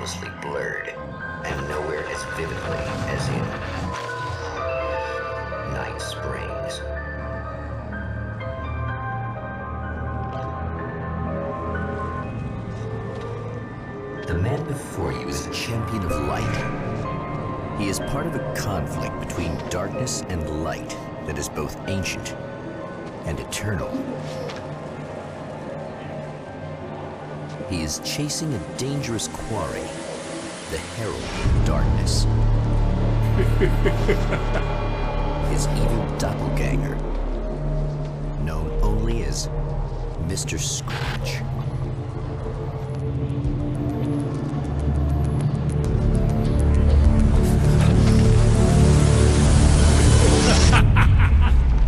hopelessly blurred, and nowhere as vividly as in Night Springs. The man before you is a champion of light. He is part of a conflict between darkness and light that is both ancient and eternal. He is chasing a dangerous quarry, the Herald of Darkness. His evil doppelganger, known only as Mr. Scratch.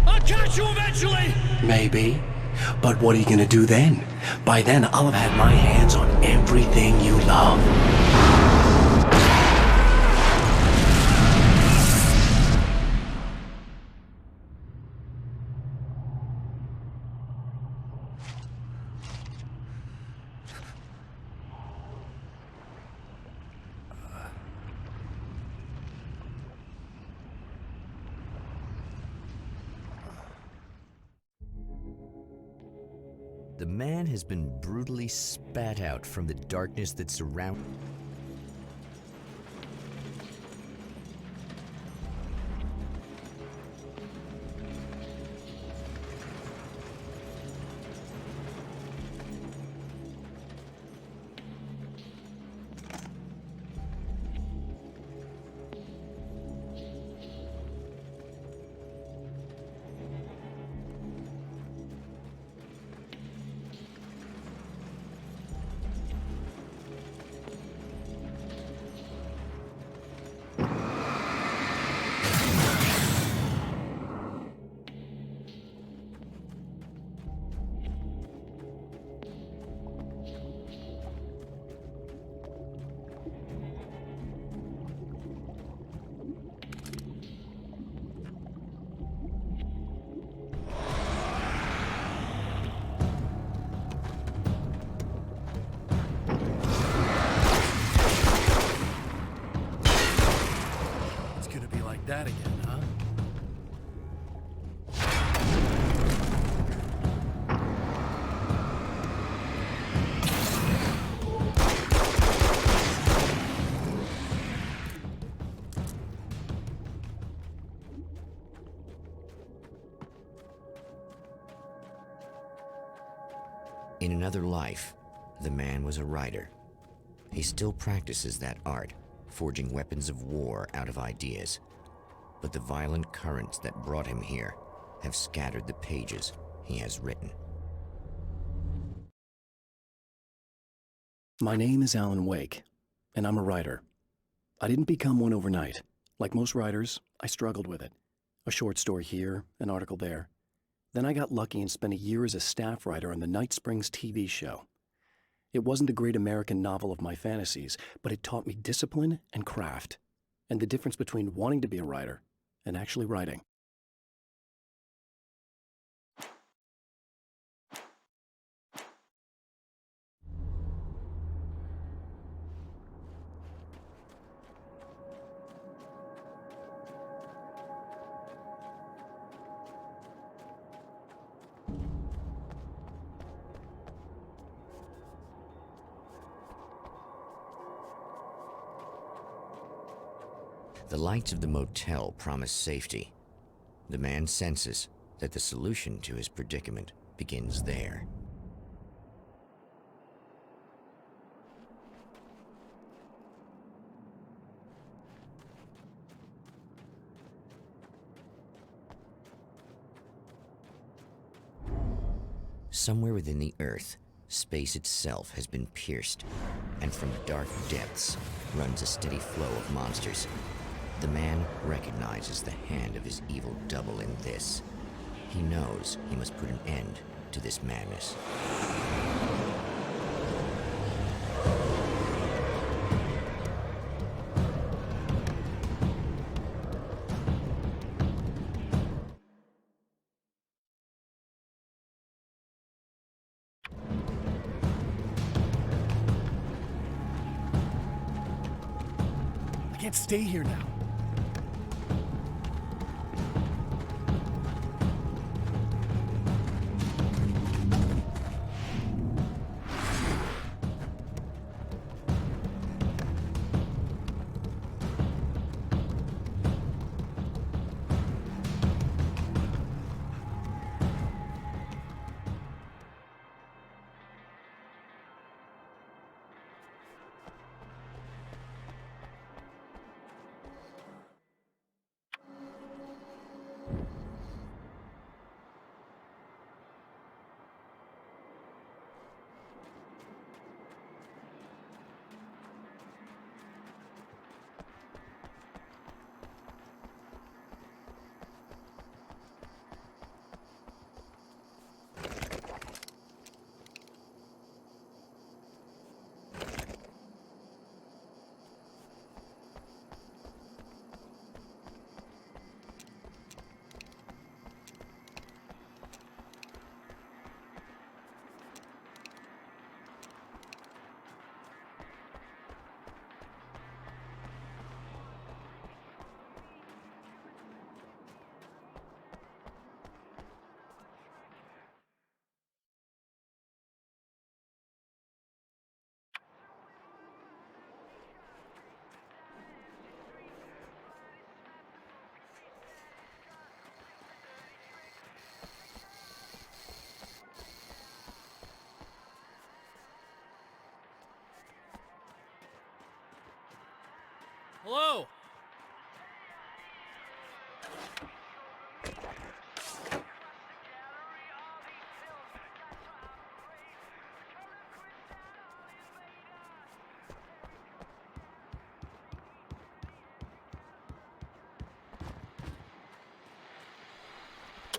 I'll catch you eventually! Maybe. But what are you gonna do then? By then, I'll have had my hands on everything you love. The man has been brutally spat out from the darkness that surrounds. That again, huh? In another life, the man was a writer. He still practices that art, forging weapons of war out of ideas. But the violent currents that brought him here have scattered the pages he has written. My name is Alan Wake, and I'm a writer. I didn't become one overnight. Like most writers, I struggled with it. A short story here, an article there. Then I got lucky and spent a year as a staff writer on the Night Springs TV show. It wasn't the great American novel of my fantasies, but it taught me discipline and craft, and the difference between wanting to be a writer and actually writing. The lights of the motel promise safety. The man senses that the solution to his predicament begins there. Somewhere within the Earth, space itself has been pierced, and from dark depths runs a steady flow of monsters. The man recognizes the hand of his evil double in this. He knows he must put an end to this madness. can't stay here now. Hello?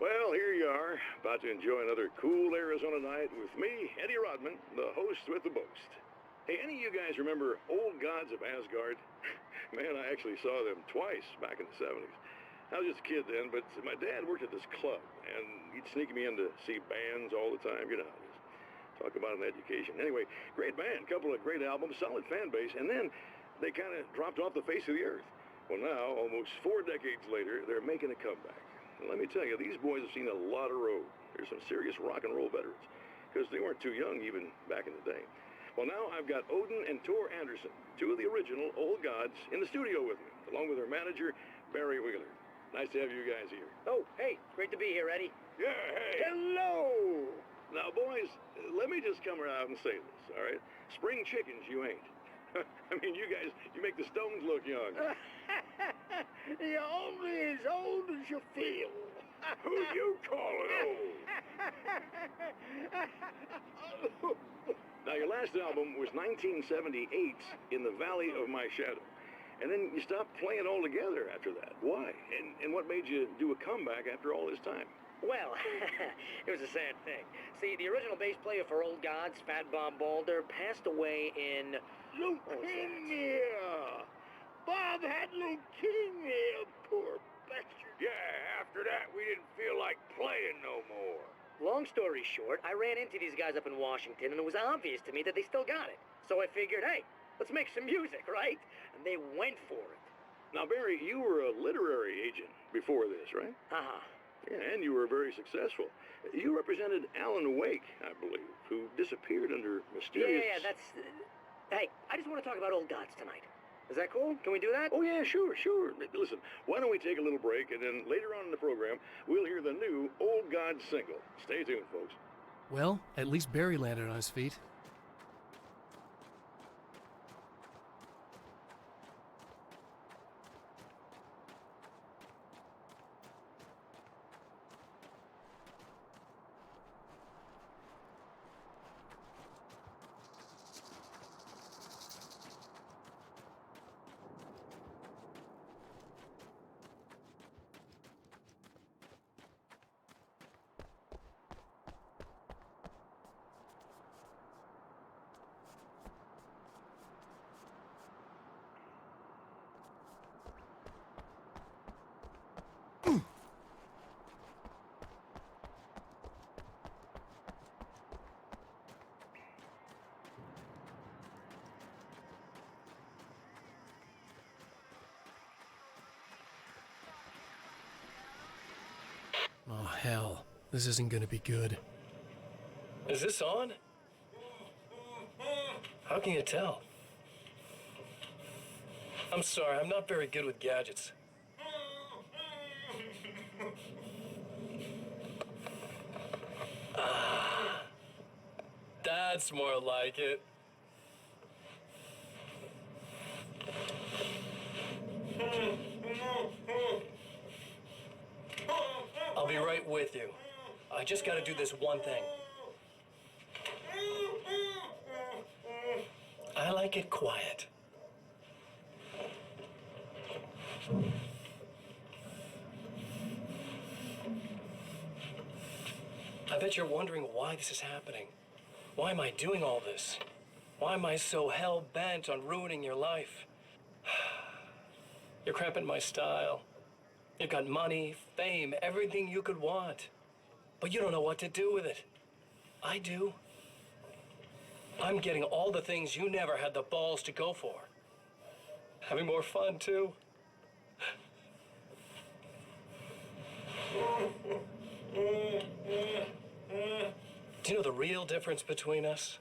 Well, here you are, about to enjoy another cool Arizona night with me, Eddie Rodman, the host with the boast. Hey, any of you guys remember Old Gods of Asgard? Man, I actually saw them twice back in the 70s. I was just a kid then, but my dad worked at this club, and he'd sneak me in to see bands all the time, you know. Just talk about an education. Anyway, great band, couple of great albums, solid fan base, and then they kind of dropped off the face of the earth. Well, now, almost 4 decades later, they're making a comeback. And let me tell you, these boys have seen a lot of road. There's some serious rock and roll veterans, because they weren't too young even back in the day. Well, now I've got Odin and Tor Anderson, two of the original Old Gods, in the studio with me, along with their manager, Barry Wheeler. Nice to have you guys here. Oh, hey, great to be here, Eddie. Yeah, hey. Hello! Now, boys, let me just come around and say this, all right? Spring chickens, you ain't. I mean, you guys, you make the Stones look young. You're only as old as you feel. Who you calling old? Now, your last album was 1978's In the Valley of My Shadow. And then you stopped playing altogether after that. Why? And what made you do a comeback after all this time? Well, it was a sad thing. See, the original bass player for Old Gods, Fat Bob Balder, passed away in... Leukemia! Bob had leukemia, poor bastard. Yeah, after that, we didn't feel like playing no more. Long story short, I ran into these guys up in Washington, and it was obvious to me that they still got it. So I figured, hey, let's make some music, right? And they went for it. Now, Barry, you were a literary agent before this, right? Uh-huh. Yeah, and you were very successful. You represented Alan Wake, I believe, who disappeared under mysterious... Yeah, that's... Hey, I just want to talk about Old Gods tonight. Is that cool? Can we do that? Oh, yeah, sure. Listen, why don't we take a little break, and then later on in the program, we'll hear the new Old Gods single. Stay tuned, folks. Well, at least Barry landed on his feet. hell. This isn't gonna be good. Is this on? How can you tell? I'm sorry, I'm not very good with gadgets. That's more like it. I'll be right with you. I just gotta do this one thing. I like it quiet. I bet you're wondering why this is happening. Why am I doing all this? Why am I so hell-bent on ruining your life? You're cramping my style. You've got money, fame, everything you could want. But you don't know what to do with it. I do. I'm getting all the things you never had the balls to go for. Having more fun, too. Do you know the real difference between us?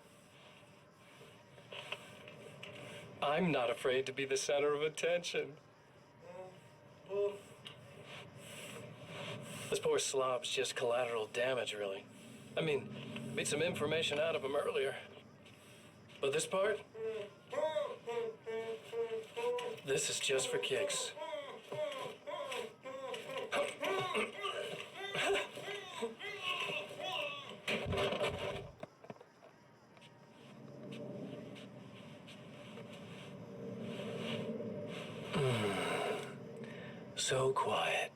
I'm not afraid to be the center of attention. This poor slob's just collateral damage, really. I mean, beat some information out of him earlier. But this part? This is just for kicks. So quiet.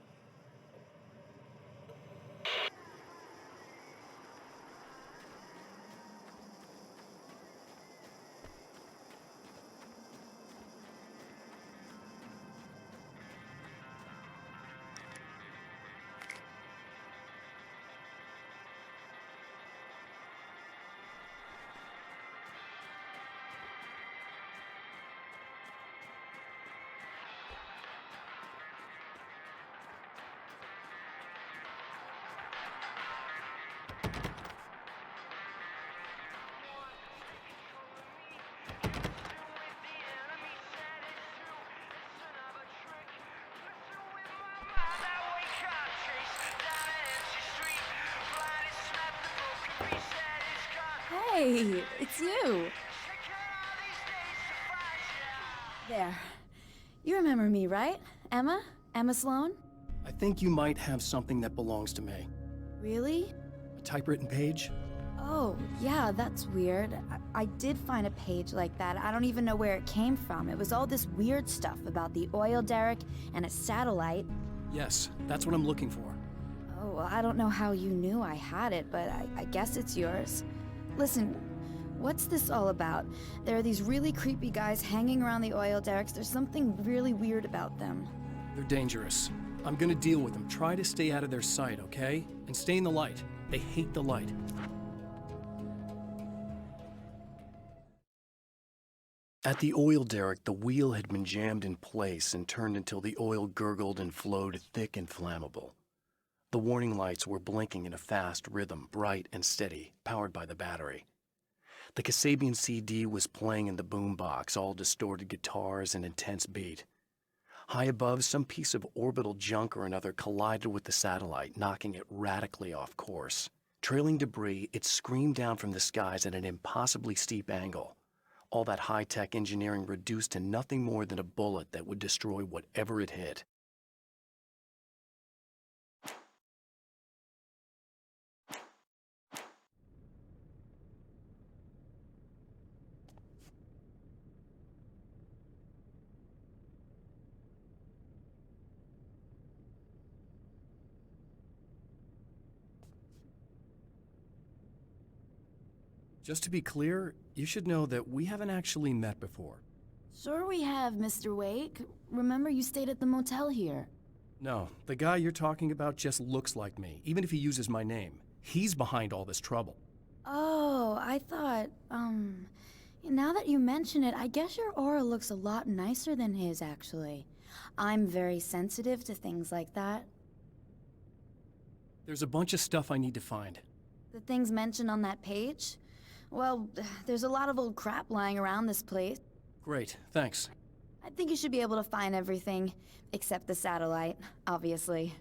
Hey, it's you. There. You remember me, right? Emma? Emma Sloan? I think you might have something that belongs to me. Really? A typewritten page? Oh, yeah, that's weird. I did find a page like that. I don't even know where it came from. It was all this weird stuff about the oil derrick and a satellite. Yes, that's what I'm looking for. Oh, well, I don't know how you knew I had it, but I guess it's yours. Listen, what's this all about? There are these really creepy guys hanging around the oil derricks. There's something really weird about them. They're dangerous. I'm gonna deal with them. Try to stay out of their sight, okay? And stay in the light. They hate the light. At the oil derrick, the wheel had been jammed in place and turned until the oil gurgled and flowed thick and flammable. The warning lights were blinking in a fast rhythm, bright and steady, powered by the battery. The Kasabian CD was playing in the boombox, all distorted guitars and intense beat. High above, some piece of orbital junk or another collided with the satellite, knocking it radically off course. Trailing debris, it screamed down from the skies at an impossibly steep angle. All that high-tech engineering reduced to nothing more than a bullet that would destroy whatever it hit. Just to be clear, you should know that we haven't actually met before. Sure we have, Mr. Wake. Remember you stayed at the motel here. No, the guy you're talking about just looks like me, even if he uses my name. He's behind all this trouble. Oh, I thought, now that you mention it, I guess your aura looks a lot nicer than his, actually. I'm very sensitive to things like that. There's a bunch of stuff I need to find. The things mentioned on that page? Well, there's a lot of old crap lying around this place. Great, thanks. I think you should be able to find everything, except the satellite, obviously.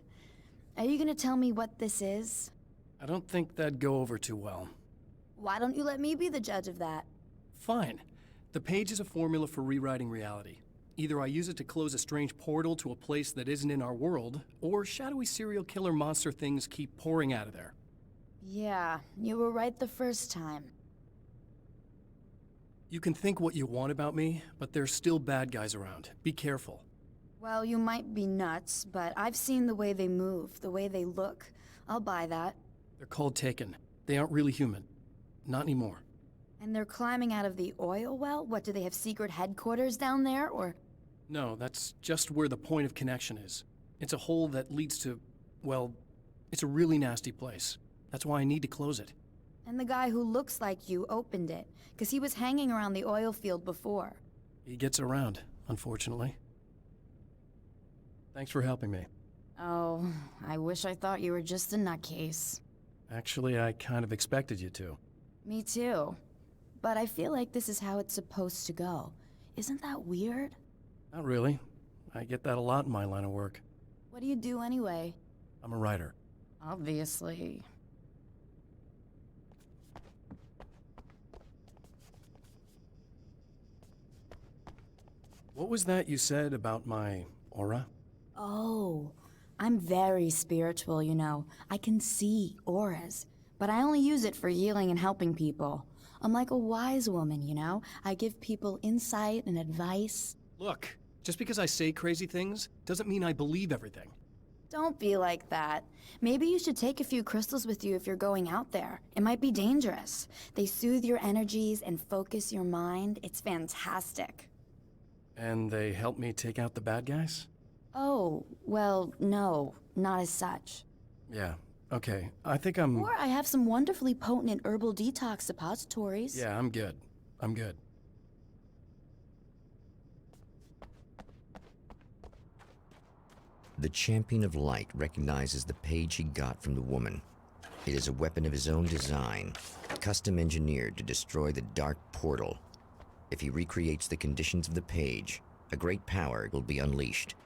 Are you gonna tell me what this is? I don't think that'd go over too well. Why don't you let me be the judge of that? Fine. The page is a formula for rewriting reality. Either I use it to close a strange portal to a place that isn't in our world, or shadowy serial killer monster things keep pouring out of there. Yeah, you were right the first time. You can think what you want about me, but there's still bad guys around. Be careful. Well, you might be nuts, but I've seen the way they move, the way they look. I'll buy that. They're called Taken. They aren't really human. Not anymore. And they're climbing out of the oil well? What, do they have secret headquarters down there, or...? No, that's just where the point of connection is. It's a hole that leads to, well, it's a really nasty place. That's why I need to close it. And the guy who looks like you opened it, because he was hanging around the oil field before. He gets around, unfortunately. Thanks for helping me. Oh, I wish I thought you were just a nutcase. Actually, I kind of expected you to. Me too. But I feel like this is how it's supposed to go. Isn't that weird? Not really. I get that a lot in my line of work. What do you do anyway? I'm a writer. Obviously. What was that you said about my aura? Oh, I'm very spiritual, you know. I can see auras, but I only use it for healing and helping people. I'm like a wise woman, you know? I give people insight and advice. Look, just because I say crazy things doesn't mean I believe everything. Don't be like that. Maybe you should take a few crystals with you if you're going out there. It might be dangerous. They soothe your energies and focus your mind. It's fantastic. And they help me take out the bad guys? Oh, well, no, not as such. Yeah, okay. I think I'm... Or I have some wonderfully potent herbal detox suppositories. Yeah, I'm good. I'm good. The Champion of Light recognizes the page he got from the woman. It is a weapon of his own design, custom engineered to destroy the Dark Portal. If he recreates the conditions of the page, a great power will be unleashed.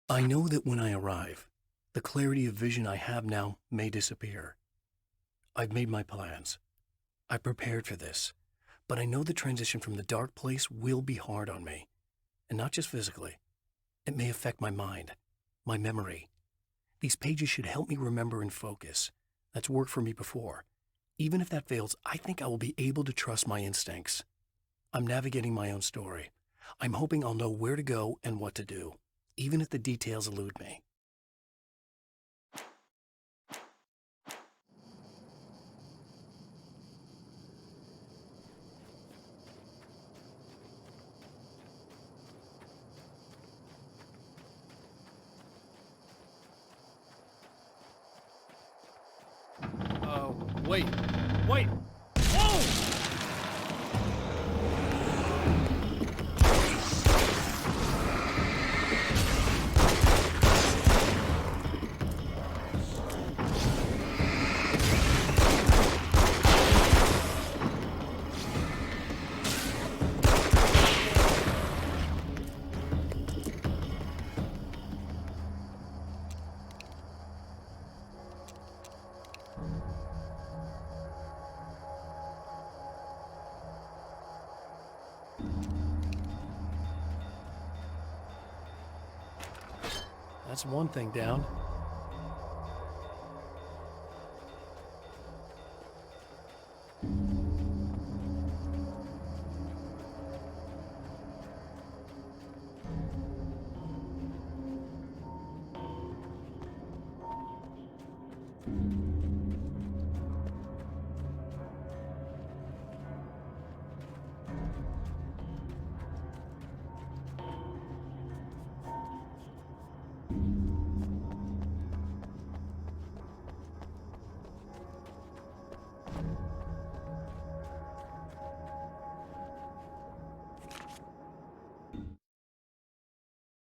I know that when I arrive, the clarity of vision I have now may disappear. I've made my plans. I prepared for this, but I know the transition from the dark place will be hard on me. And not just physically. It may affect my mind, my memory. These pages should help me remember and focus. That's worked for me before. Even if that fails, I think I will be able to trust my instincts. I'm navigating my own story. I'm hoping I'll know where to go and what to do, even if the details elude me. Wait. Wait! Whoa! That's one thing down.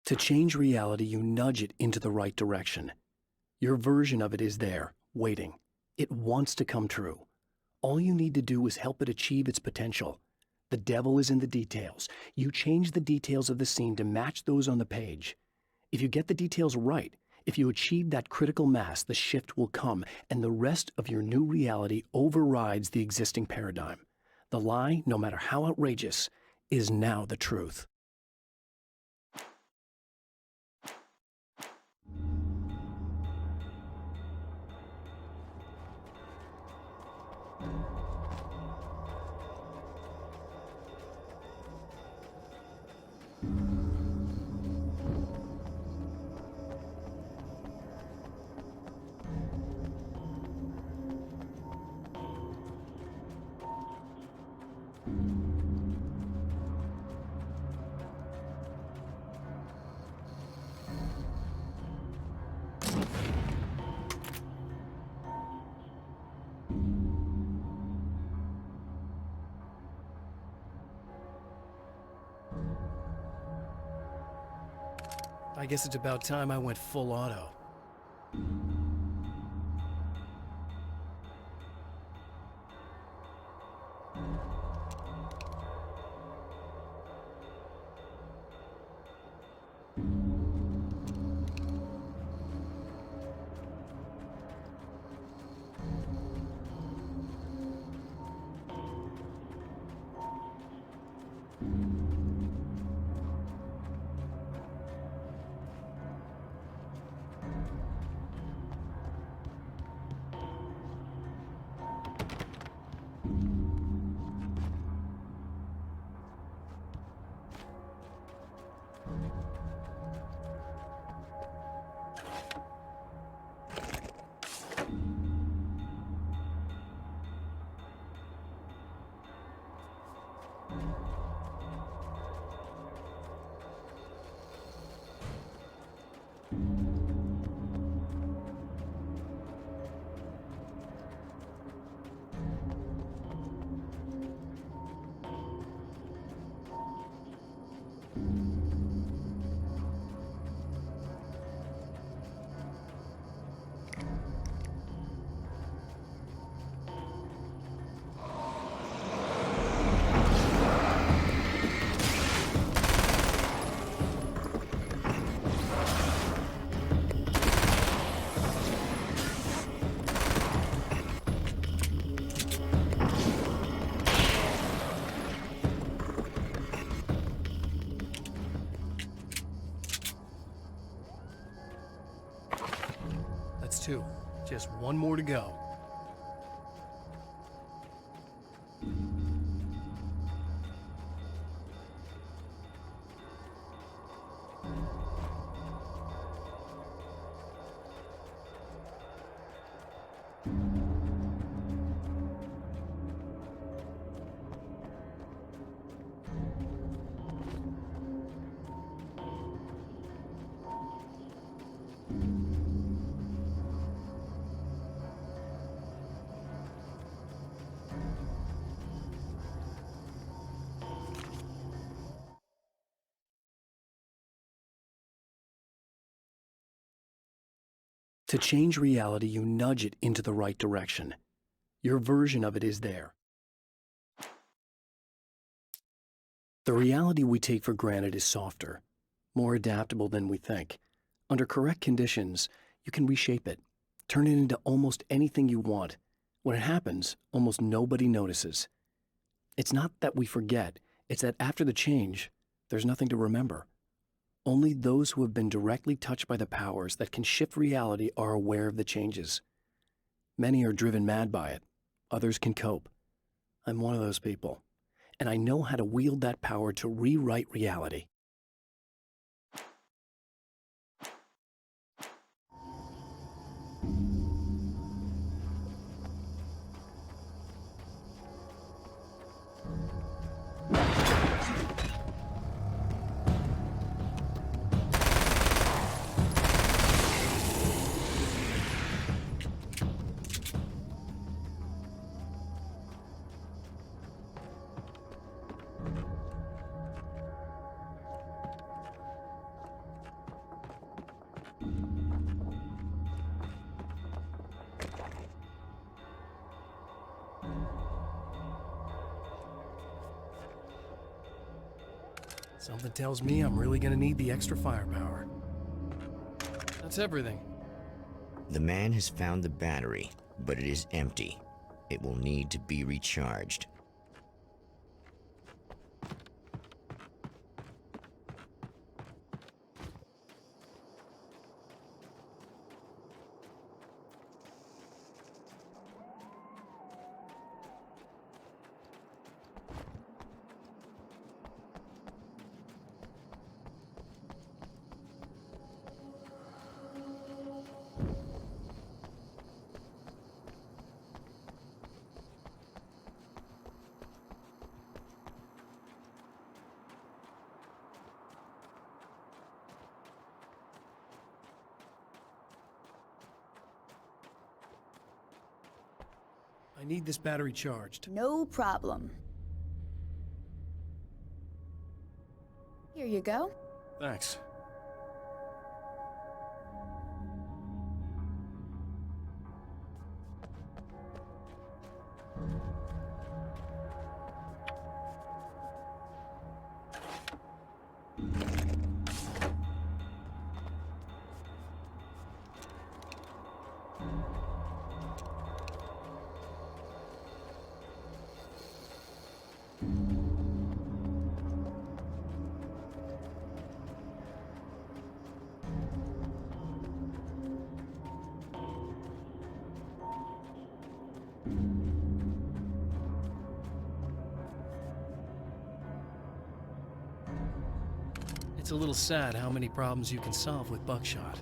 To change reality, you nudge it into the right direction. Your version of it is there, waiting. It wants to come true. All you need to do is help it achieve its potential. The devil is in the details. You change the details of the scene to match those on the page. If you get the details right, if you achieve that critical mass, the shift will come, and the rest of your new reality overrides the existing paradigm. The lie, no matter how outrageous, is now the truth. I guess it's about time I went full auto. That's two. Just one more to go. To change reality, you nudge it into the right direction. Your version of it is there. The reality we take for granted is softer, more adaptable than we think. Under correct conditions, you can reshape it, turn it into almost anything you want. When it happens, almost nobody notices. It's not that we forget, it's that after the change, there's nothing to remember. Only those who have been directly touched by the powers that can shift reality are aware of the changes. Many are driven mad by it. Others can cope. I'm one of those people, and I know how to wield that power to rewrite reality. Something tells me I'm really gonna need the extra firepower. That's everything. The man has found the battery, but it is empty. It will need to be recharged. I need this battery charged. No problem. Here you go. Thanks. It's a little sad how many problems you can solve with buckshot.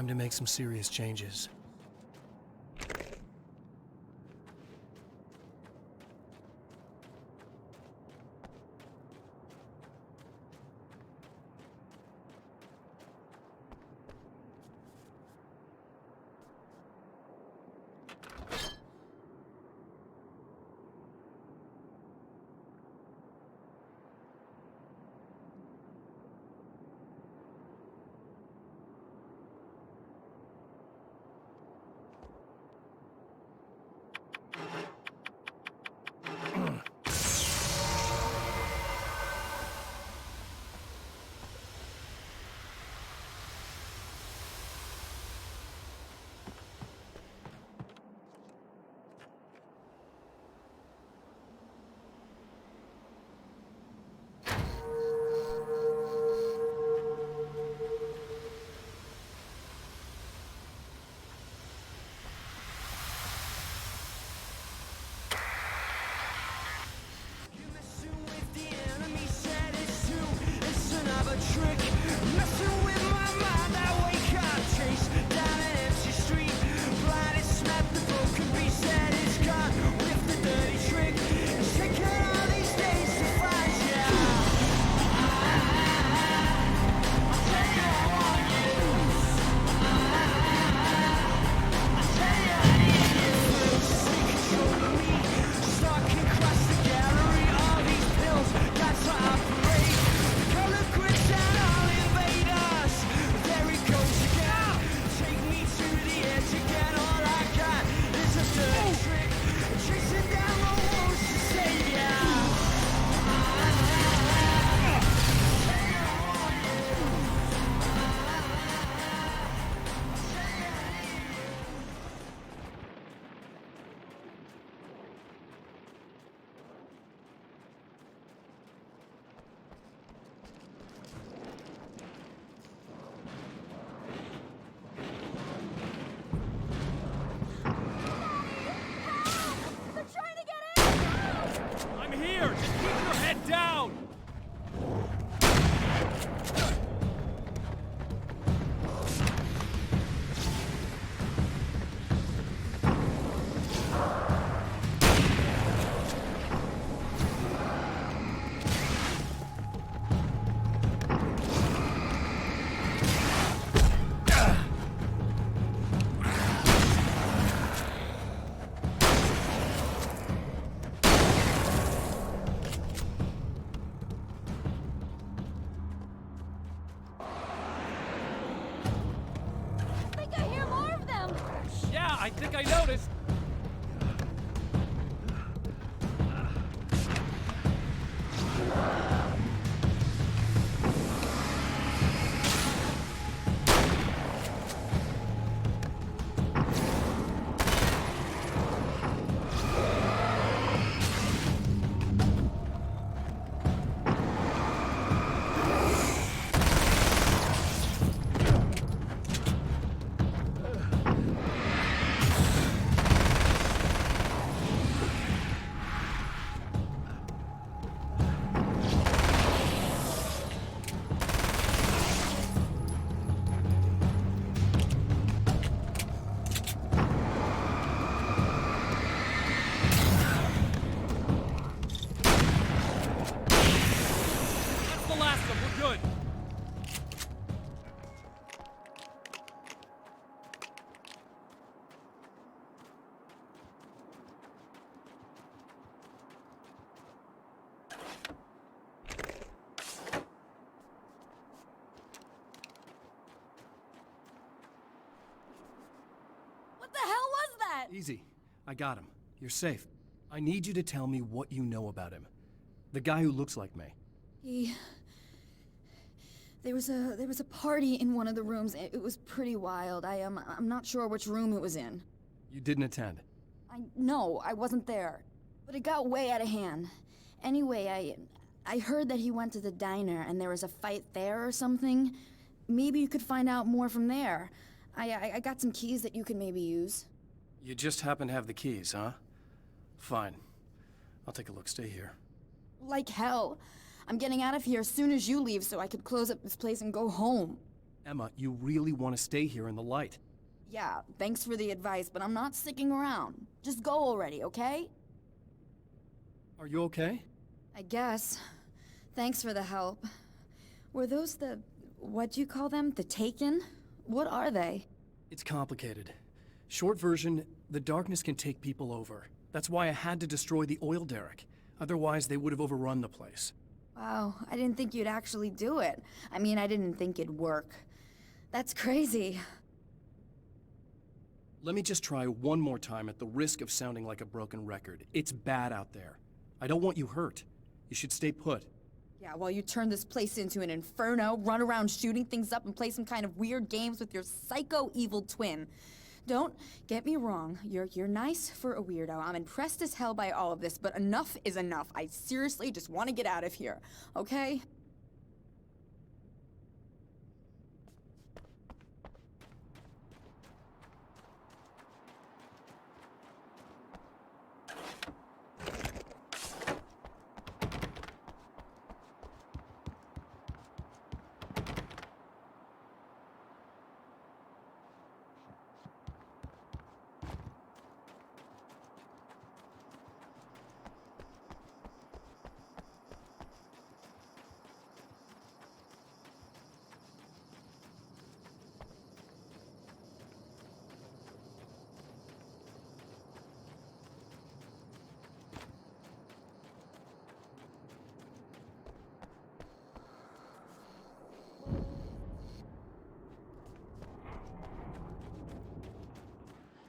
to make some serious changes. I think I noticed. What the hell was that? Easy. I got him. You're safe. I need you to tell me what you know about him. The guy who looks like me. There was a party in one of the rooms. It was pretty wild. I'm not sure which room it was in. You didn't attend. No, I wasn't there. But it got way out of hand. Anyway, I heard that he went to the diner and there was a fight there or something. Maybe you could find out more from there. I got some keys that you could maybe use. You just happen to have the keys, huh? Fine. I'll take a look. Stay here. Like hell. I'm getting out of here as soon as you leave so I could close up this place and go home. Emma, you really want to stay here in the light. Yeah, thanks for the advice, but I'm not sticking around. Just go already, okay? Are you okay? I guess. Thanks for the help. Were those what'd you call them? The Taken? What are they? It's complicated. Short version, the darkness can take people over. That's why I had to destroy the oil derrick. Otherwise, they would have overrun the place. Wow, I didn't think you'd actually do it. I mean, I didn't think it'd work. That's crazy. Let me just try one more time at the risk of sounding like a broken record. It's bad out there. I don't want you hurt. You should stay put. Yeah, while you turn this place into an inferno, run around shooting things up and play some kind of weird games with your psycho evil twin. Don't get me wrong, you're nice for a weirdo. I'm impressed as hell by all of this, but enough is enough. I seriously just want to get out of here, okay?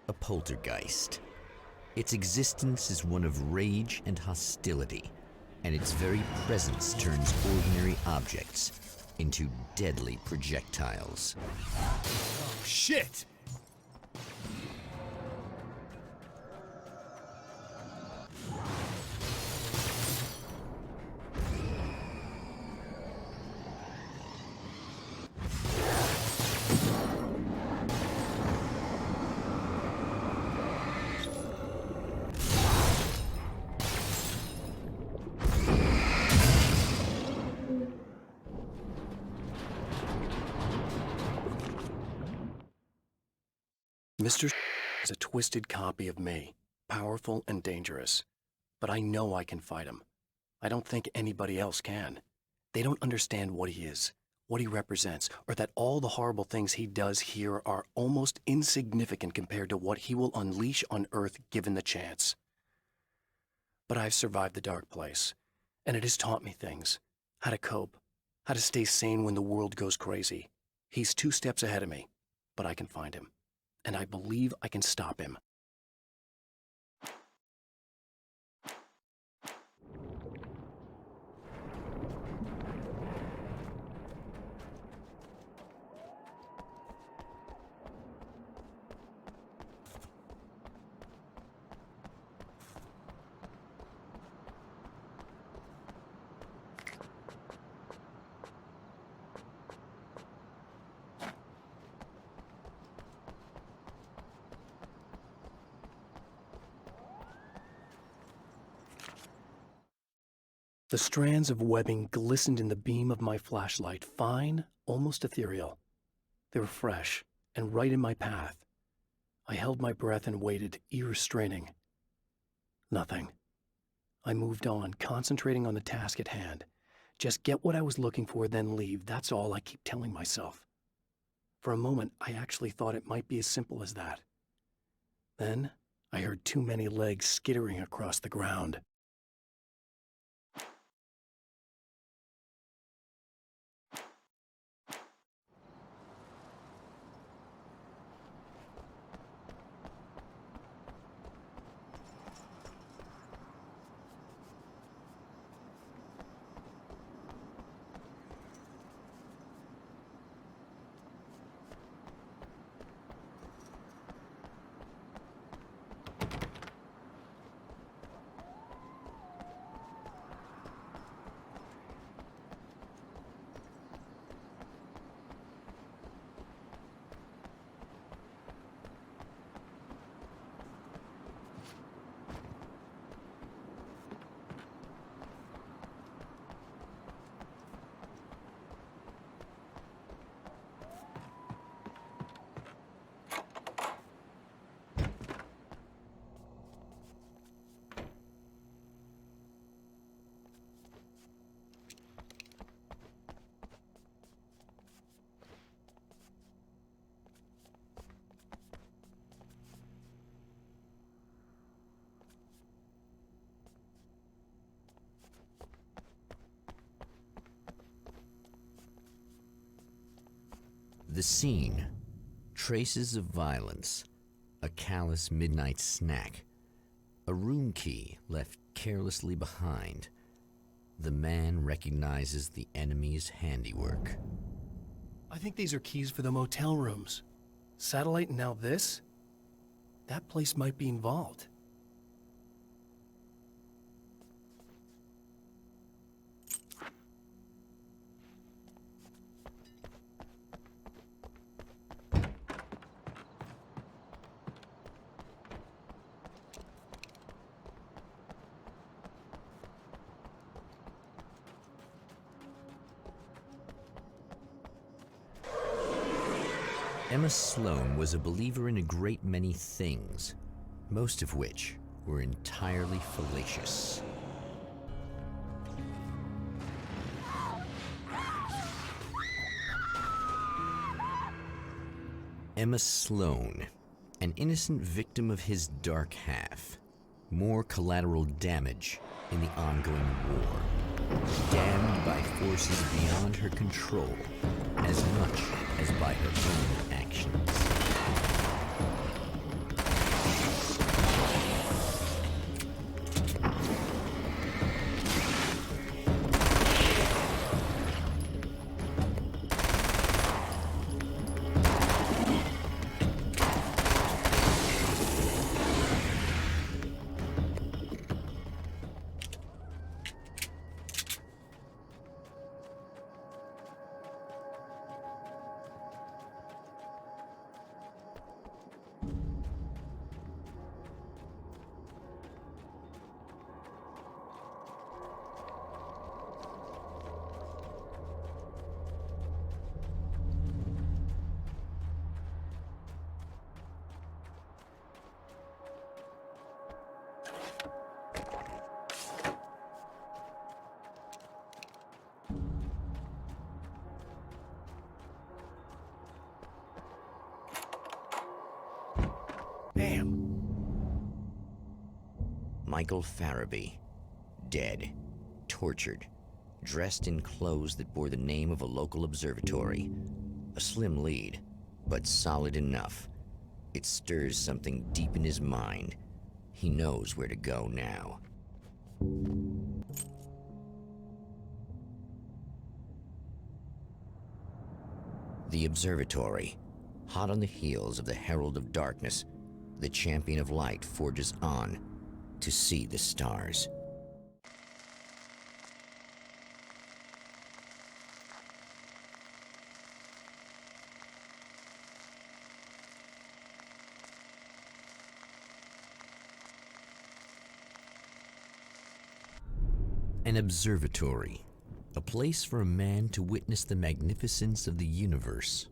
A poltergeist. Its existence is one of rage and hostility, and its very presence turns ordinary objects into deadly projectiles. Oh, shit! Mr. is a twisted copy of me, powerful and dangerous. But I know I can fight him. I don't think anybody else can. They don't understand what he is, what he represents, or that all the horrible things he does here are almost insignificant compared to what he will unleash on Earth given the chance. But I've survived the dark place, and it has taught me things. How to cope, how to stay sane when the world goes crazy. He's 2 steps ahead of me, but I can find him. And I believe I can stop him. The strands of webbing glistened in the beam of my flashlight, fine, almost ethereal. They were fresh and right in my path. I held my breath and waited, ears straining. Nothing. I moved on, concentrating on the task at hand. Just get what I was looking for, then leave. That's all I keep telling myself. For a moment, I actually thought it might be as simple as that. Then, I heard too many legs skittering across the ground. The scene: traces of violence, a callous midnight snack, a room key left carelessly behind. The man recognizes the enemy's handiwork. I think these are keys for the motel rooms. Satellite and now this? That place might be involved. Emma Sloan was a believer in a great many things, most of which were entirely fallacious. Emma Sloan, an innocent victim of his dark half. More collateral damage in the ongoing war. Damned by forces beyond her control, as much as by her own actions. Damn. Michael Farabee, dead, tortured, dressed in clothes that bore the name of a local observatory. A slim lead, but solid enough. It stirs something deep in his mind. He knows where to go now. The observatory, hot on the heels of the Herald of Darkness, the Champion of Light forges on to see the stars. An observatory, a place for a man to witness the magnificence of the universe.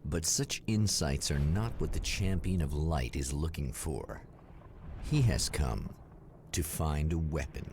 But such insights are not what the Champion of Light is looking for. He has come to find a weapon.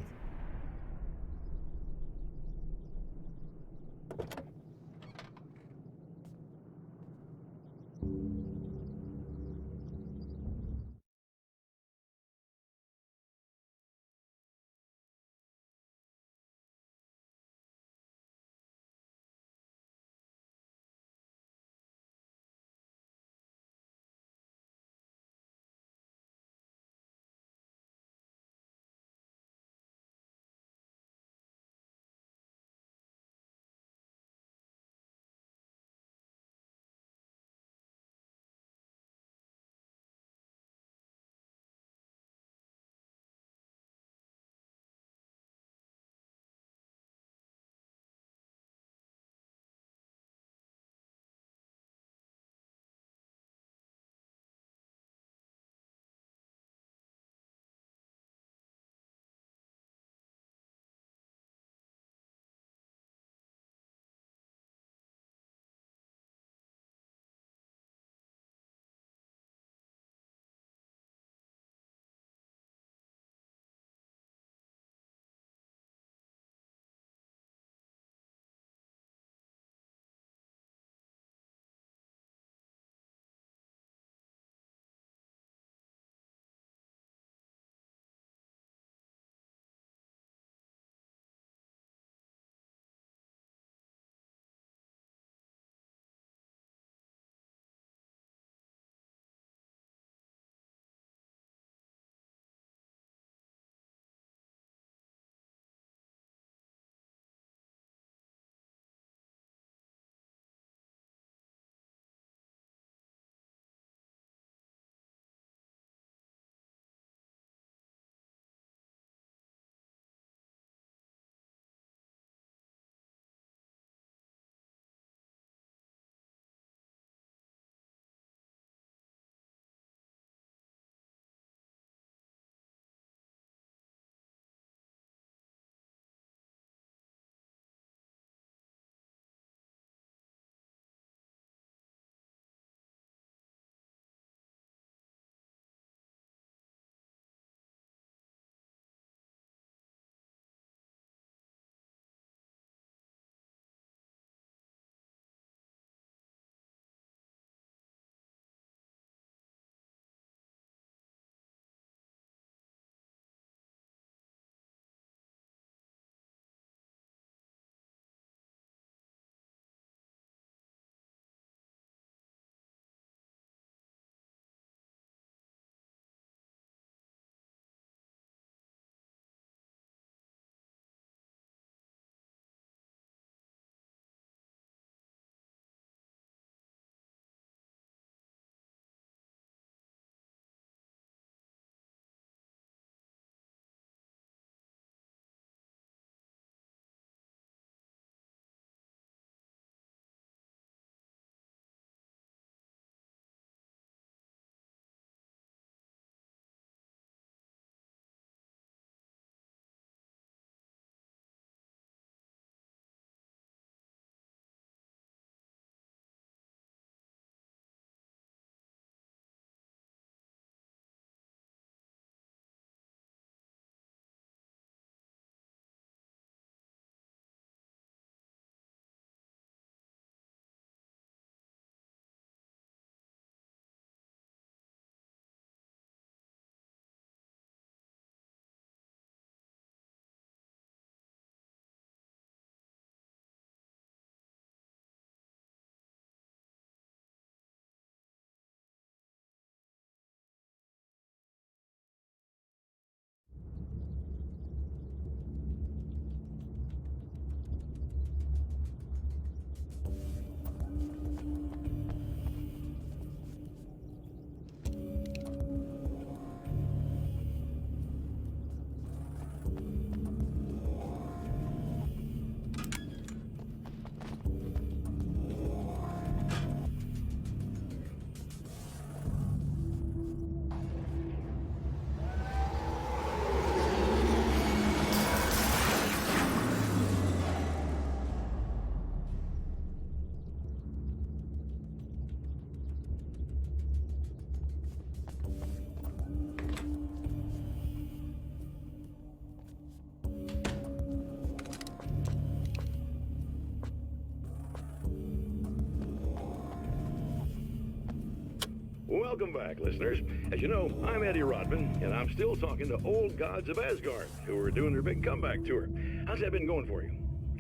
welcome back, listeners. As you know, I'm Eddie Rodman, and I'm still talking to old gods of Asgard, who are doing their big comeback tour. How's that been going for you?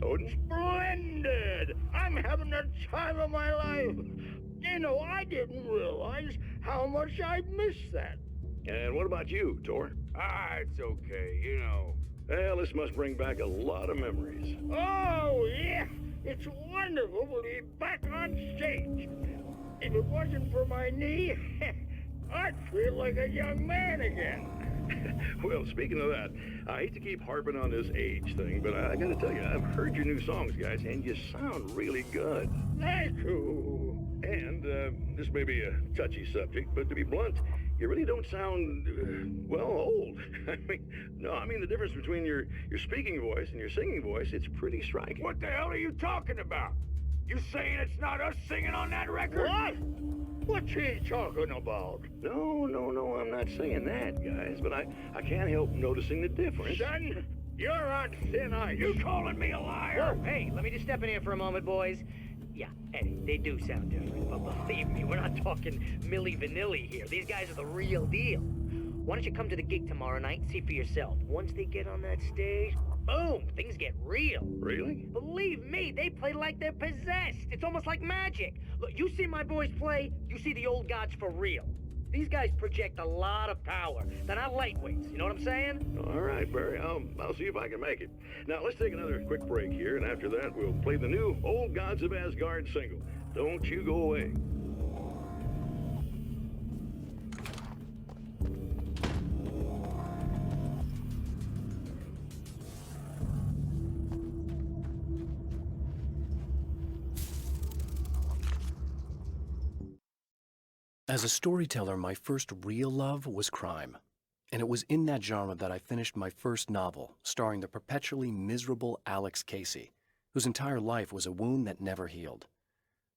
Odin? Splendid! I'm having the time of my life. You know, I didn't realize how much I'd missed that. And what about you, Tor? It's okay, you know. Well, this must bring back a lot of memories. Oh, yeah! It's wonderful to be back on stage. If it wasn't for my knee, I'd feel like a young man again. Well, speaking of that, I hate to keep harping on this age thing, but I gotta tell you, I've heard your new songs, guys, and you sound really good. Thank you. And this may be a touchy subject, but to be blunt, you really don't sound, well, old. I mean the difference between your speaking voice and your singing voice, it's pretty striking. What the hell are you talking about? You saying it's not us singing on that record? What? What's he talking about? No, I'm not saying that, guys, but I can't help noticing the difference. Son, you're on thin ice. You calling me a liar? Whoa, hey, let me just step in here for a moment, boys. Yeah, Eddie, they do sound different, but believe me, we're not talking Milli Vanilli here. These guys are the real deal. Why don't you come to the gig tomorrow night and see for yourself? Once they get on that stage, boom, things get real. Really? Believe me, they play like they're possessed. It's almost like magic. Look, you see my boys play, you see the old gods for real. These guys project a lot of power. They're not lightweights, you know what I'm saying? All right, Barry, I'll see if I can make it. Now, let's take another quick break here, and after that, we'll play the new Old Gods of Asgard single. Don't you go away. As a storyteller, my first real love was crime. And it was in that genre that I finished my first novel, starring the perpetually miserable Alex Casey, whose entire life was a wound that never healed.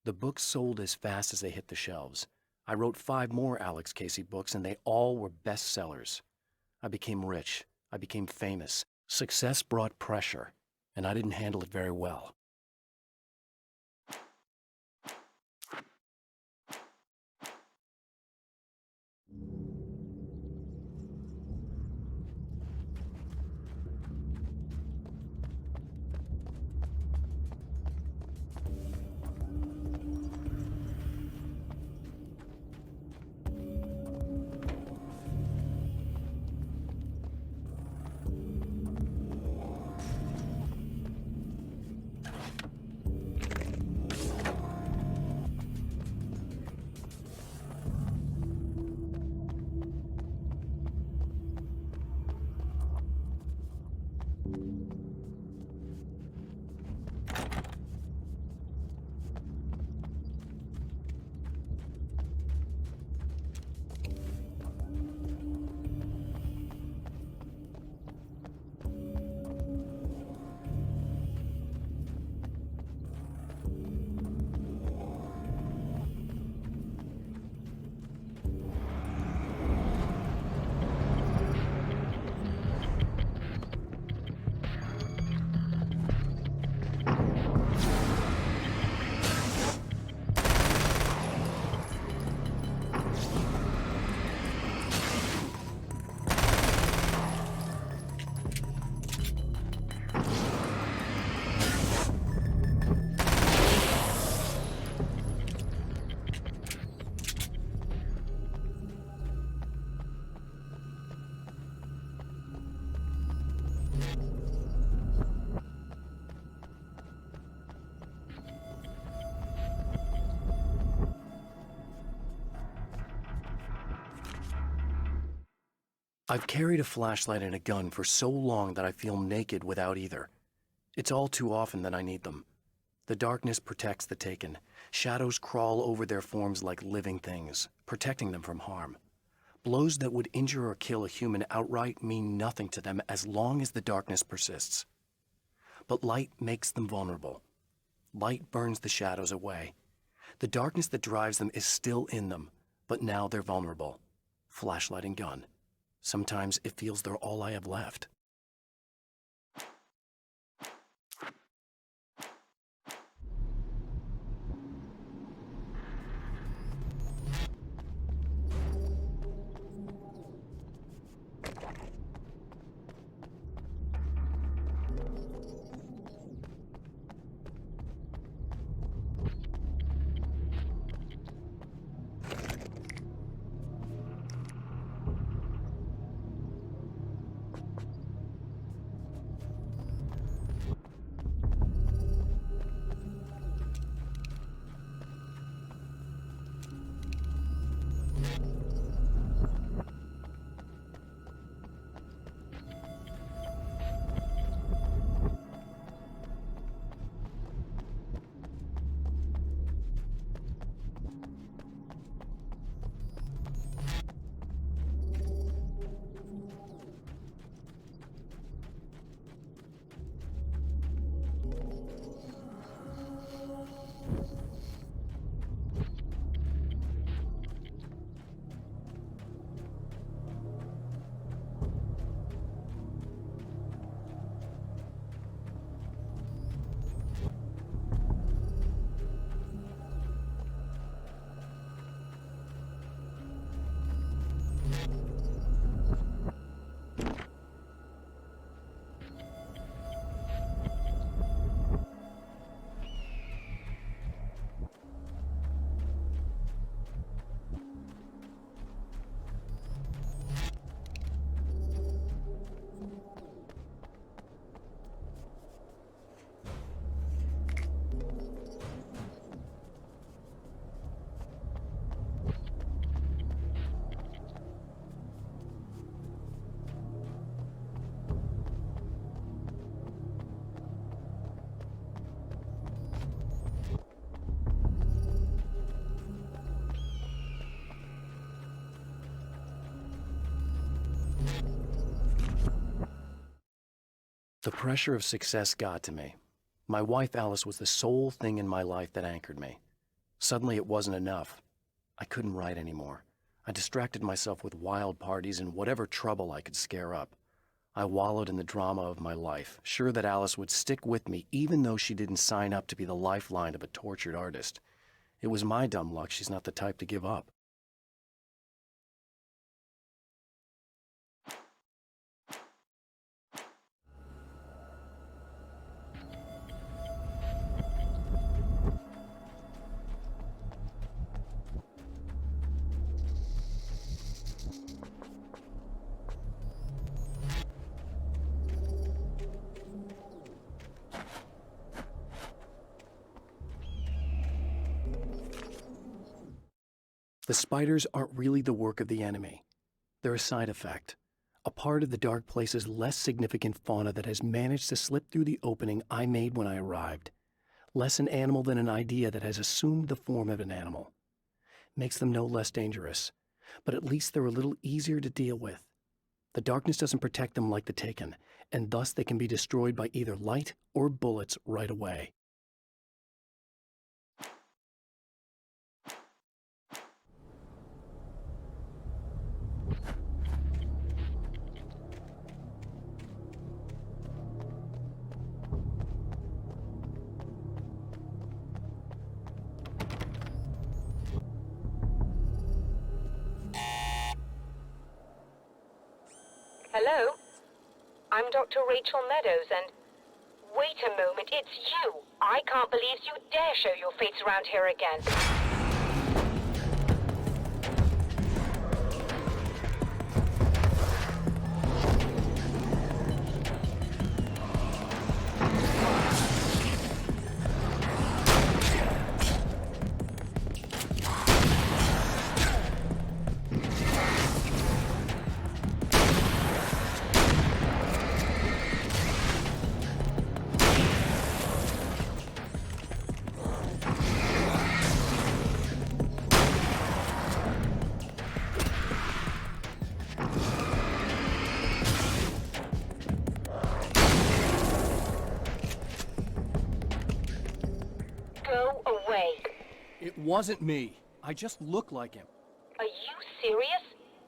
The books sold as fast as they hit the shelves. I wrote 5 more Alex Casey books, and they all were bestsellers. I became rich. I became famous. Success brought pressure, and I didn't handle it very well. I've carried a flashlight and a gun for so long that I feel naked without either. It's all too often that I need them. The darkness protects the taken. Shadows crawl over their forms like living things, protecting them from harm. Blows that would injure or kill a human outright mean nothing to them as long as the darkness persists. But light makes them vulnerable. Light burns the shadows away. The darkness that drives them is still in them, but now they're vulnerable. Flashlight and gun. Sometimes it feels they're all I have left. The pressure of success got to me. My wife Alice was the sole thing in my life that anchored me. Suddenly it wasn't enough. I couldn't write anymore. I distracted myself with wild parties and whatever trouble I could scare up. I wallowed in the drama of my life, sure that Alice would stick with me even though she didn't sign up to be the lifeline of a tortured artist. It was my dumb luck she's not the type to give up. The spiders aren't really the work of the enemy. They're a side effect, a part of the Dark Place's less significant fauna that has managed to slip through the opening I made when I arrived. Less an animal than an idea that has assumed the form of an animal. Makes them no less dangerous, but at least they're a little easier to deal with. The darkness doesn't protect them like the Taken, and thus they can be destroyed by either light or bullets right away. Hello? I'm Dr. Rachel Meadows, and... Wait a moment, it's you! I can't believe you dare show your face around here again. Go away. It wasn't me. I just look like him. Are you serious?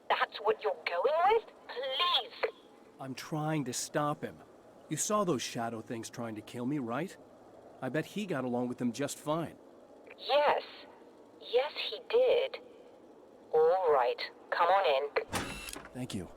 That's what you're going with? Please! I'm trying to stop him. You saw those shadow things trying to kill me, right? I bet he got along with them just fine. Yes. Yes, he did. All right. Come on in. Thank you.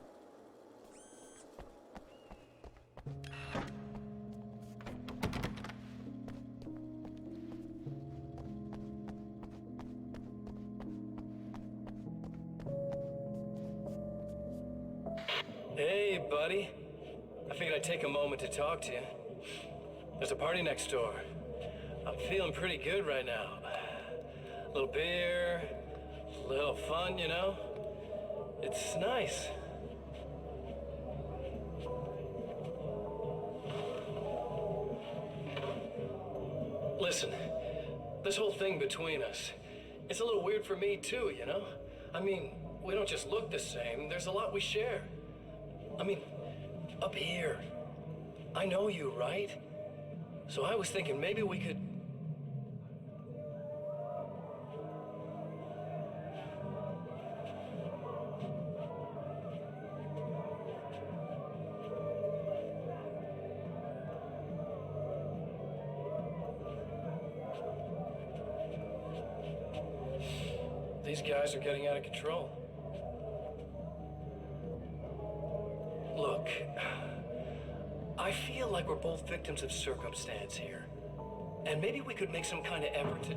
Hey, buddy. I figured I'd take a moment to talk to you. There's a party next door. I'm feeling pretty good right now. A little beer, a little fun, you know? It's nice. Listen, this whole thing between us, it's a little weird for me too, you know? I mean, we don't just look the same, there's a lot we share. I mean, up here. I know you, right? So I was thinking maybe we could... These guys are getting out of control. Look, I feel like we're both victims of circumstance here. And maybe we could make some kind of effort to...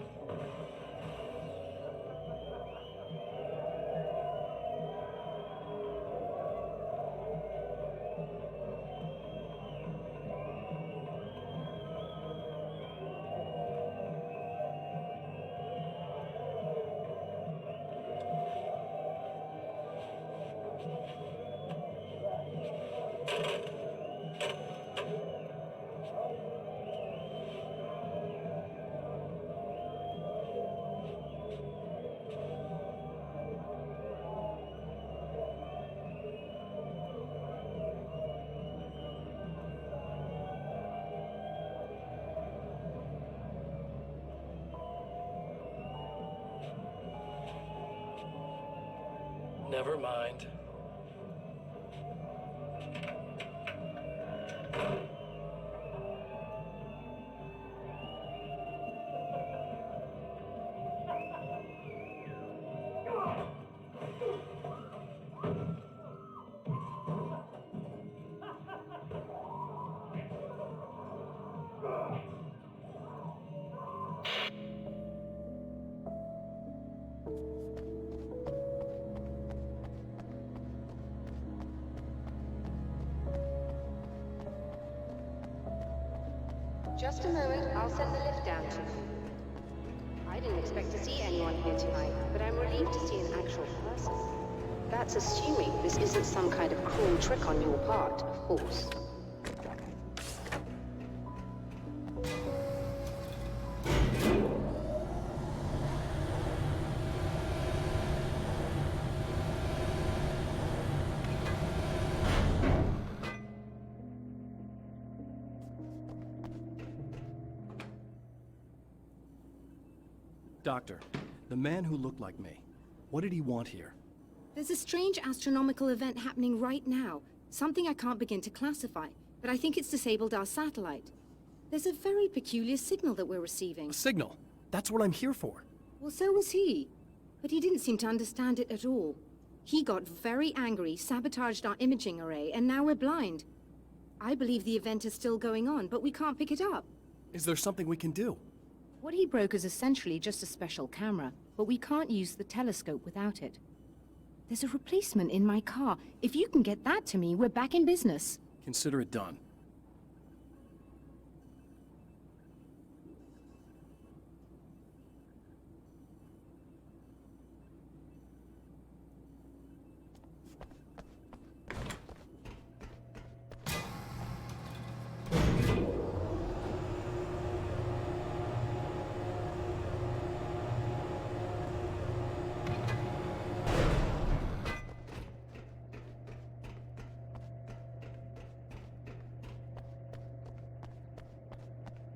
Never mind. Just a moment, I'll send the lift down to you. I didn't expect to see anyone here tonight, but I'm relieved to see an actual person. That's assuming this isn't some kind of cruel trick on your part, of course. Doctor, the man who looked like me, what did he want here? There's a strange astronomical event happening right now. Something I can't begin to classify, but I think it's disabled our satellite. There's a very peculiar signal that we're receiving. A signal? That's what I'm here for. Well, so was he. But he didn't seem to understand it at all. He got very angry, sabotaged our imaging array, and now we're blind. I believe the event is still going on, but we can't pick it up. Is there something we can do? What he broke is essentially just a special camera, but we can't use the telescope without it. There's a replacement in my car. If you can get that to me, we're back in business. Consider it done.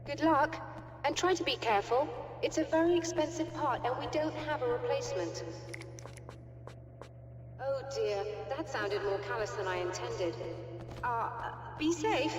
Good luck, and try to be careful. It's a very expensive part, and we don't have a replacement. Oh dear, that sounded more callous than I intended. Be safe.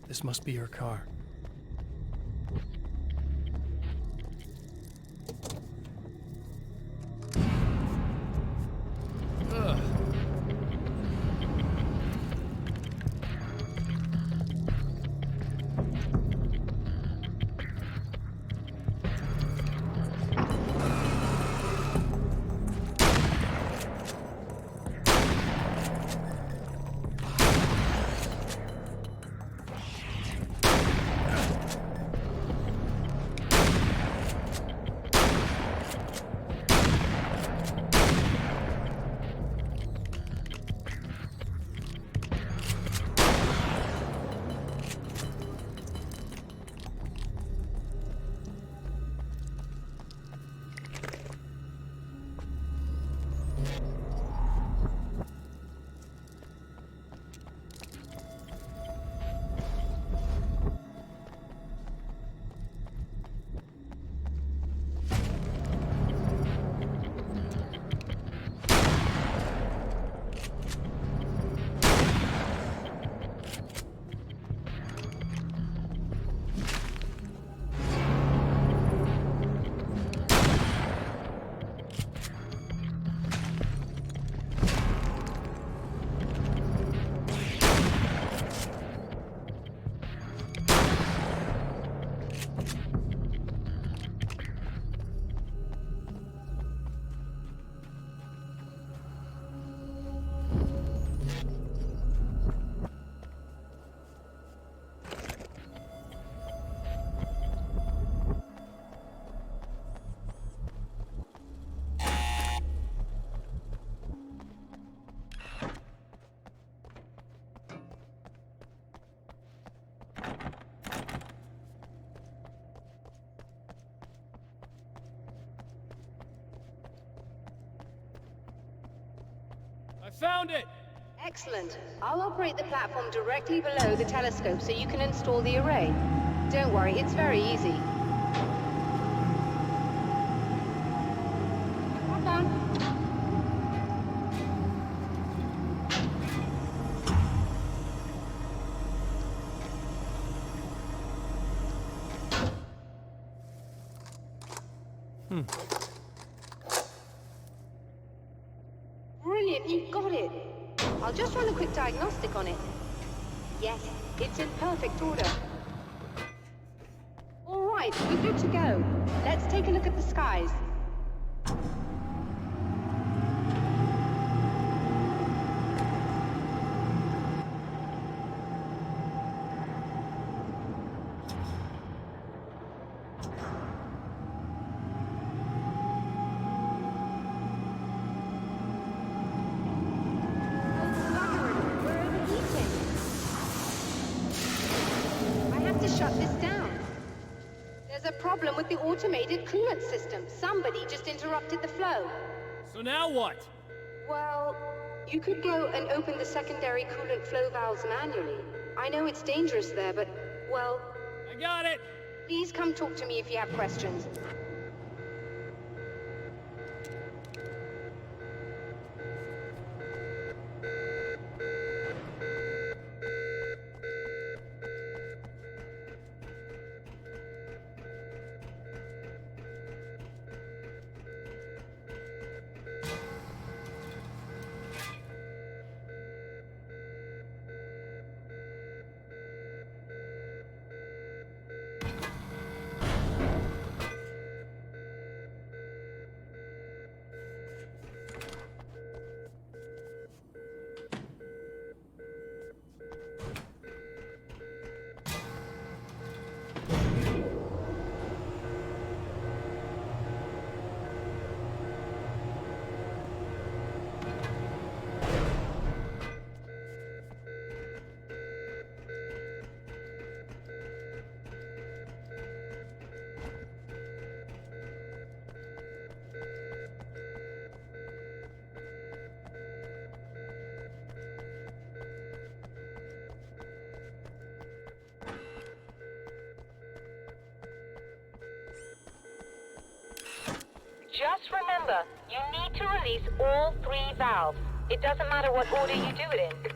This must be your car. found it! Excellent. I'll operate the platform directly below the telescope so you can install the array. Don't worry, it's very easy. Hop on. Brilliant, you got it. I'll just run a quick diagnostic on it. Yes, it's in perfect order. All right, we're good to go. Let's take a look at the skies. Shut this down. There's a problem with the automated coolant system. Somebody just interrupted the flow. So now what? Well, you could go and open the secondary coolant flow valves manually. I know it's dangerous there, but, well... I got it! Please come talk to me if you have questions. Just remember, you need to release all 3 valves. It doesn't matter what order you do it in.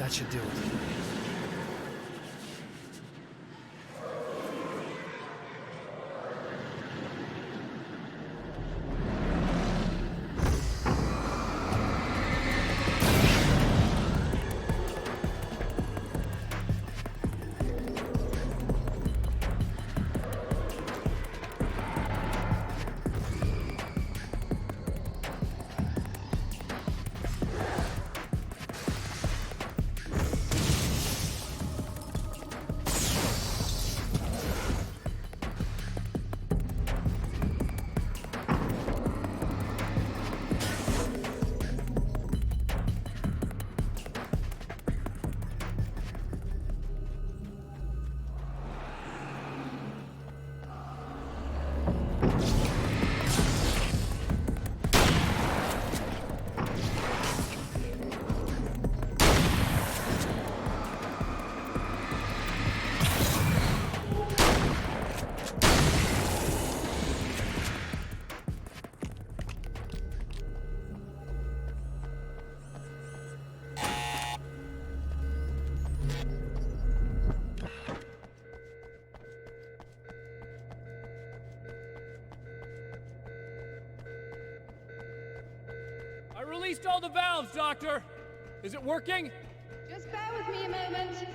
That should do it. I released all the valves, Doctor! Is it working? Just bear with me a moment.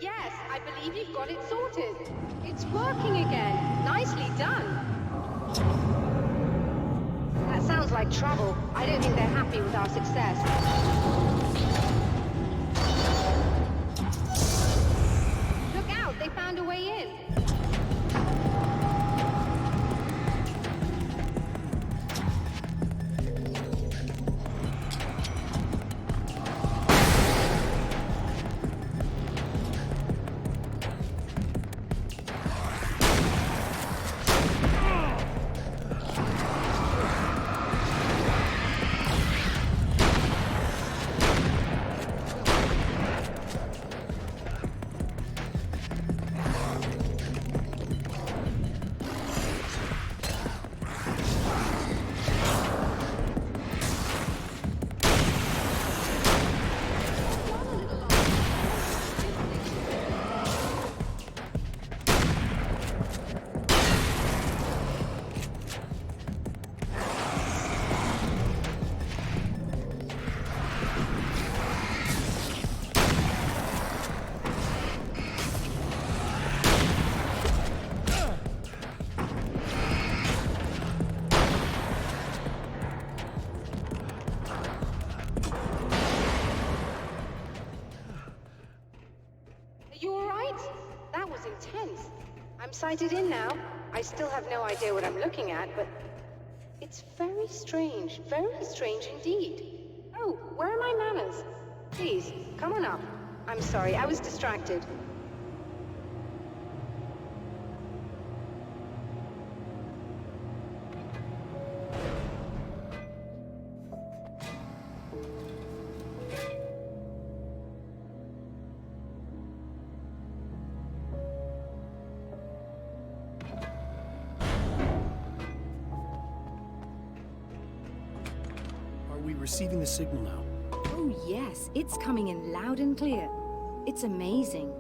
Yes, I believe you've got it sorted. It's working again. Nicely done. That sounds like trouble. I don't think they're happy with our success. Look out, they found a way in. Intense. I'm sighted in now. I still have no idea what I'm looking at, but it's very strange indeed. Oh, where are my manners? Please, come on up. I'm sorry, I was distracted. Receiving the signal now. Oh yes, it's coming in loud and clear. It's amazing.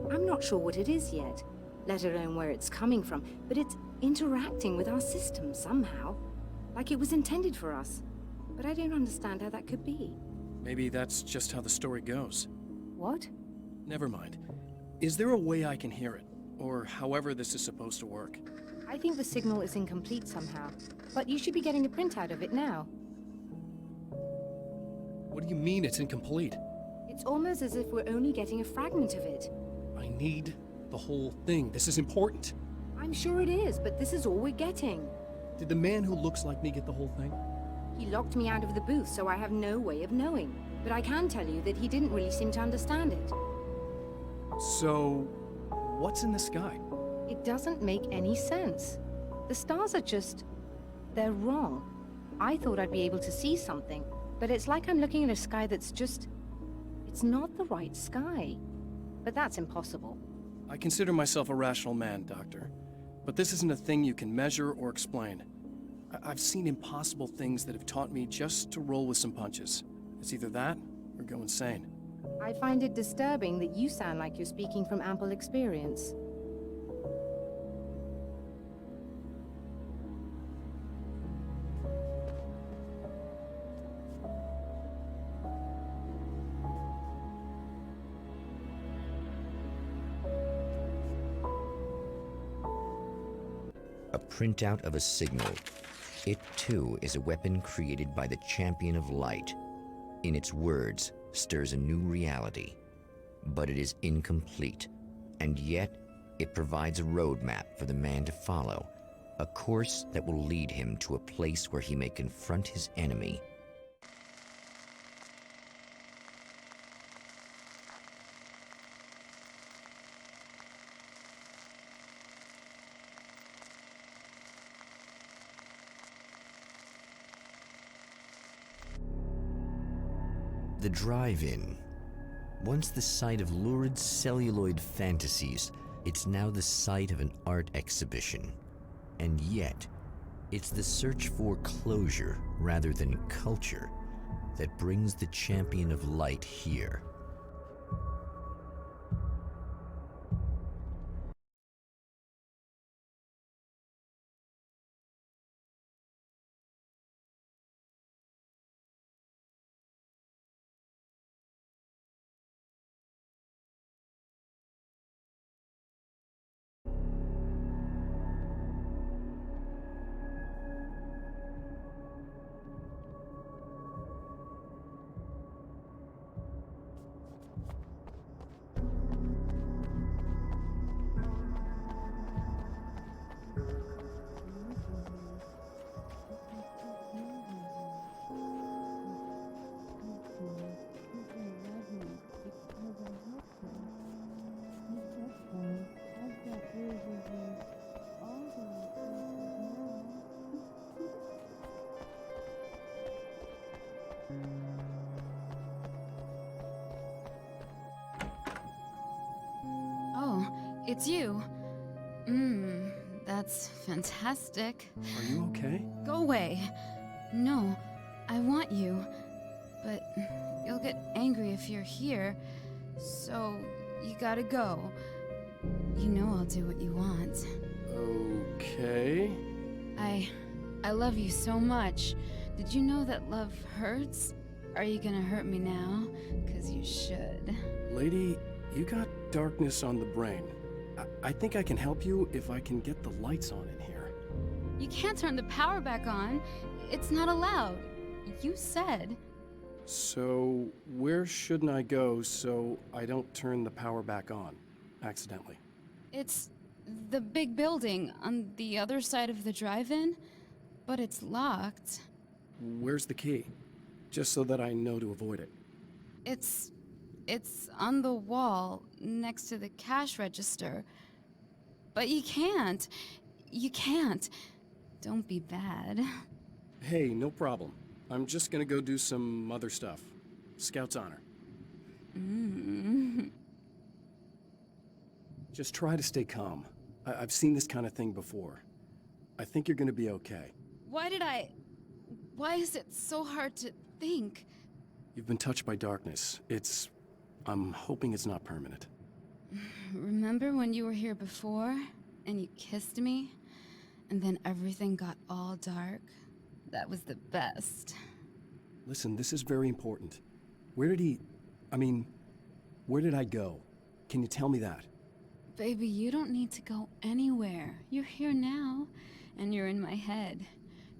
I'm not sure what it is yet, let alone where it's coming from, but it's interacting with our system somehow. Like it was intended for us. But I don't understand how that could be. Maybe that's just how the story goes. What? Never mind. Is there a way I can hear it? Or however this is supposed to work? I think the signal is incomplete somehow, but you should be getting a printout of it now. What do you mean it's incomplete? It's almost as if we're only getting a fragment of it. I need the whole thing. This is important. I'm sure it is, but this is all we're getting. Did the man who looks like me get the whole thing? He locked me out of the booth, so I have no way of knowing. But I can tell you that he didn't really seem to understand it. So, what's in the sky? It doesn't make any sense. The stars are just... they're wrong. I thought I'd be able to see something. But it's like I'm looking at a sky that's just... it's not the right sky. But that's impossible. I consider myself a rational man, Doctor. But this isn't a thing you can measure or explain. I've seen impossible things that have taught me just to roll with some punches. It's either that, or go insane. I find it disturbing that you sound like you're speaking from ample experience. A printout of a signal. It too is a weapon created by the Champion of Light. In its words, stirs a new reality. But it is incomplete, and yet it provides a roadmap for the man to follow, a course that will lead him to a place where he may confront his enemy. The drive-in. Once the site of lurid celluloid fantasies, it's now the site of an art exhibition. And yet, it's the search for closure rather than culture that brings the Champion of Light here. Oh, it's you. That's fantastic. Are you okay? Go away. No, I want you. But you'll get angry if you're here. So, you gotta go. You know I'll do what you want. Okay. I love you so much. Did you know that love hurts? Are you gonna hurt me now? 'Cause you should. Lady, you got darkness on the brain. I think I can help you if I can get the lights on in here. You can't turn the power back on. It's not allowed. You said. So, where shouldn't I go so I don't turn the power back on accidentally? It's the big building on the other side of the drive-in, but it's locked. Where's the key? Just so that I know to avoid it. It's on the wall next to the cash register. But you can't. You can't. Don't be bad. Hey, no problem. I'm just gonna go do some other stuff. Scout's honor. Just try to stay calm. I've seen this kind of thing before. I think you're gonna be okay. Why is it so hard to think? You've been touched by darkness. I'm hoping it's not permanent. Remember when you were here before, and you kissed me? And then everything got all dark? That was the best. Listen, this is very important. Where did I go? Can you tell me that? Baby, you don't need to go anywhere. You're here now, and you're in my head.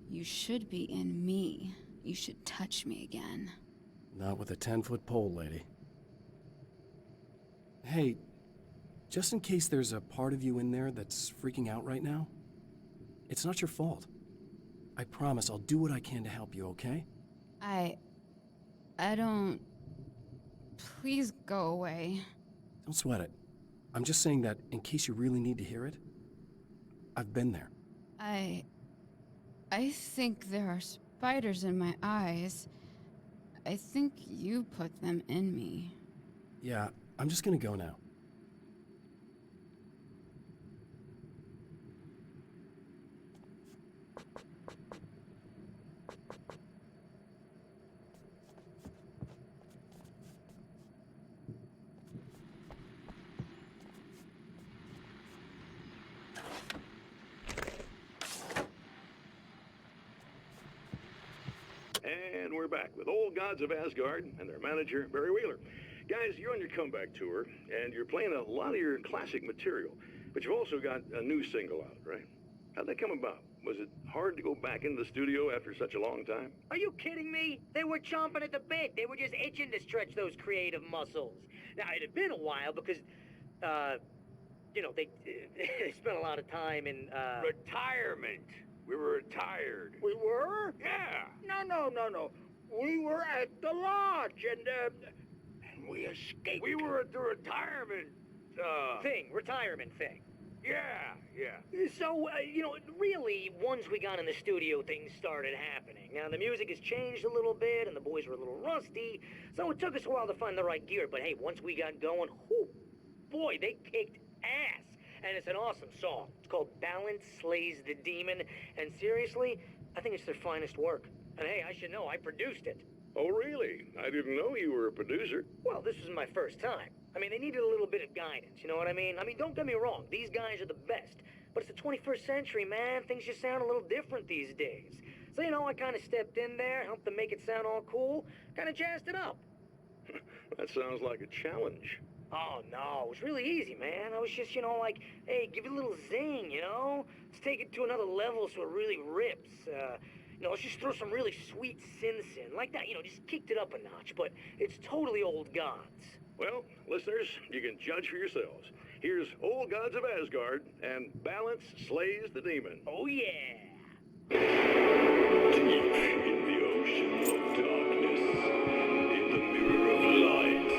You should be in me. You should touch me again. Not with a 10-foot pole, lady. Hey, just in case there's a part of you in there that's freaking out right now, it's not your fault. I promise I'll do what I can to help you, okay? I don't... Please go away. Don't sweat it. I'm just saying that in case you really need to hear it, I've been there. I think there are spiders in my eyes. I think you put them in me. Yeah, I'm just gonna go now. And we're back with Old Gods of Asgard and their manager, Barry Wheeler. Guys, you're on your comeback tour, and you're playing a lot of your classic material, but you've also got a new single out, right? How'd that come about? Was it hard to go back into the studio after such a long time? Are you kidding me? They were chomping at the bit. They were just itching to stretch those creative muscles. Now, it had been a while because, you know, they spent a lot of time in, Retirement. We were retired. We were? Yeah. No. We were at the lodge, and we escaped. We were at the retirement, retirement thing. Yeah. So, you know, really, once we got in the studio, things started happening. Now, the music has changed a little bit, and the boys were a little rusty, so it took us a while to find the right gear. But hey, once we got going, whoo, boy, they kicked ass. And it's an awesome song. It's called Balance Slays the Demon, and seriously, I think it's their finest work. And hey, I should know, I produced it. Oh, really? I didn't know you were a producer. Well, this was my first time. I mean, they needed a little bit of guidance, you know what I mean? I mean, don't get me wrong, these guys are the best. But it's the 21st century, man. Things just sound a little different these days. So, you know, I kind of stepped in there, helped them make it sound all cool, kind of jazzed it up. That sounds like a challenge. Oh, no, it was really easy, man. I was just, you know, like, hey, give it a little zing, you know? Let's take it to another level so it really rips. You know, let's just throw some really sweet synths in. Like that, you know, just kicked it up a notch, but it's totally Old Gods. Well, listeners, you can judge for yourselves. Here's Old Gods of Asgard and Balance Slays the Demon. Oh, yeah. Deep in the ocean of darkness, in the mirror of light,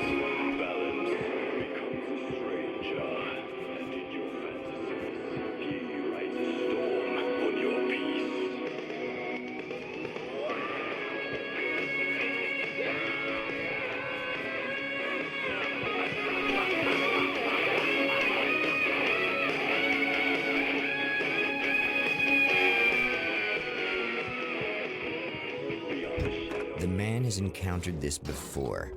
balance becomes a stranger, and in your fantasies, he rides a storm on your peace. The man has encountered this before.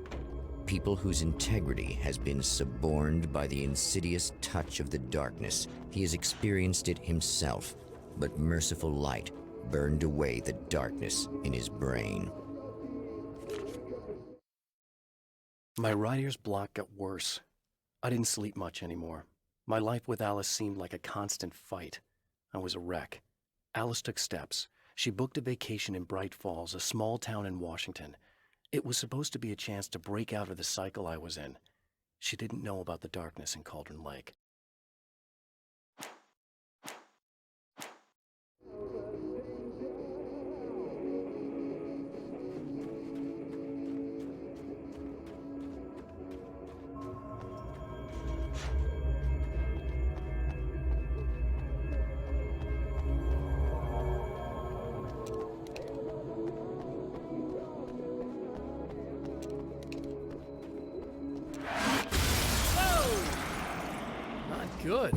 People whose integrity has been suborned by the insidious touch of the darkness. He has experienced it himself, but merciful light burned away the darkness in his brain. My writer's block got worse. I didn't sleep much anymore. My life with Alice seemed like a constant fight. I was a wreck. Alice took steps. She booked a vacation in Bright Falls, a small town in Washington. It was supposed to be a chance to break out of the cycle I was in. She didn't know about the darkness in Cauldron Lake. Good.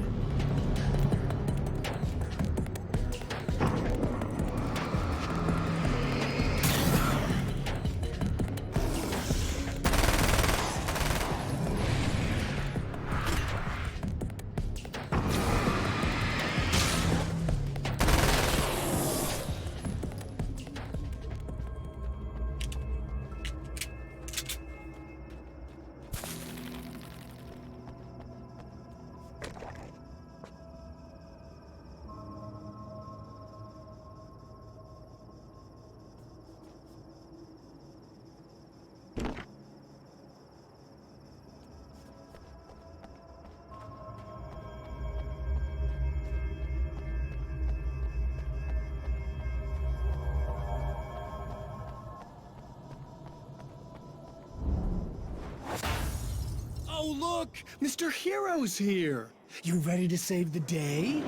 Oh, look! Mr. Hero's here! You ready to save the day?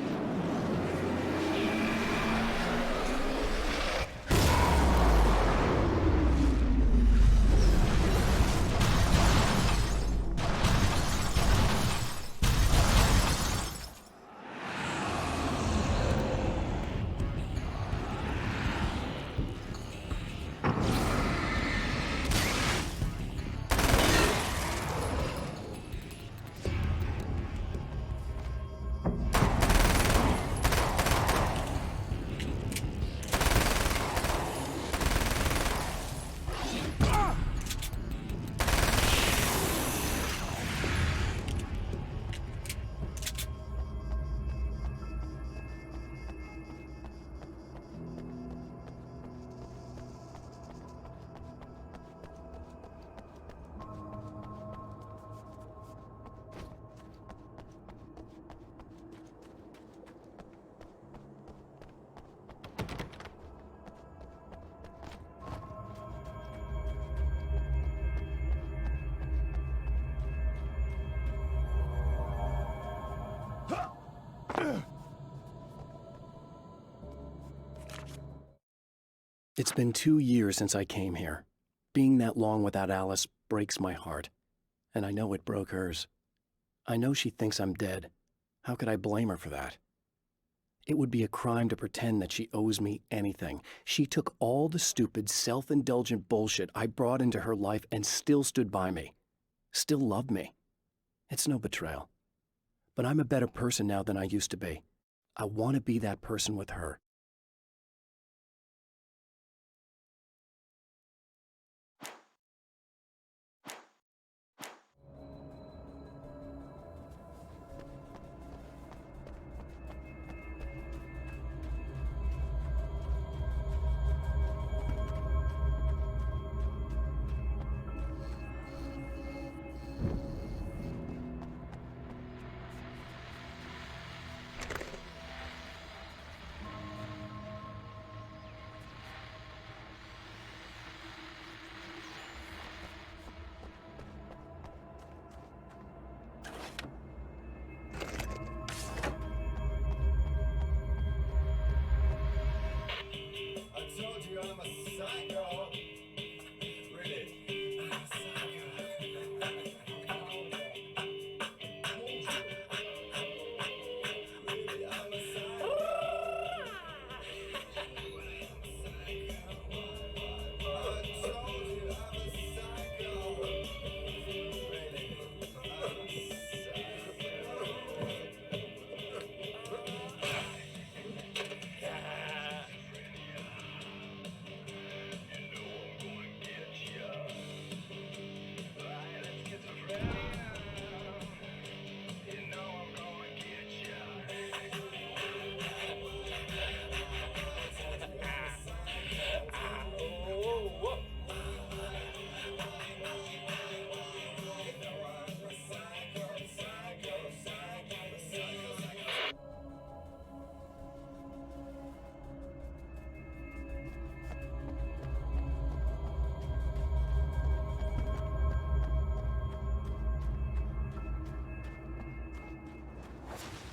It's been 2 years since I came here. Being that long without Alice breaks my heart, and I know it broke hers. I know she thinks I'm dead. How could I blame her for that? It would be a crime to pretend that she owes me anything. She took all the stupid, self-indulgent bullshit I brought into her life and still stood by me. Still loved me. It's no betrayal. But I'm a better person now than I used to be. I want to be that person with her.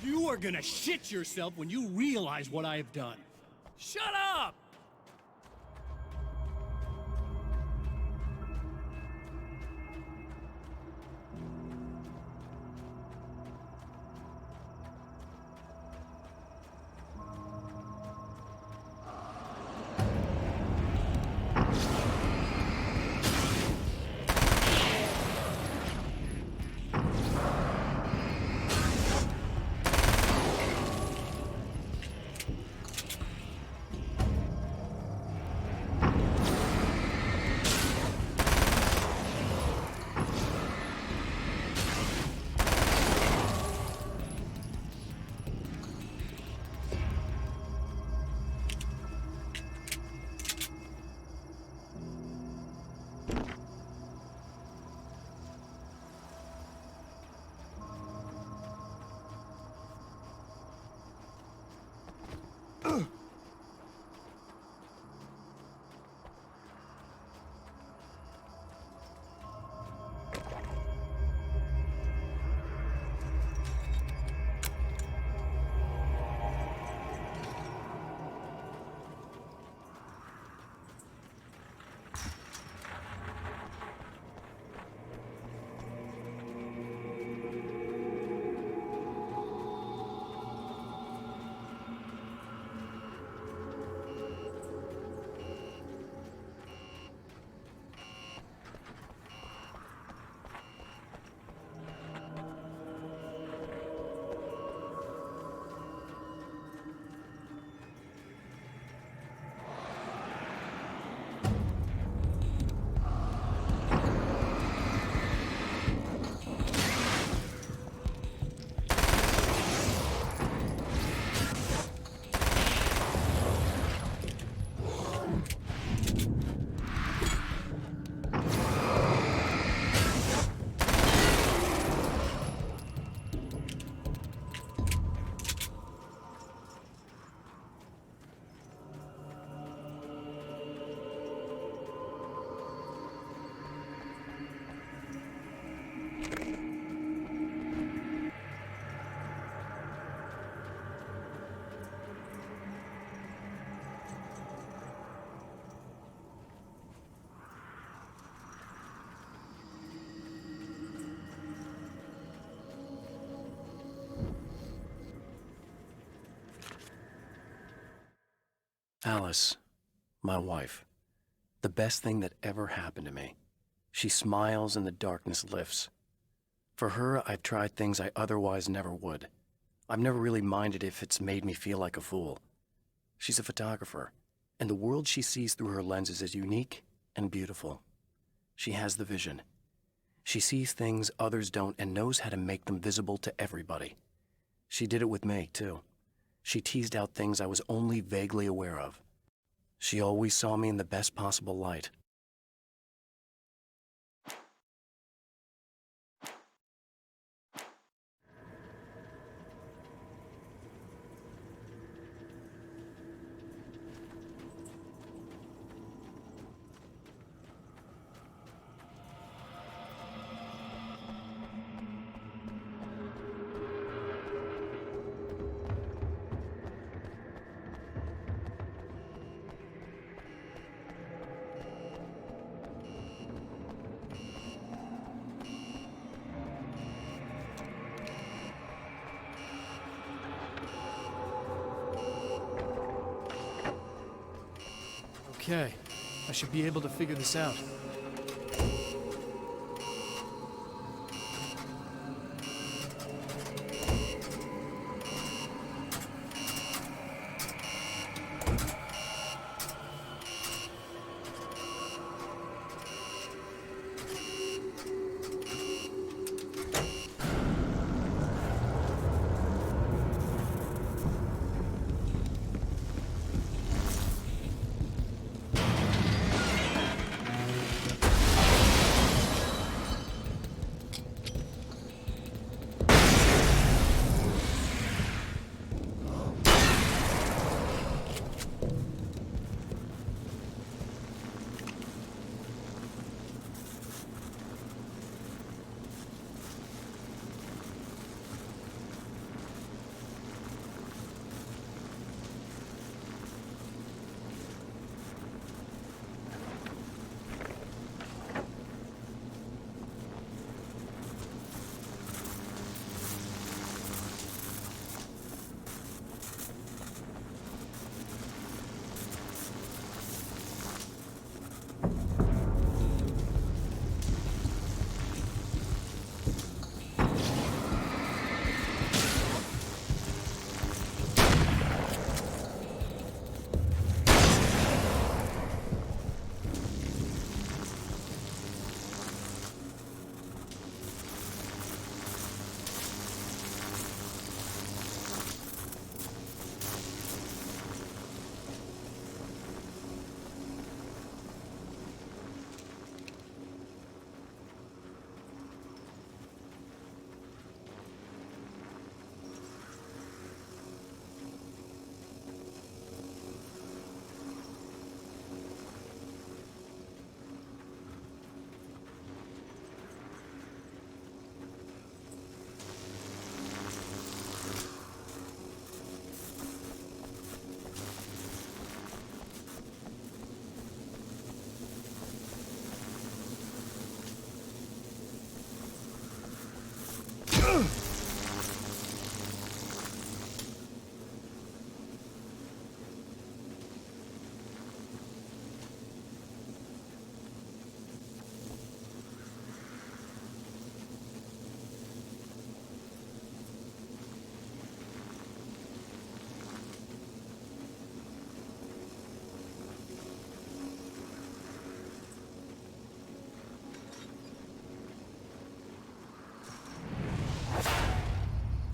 You are gonna shit yourself when you realize what I have done. Shut up! Alice, my wife. The best thing that ever happened to me. She smiles and the darkness lifts. For her, I've tried things I otherwise never would. I've never really minded if it's made me feel like a fool. She's a photographer, and the world she sees through her lenses is unique and beautiful. She has the vision. She sees things others don't and knows how to make them visible to everybody. She did it with me, too. She teased out things I was only vaguely aware of. She always saw me in the best possible light. Okay, I should be able to figure this out.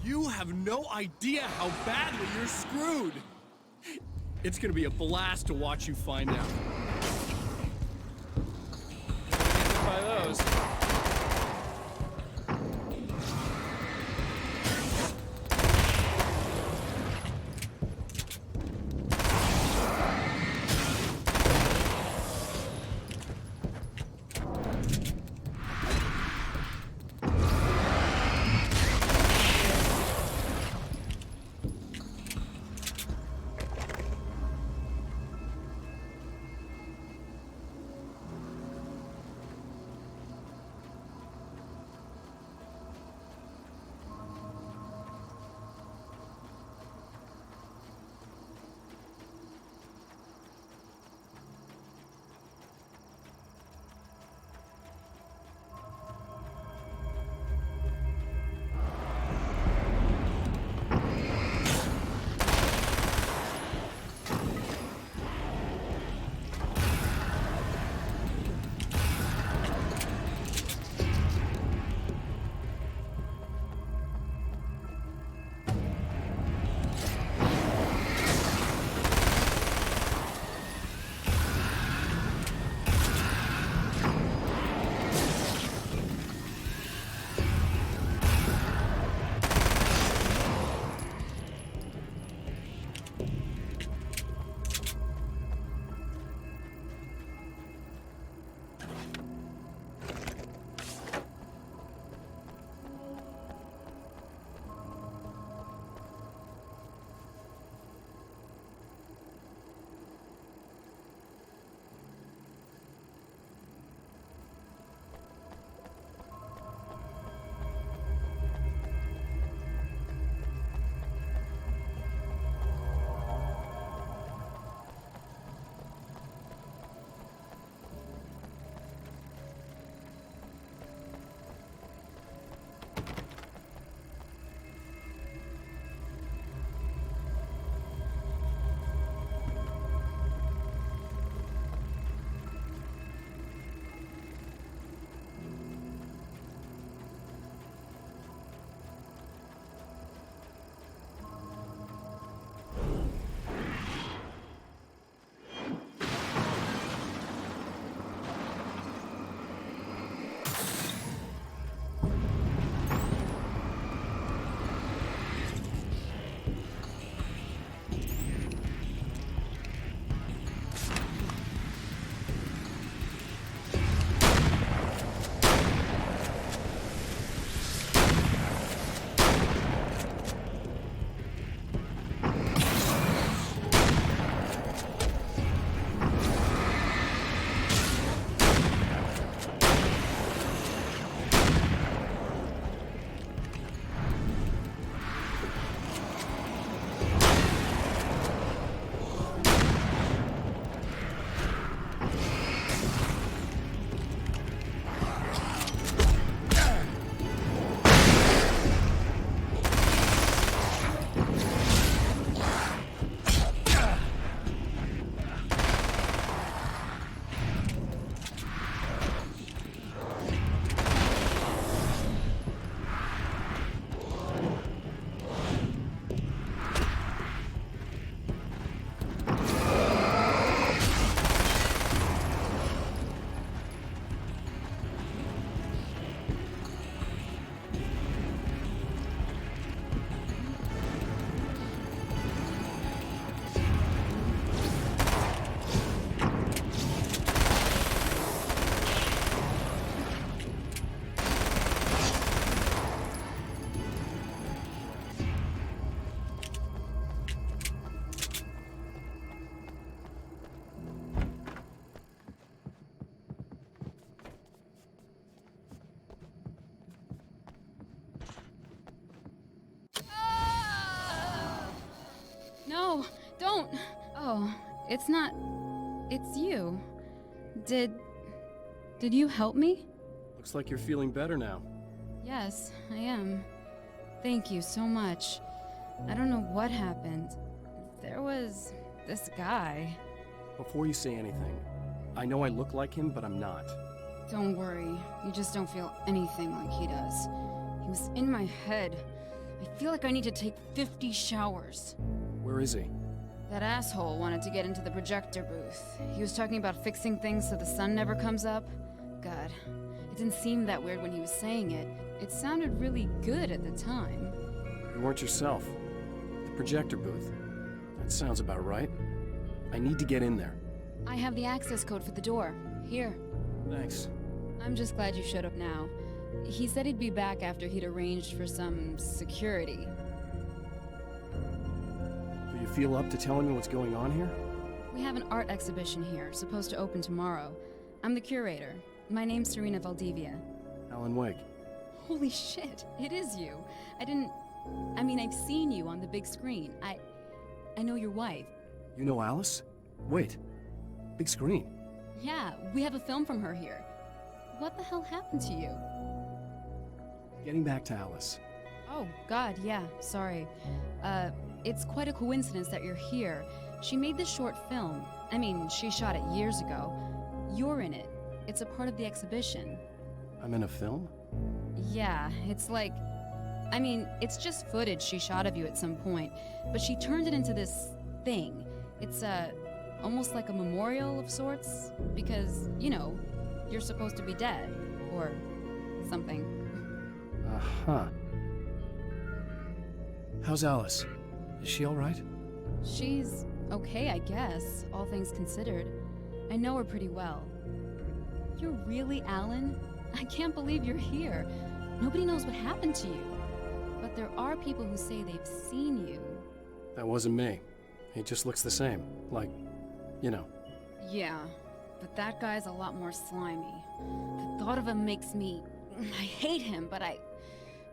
You have no idea how badly you're screwed! It's gonna be a blast to watch you find out. By those. It's not... It's you. Did you help me? Looks like you're feeling better now. Yes, I am. Thank you so much. I don't know what happened. There was... this guy. Before you say anything, I know I look like him, but I'm not. Don't worry. You just don't feel anything like he does. He was in my head. I feel like I need to take 50 showers. Where is he? That asshole wanted to get into the projector booth. He was talking about fixing things so the sun never comes up. God, it didn't seem that weird when he was saying it. It sounded really good at the time. You weren't yourself. The projector booth. That sounds about right. I need to get in there. I have the access code for the door. Here. Thanks. I'm just glad you showed up now. He said he'd be back after he'd arranged for some security. Do you feel up to telling me what's going on here? We have an art exhibition here, supposed to open tomorrow. I'm the curator. My name's Serena Valdivia. Alan Wake. Holy shit, it is you. I mean, I've seen you on the big screen. I know your wife. You know Alice? Wait. Big screen. Yeah, we have a film from her here. What the hell happened to you? Getting back to Alice. Oh, God, yeah, sorry. It's quite a coincidence that you're here. She made this short film. I mean, she shot it years ago. You're in it. It's a part of the exhibition. I'm in a film? Yeah, it's like... I mean, it's just footage she shot of you at some point, but she turned it into this thing. It's, almost like a memorial of sorts, because, you know, you're supposed to be dead, or something. Uh-huh. How's Alice? Is she alright? She's okay, I guess, all things considered. I know her pretty well. You're really Alan? I can't believe you're here. Nobody knows what happened to you. But there are people who say they've seen you. That wasn't me. He just looks the same. Like, you know. Yeah, but that guy's a lot more slimy. The thought of him makes me... I hate him, but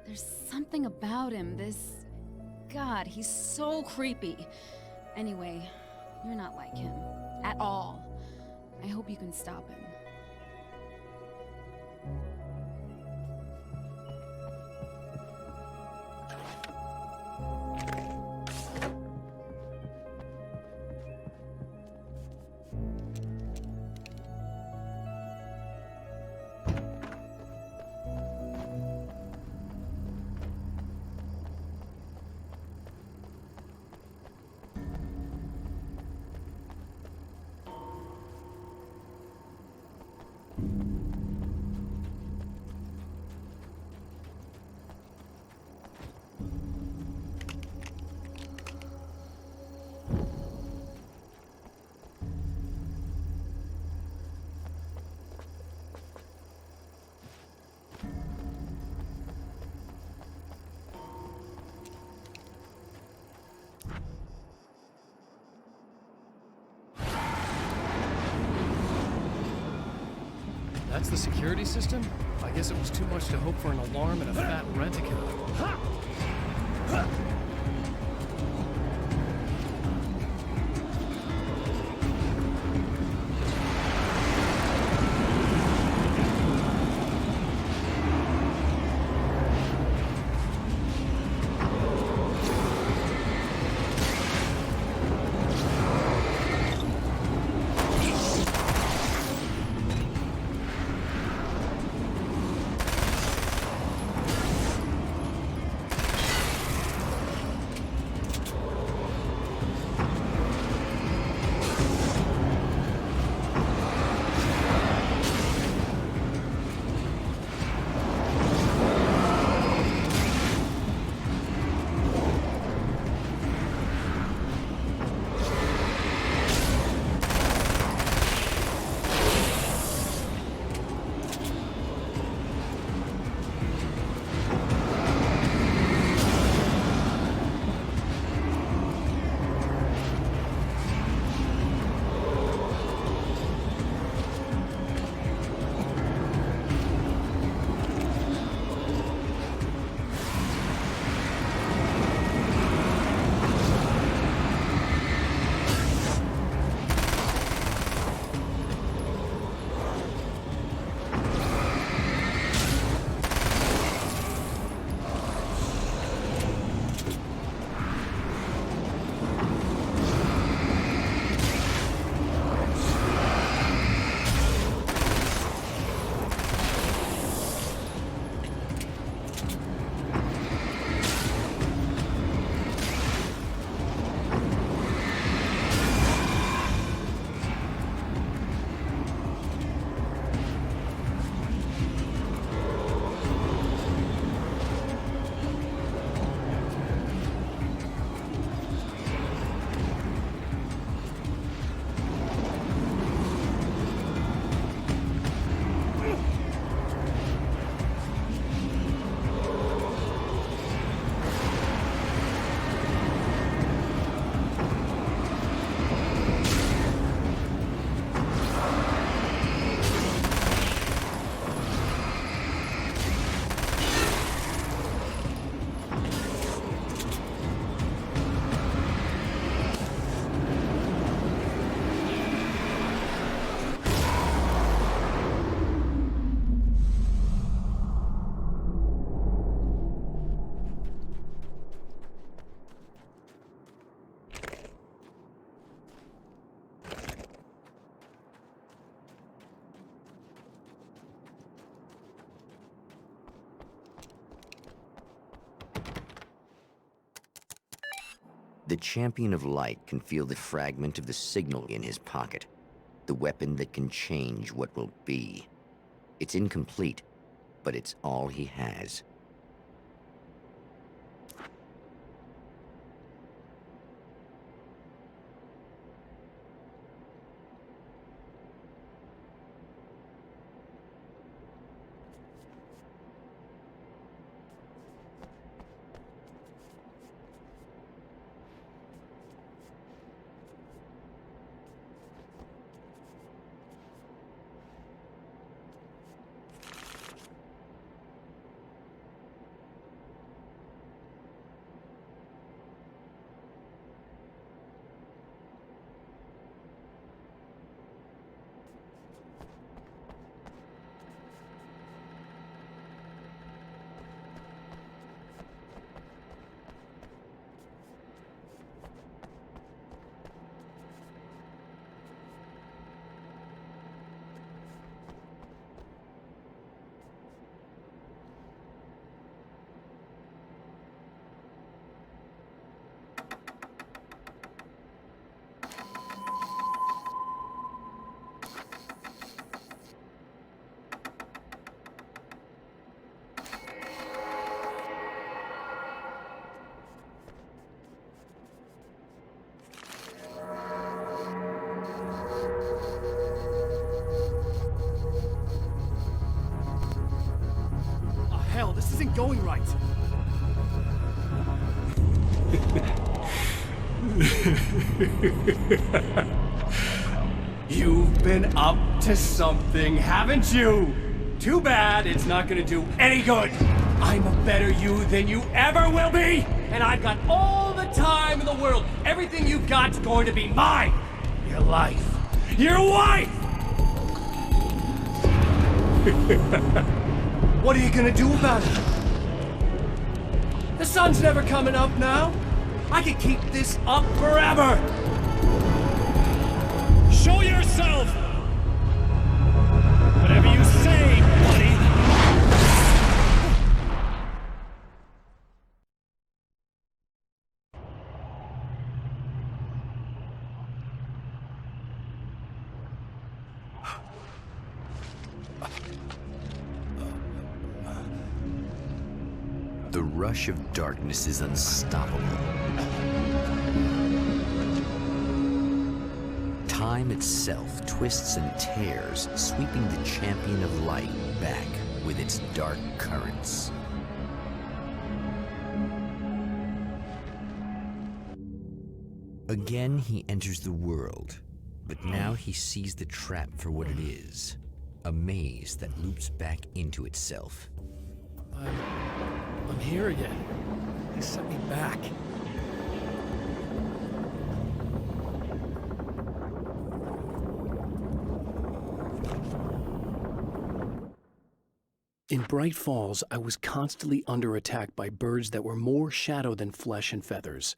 there's something about him, this... God, he's so creepy. Anyway, you're not like him. At all. I hope you can stop him. That's the security system? I guess it was too much to hope for an alarm and a fat rent-a-car. The Champion of Light can feel the fragment of the signal in his pocket, the weapon that can change what will be. It's incomplete, but it's all he has. Hell, this isn't going right. You've been up to something, haven't you? Too bad it's not gonna do any good. I'm a better you than you ever will be, and I've got all the time in the world. Everything you've got's going to be mine. Your life. Your wife! What are you gonna do about it? The sun's never coming up now. I can keep this up forever. Show yourself! Whatever you say, buddy. The rush of darkness is unstoppable. Time itself twists and tears, sweeping the Champion of Light back with its dark currents. Again, he enters the world, but now he sees the trap for what it is, a maze that loops back into itself. I'm here again. They sent me back. In Bright Falls, I was constantly under attack by birds that were more shadow than flesh and feathers.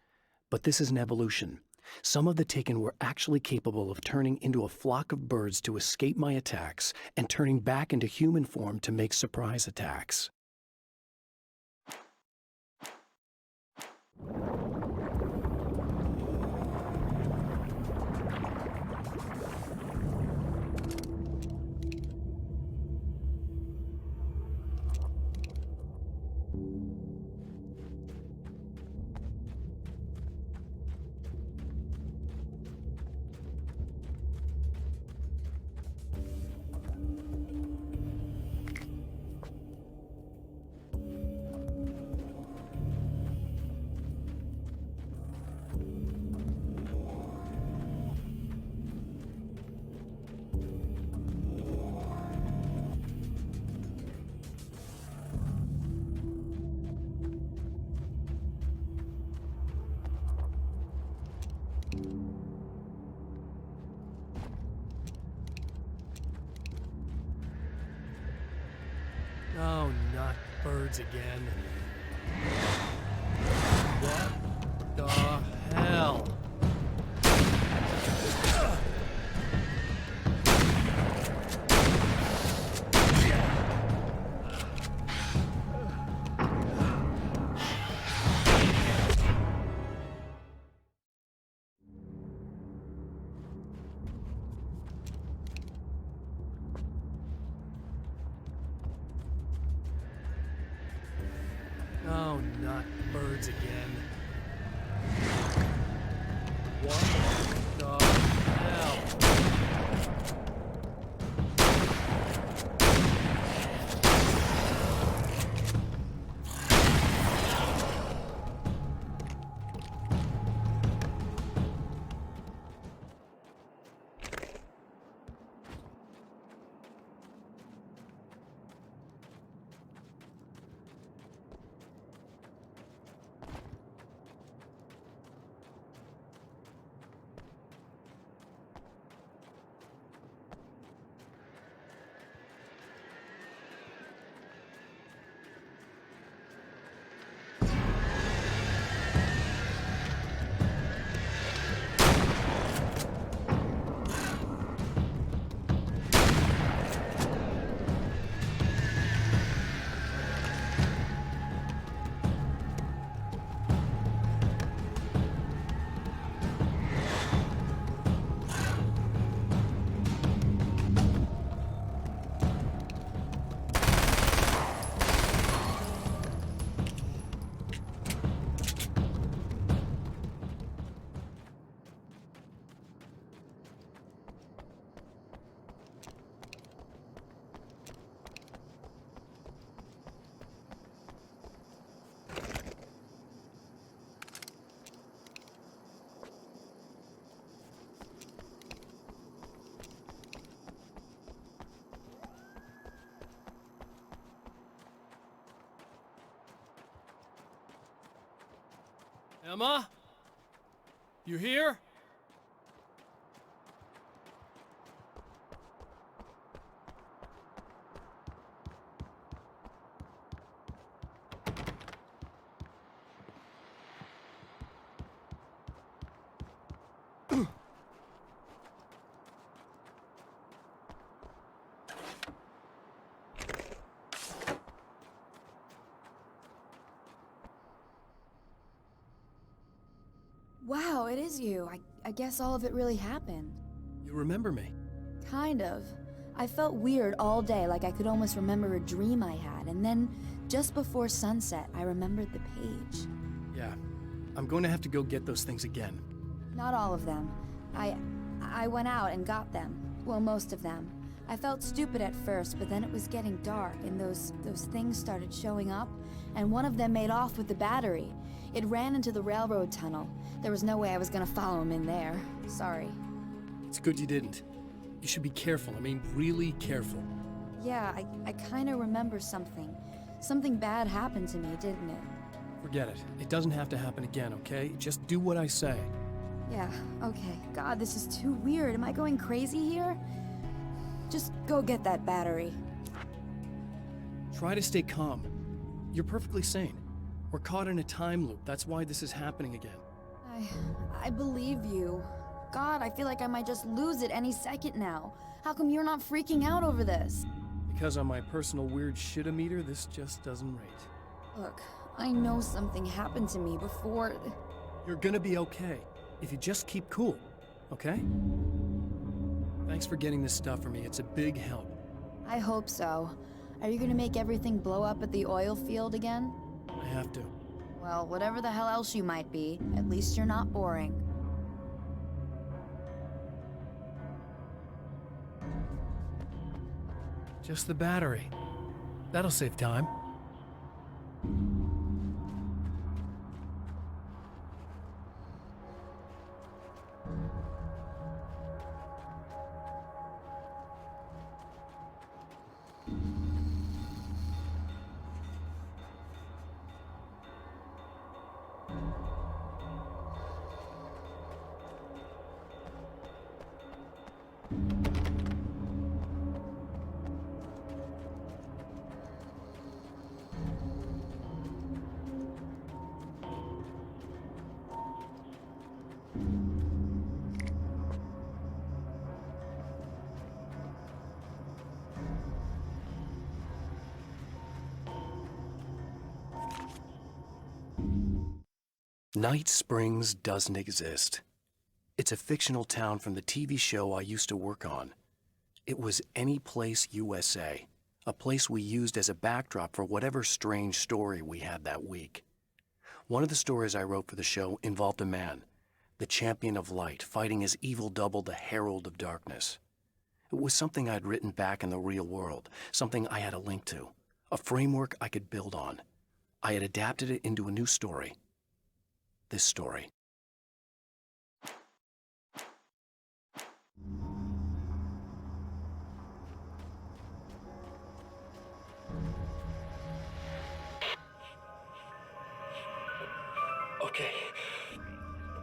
But this is an evolution. Some of the Taken were actually capable of turning into a flock of birds to escape my attacks and turning back into human form to make surprise attacks. Oh, not birds again. What the hell? things again. What the hell? Emma? You here? Wow, it is you. I guess all of it really happened. You remember me? Kind of. I felt weird all day, like I could almost remember a dream I had, and then, just before sunset, I remembered the page. Yeah. I'm going to have to go get those things again. Not all of them. I went out and got them. Well, most of them. I felt stupid at first, but then it was getting dark, and those things started showing up, and one of them made off with the battery. It ran into the railroad tunnel. There was no way I was gonna follow him in there. Sorry. It's good you didn't. You should be careful. I mean, really careful. Yeah, I kinda remember something. Something bad happened to me, didn't it? Forget it. It doesn't have to happen again, okay? Just do what I say. Yeah, okay. God, this is too weird. Am I going crazy here? Just go get that battery. Try to stay calm. You're perfectly sane. We're caught in a time loop. That's why this is happening again. I believe you. God, I feel like I might just lose it any second now. How come you're not freaking out over this? Because on my personal weird shit-o-meter, this just doesn't rate. Look, I know something happened to me before... You're gonna be okay, if you just keep cool, okay? Thanks for getting this stuff for me. It's a big help. I hope so. Are you gonna make everything blow up at the oil field again? I have to. Well, whatever the hell else you might be, at least you're not boring. Just the battery. That'll save time. Night Springs doesn't exist. It's a fictional town from the TV show I used to work on. It was Any Place USA, a place we used as a backdrop for whatever strange story we had that week. One of the stories I wrote for the show involved a man, the champion of light, fighting his evil double, the Herald of Darkness. It was something I'd written back in the real world, something I had a link to, a framework I could build on. I had adapted it into a new story. This story. Okay.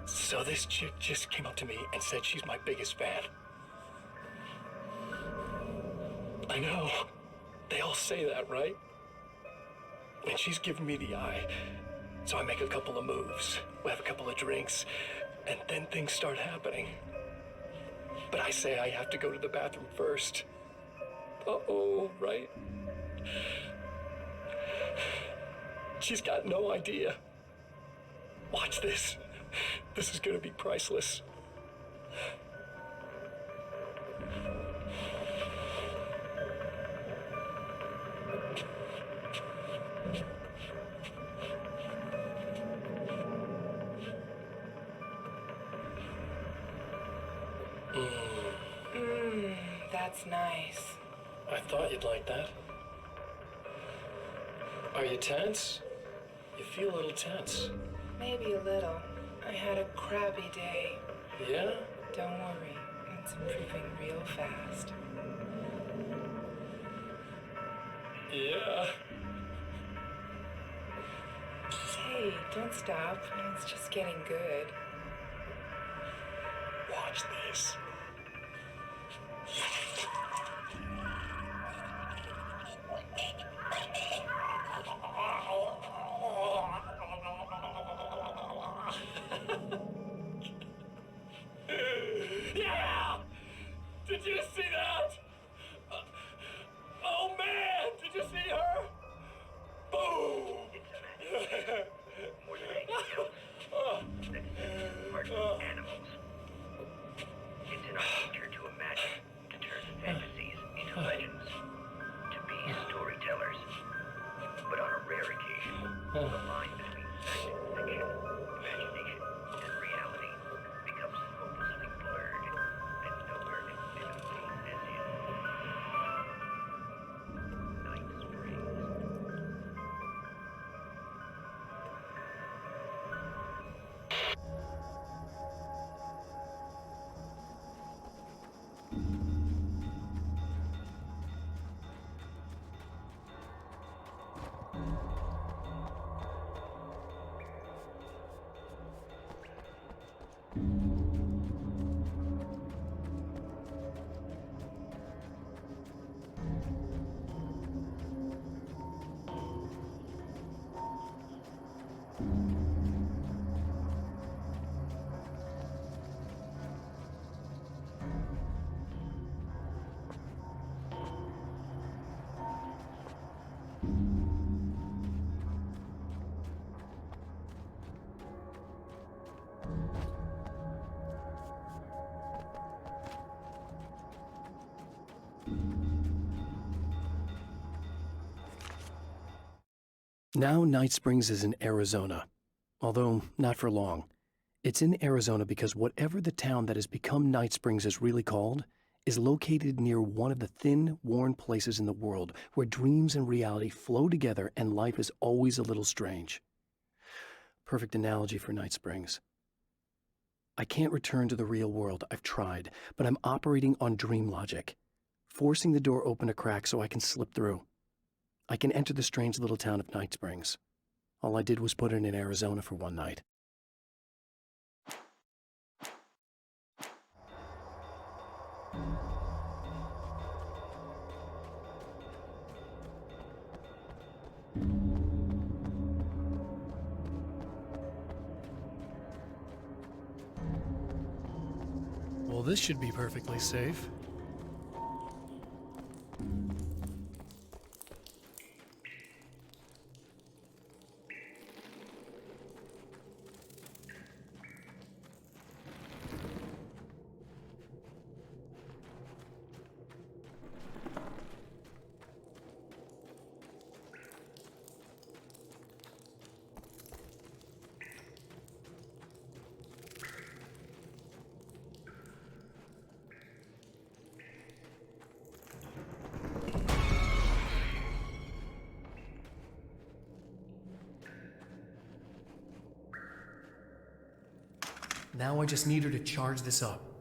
So this chick just came up to me and said she's my biggest fan. I know. They all say that, right? And she's giving me the eye. So I make a couple of moves. We have a couple of drinks. And then things start happening. But I say I have to go to the bathroom first. Uh-oh, right? She's got no idea. Watch this. This is gonna be priceless. That's nice. I thought you'd like that. Are you tense? You feel a little tense. Maybe a little. I had a crabby day. Yeah? Don't worry. It's improving real fast. Yeah. Hey, don't stop. It's just getting good. Watch this. Yeah! Did you see that? Oh man! Did you see her? Boom! Animals. It's in our nature to imagine, to turn fantasies into legends, to be storytellers. But on a rare occasion, the line between fact and fiction, imagination and reality becomes hopelessly blurred, and nowhere can fit a theme as in Night Springs. Now Night Springs is in Arizona, although not for long. It's in Arizona because whatever the town that has become Night Springs is really called is located near one of the thin, worn places in the world where dreams and reality flow together and life is always a little strange. Perfect analogy for Night Springs. I can't return to the real world. I've tried, but I'm operating on dream logic, forcing the door open a crack so I can slip through. I can enter the strange little town of Night Springs. All I did was put it in Arizona for one night. Well, this should be perfectly safe. Now I just need her to charge this up.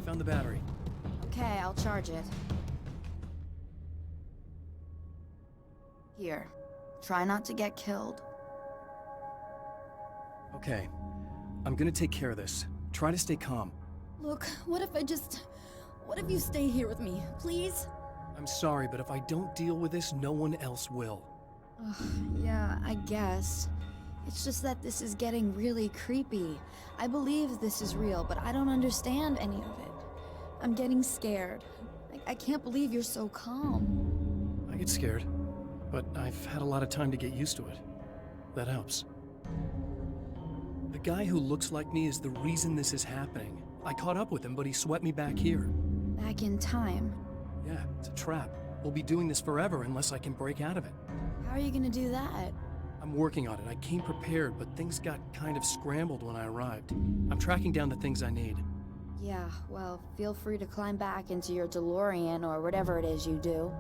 Found the battery. Okay, I'll charge it. Here. Try not to get killed. Okay. I'm gonna take care of this. Try to stay calm. Look, what if you stay here with me, please? I'm sorry, but if I don't deal with this, no one else will. Ugh, yeah, I guess. It's just that this is getting really creepy. I believe this is real, but I don't understand any of it. I'm getting scared. I can't believe you're so calm. I get scared, but I've had a lot of time to get used to it. That helps. The guy who looks like me is the reason this is happening. I caught up with him, but he swept me back here. Back in time. Yeah, it's a trap. We'll be doing this forever unless I can break out of it. How are you gonna do that? I'm working on it. I came prepared, but things got kind of scrambled when I arrived. I'm tracking down the things I need. Yeah, well, feel free to climb back into your DeLorean or whatever it is you do.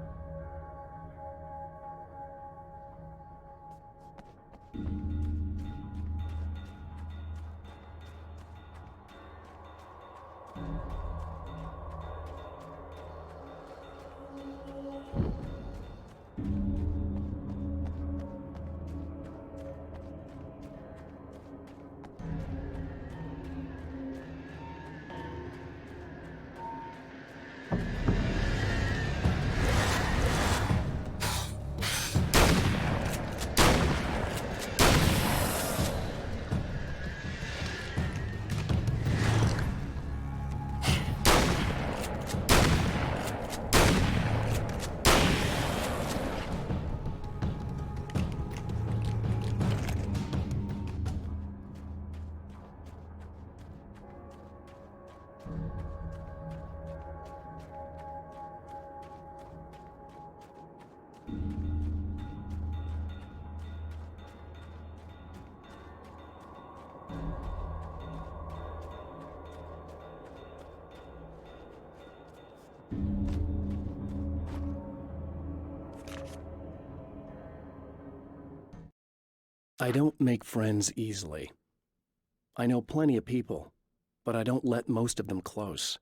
I don't make friends easily. I know plenty of people, but I don't let most of them close.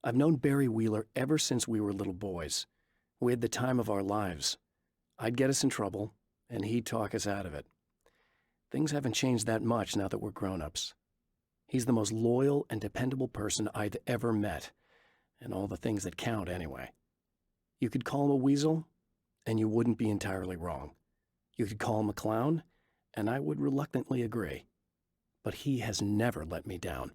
I've known Barry Wheeler ever since we were little boys. We had the time of our lives. I'd get us in trouble, and he'd talk us out of it. Things haven't changed that much now that we're grown-ups. He's the most loyal and dependable person I've ever met, and all the things that count anyway. You could call him a weasel, and you wouldn't be entirely wrong. You could call him a clown, and I would reluctantly agree. But he has never let me down.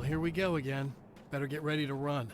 Here we go again. Better get ready to run.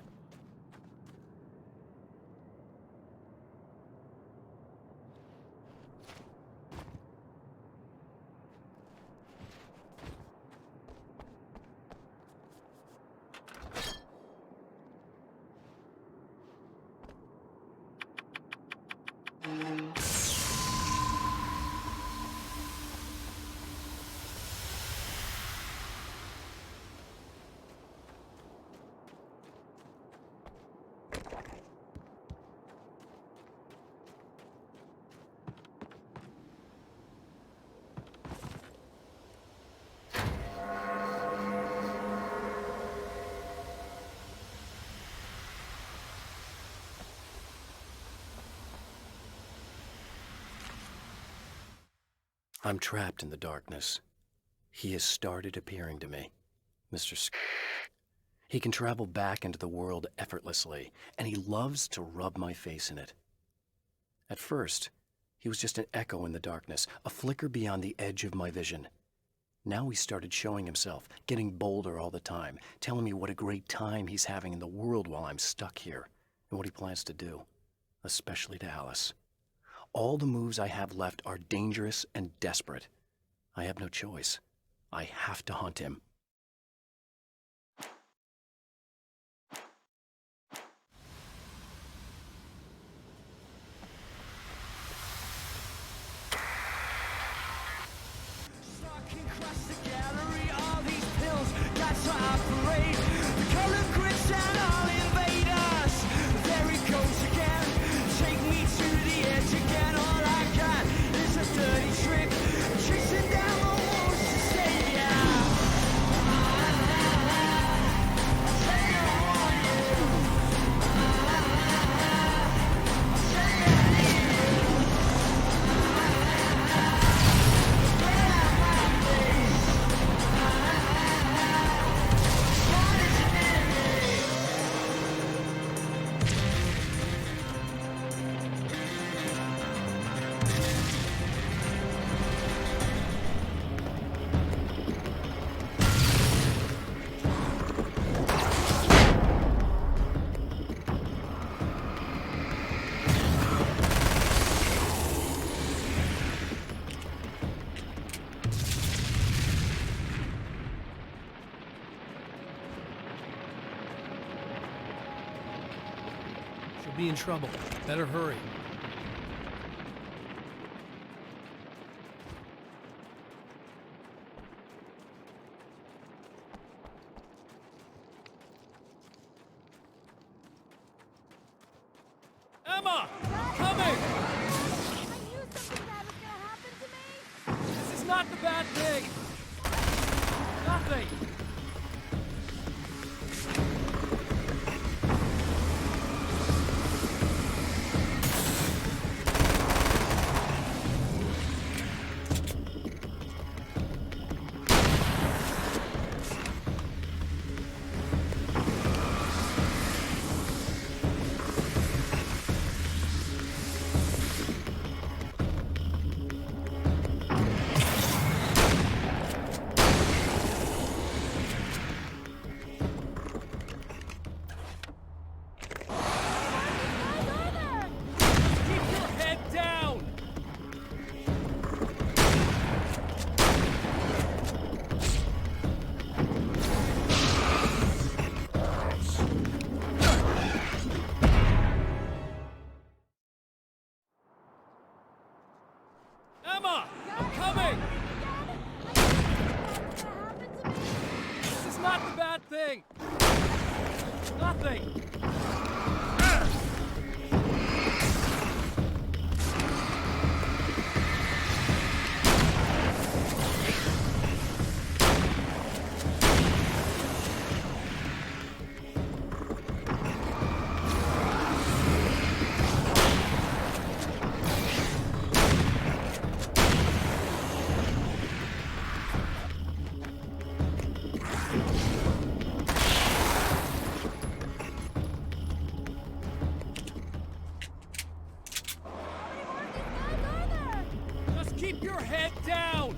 I'm trapped in the darkness. He has started appearing to me, Mr. He can travel back into the world effortlessly, and he loves to rub my face in it. At first, he was just an echo in the darkness, a flicker beyond the edge of my vision. Now he started showing himself, getting bolder all the time, telling me what a great time he's having in the world while I'm stuck here, and what he plans to do, especially to Alice. All the moves I have left are dangerous and desperate. I have no choice. I have to hunt him. Be in trouble. Better hurry. Emma! Coming! I knew something bad was gonna happen to me! This is not the bad thing! Not something! Emma! I'm coming! This is not the bad thing! Nothing! Just keep your head down!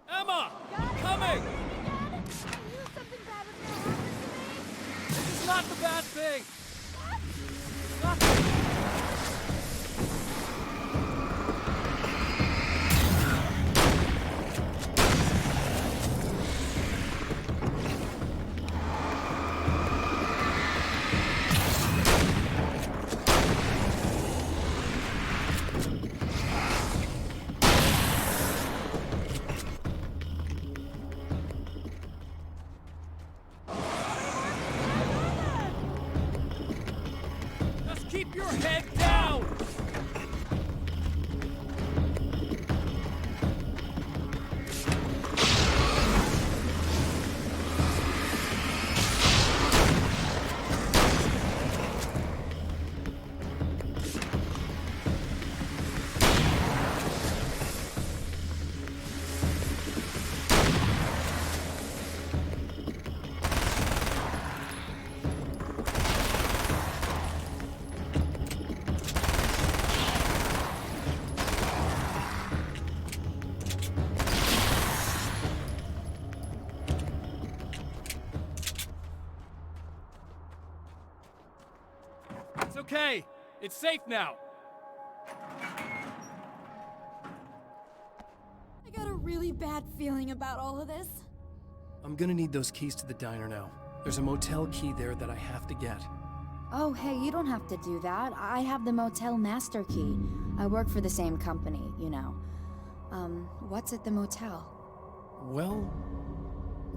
Emma! I'm coming! This is not the bad thing! Nothing! Keep your head down! It's okay. It's safe now. I got a really bad feeling about all of this. I'm gonna need those keys to the diner now. There's a motel key there that I have to get. Oh, hey, you don't have to do that. I have the motel master key. I work for the same company, you know. What's at the motel? Well,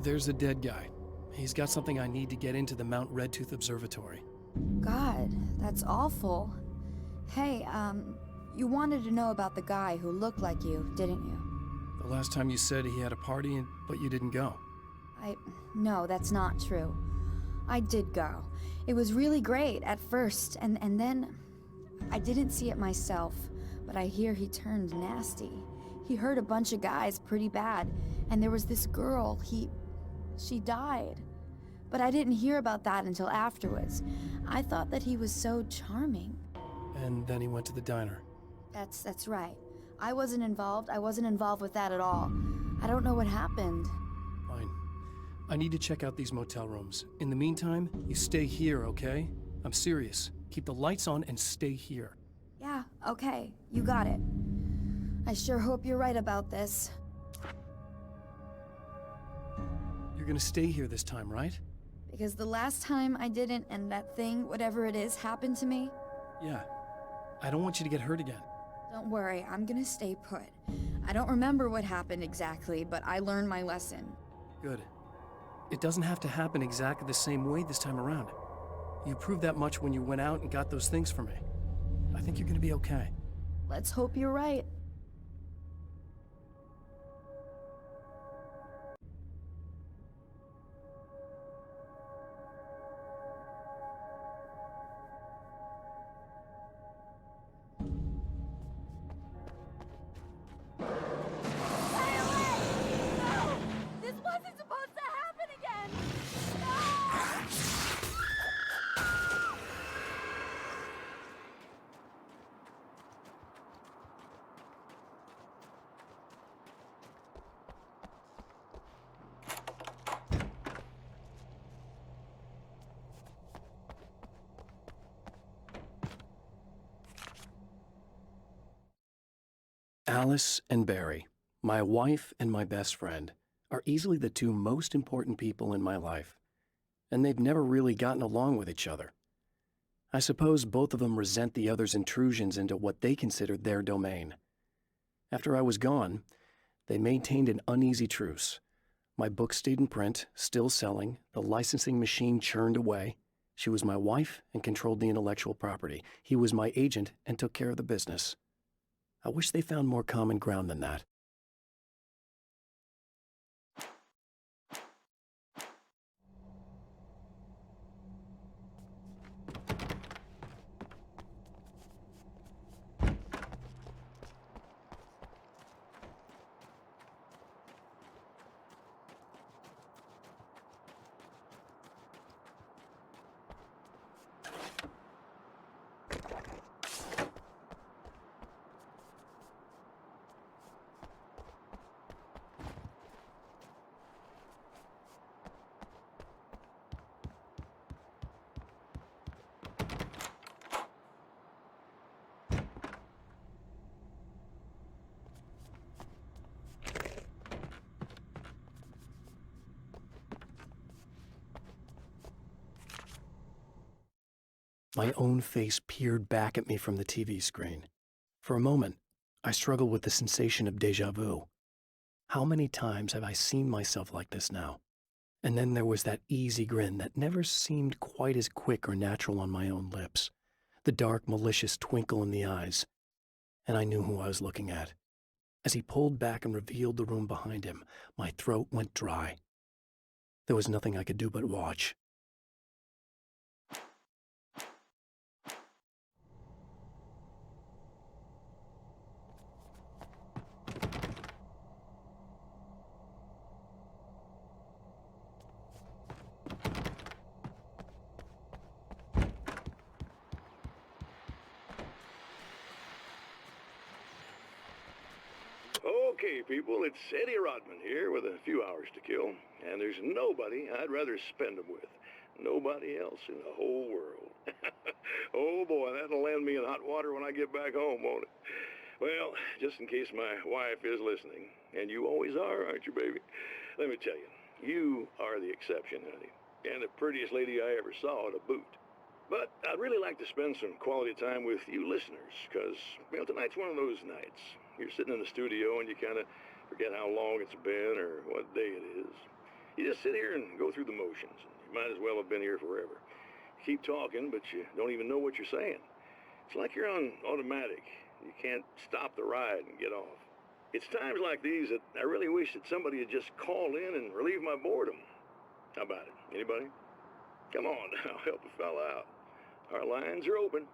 there's a dead guy. He's got something I need to get into the Mount Redtooth Observatory. God, that's awful. Hey, you wanted to know about the guy who looked like you, didn't you? The last time you said he had a party, but you didn't go. No, that's not true. I did go. It was really great at first, and then I didn't see it myself, but I hear he turned nasty. He hurt a bunch of guys pretty bad, and there was this girl, she died. But I didn't hear about that until afterwards. I thought that he was so charming. And then he went to the diner. That's right. I wasn't involved. I wasn't involved with that at all. I don't know what happened. Fine. I need to check out these motel rooms. In the meantime, you stay here, okay? I'm serious. Keep the lights on and stay here. Yeah, okay. You got it. I sure hope you're right about this. You're gonna stay here this time, right? Because the last time I didn't, and that thing, whatever it is, happened to me. Yeah. I don't want you to get hurt again. Don't worry, I'm gonna stay put. I don't remember what happened exactly, but I learned my lesson. Good. It doesn't have to happen exactly the same way this time around. You proved that much when you went out and got those things for me. I think you're gonna be okay. Let's hope you're right. Alice and Barry, my wife and my best friend, are easily the two most important people in my life, and they've never really gotten along with each other. I suppose both of them resent the other's intrusions into what they considered their domain. After I was gone, they maintained an uneasy truce. My book stayed in print, still selling, the licensing machine churned away. She was my wife and controlled the intellectual property. He was my agent and took care of the business. I wish they found more common ground than that. My own face peered back at me from the TV screen. For a moment, I struggled with the sensation of déjà vu. How many times have I seen myself like this now? And then there was that easy grin that never seemed quite as quick or natural on my own lips, the dark, malicious twinkle in the eyes. And I knew who I was looking at. As he pulled back and revealed the room behind him, my throat went dry. There was nothing I could do but watch. Okay, people, it's Eddie Rodman here with a few hours to kill, and there's nobody I'd rather spend them with. Nobody else in the whole world. Oh boy, that'll land me in hot water when I get back home, won't it? Well, just in case my wife is listening, and you always are, aren't you, baby? Let me tell you, you are the exception, honey, and the prettiest lady I ever saw to boot. But I'd really like to spend some quality time with you listeners, because, tonight's one of those nights. You're sitting in the studio and you kind of forget how long it's been or what day it is. You just sit here and go through the motions. You might as well have been here forever. You keep talking, but you don't even know what you're saying. It's like you're on automatic. You can't stop the ride and get off. It's times like these that I really wish that somebody would just call in and relieve my boredom. How about it? Anybody? Come on now, help a fella out. Our lines are open.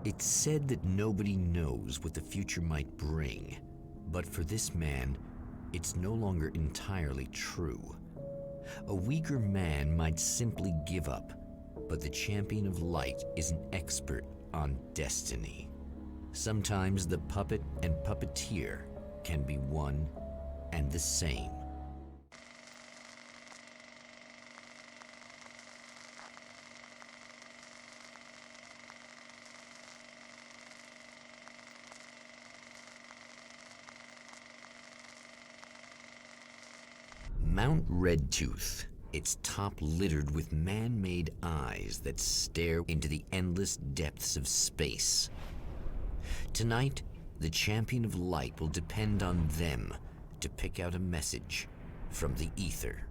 It's said that nobody knows what the future might bring, but for this man, it's no longer entirely true. A weaker man might simply give up, but the Champion of Light is an expert on destiny. Sometimes the puppet and puppeteer can be one and the same. Mount Redtooth, its top littered with man-made eyes that stare into the endless depths of space. Tonight, the Champion of Light will depend on them to pick out a message from the ether.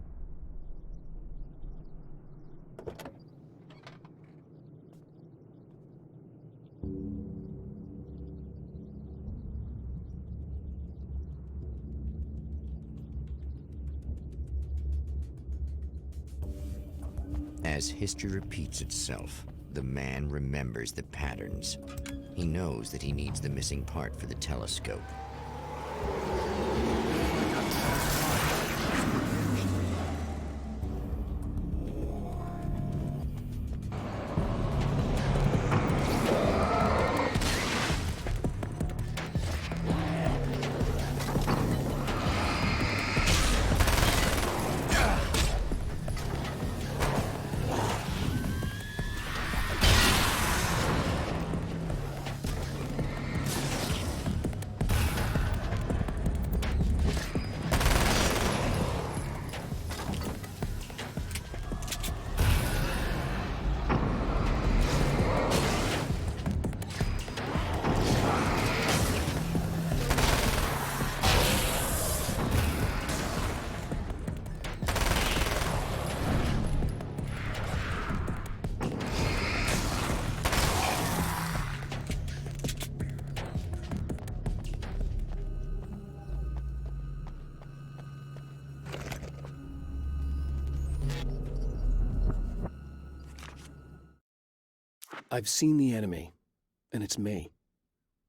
As history repeats itself, the man remembers the patterns. He knows that he needs the missing part for the telescope. I've seen the enemy, and it's me.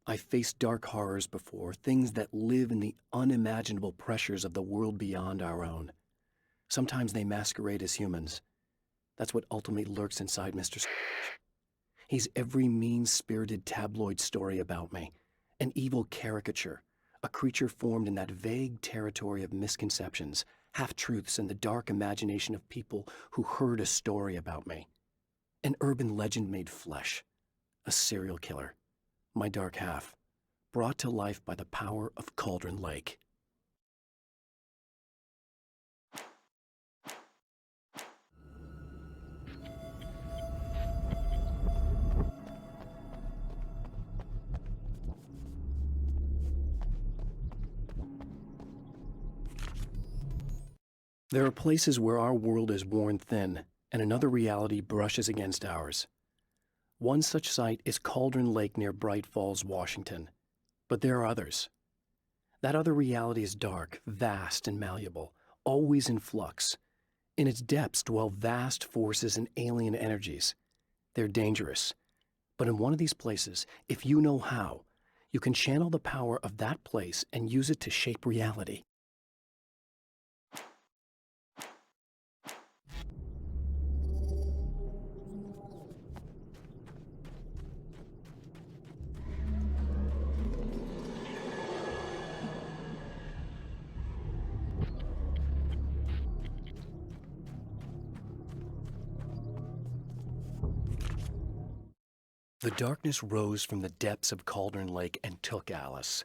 I've faced dark horrors before, things that live in the unimaginable pressures of the world beyond our own. Sometimes they masquerade as humans. That's what ultimately lurks inside Mr. Scrooge. He's every mean-spirited tabloid story about me, an evil caricature, a creature formed in that vague territory of misconceptions, half-truths, and the dark imagination of people who heard a story about me. An urban legend made flesh, a serial killer, my dark half, brought to life by the power of Cauldron Lake. There are places where our world is worn thin, and another reality brushes against ours. One such site is Cauldron Lake near Bright Falls, Washington. But there are others. That other reality is dark, vast, and malleable, always in flux. In its depths dwell vast forces and alien energies. They're dangerous. But in one of these places, if you know how, you can channel the power of that place and use it to shape reality. The darkness rose from the depths of Cauldron Lake and took Alice.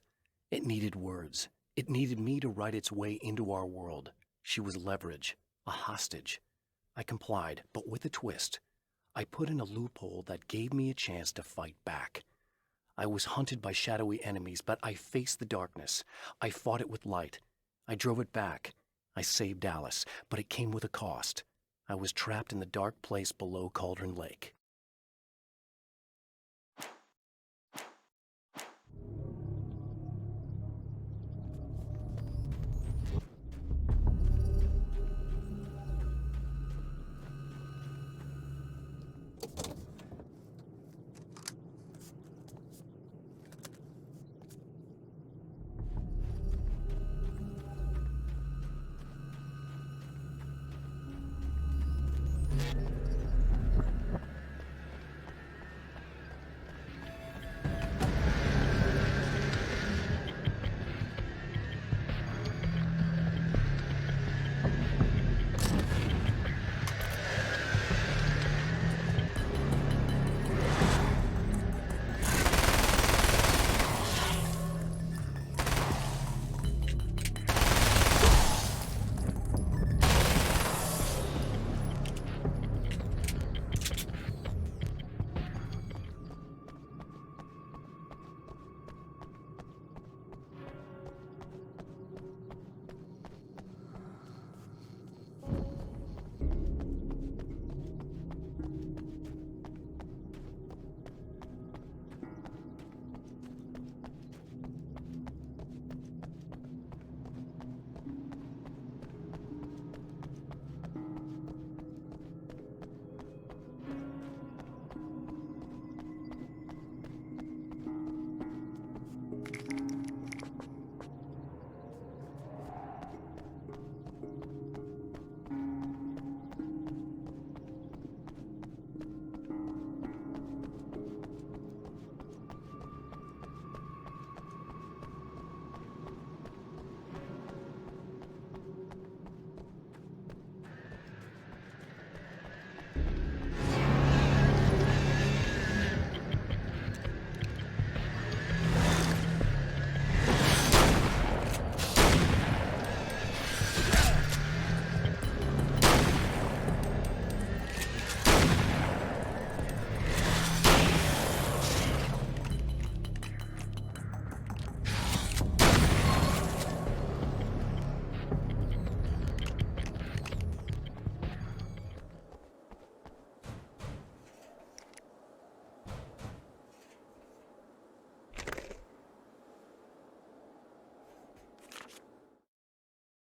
It needed words. It needed me to write its way into our world. She was leverage, a hostage. I complied, but with a twist. I put in a loophole that gave me a chance to fight back. I was hunted by shadowy enemies, but I faced the darkness. I fought it with light. I drove it back. I saved Alice, but it came with a cost. I was trapped in the dark place below Cauldron Lake.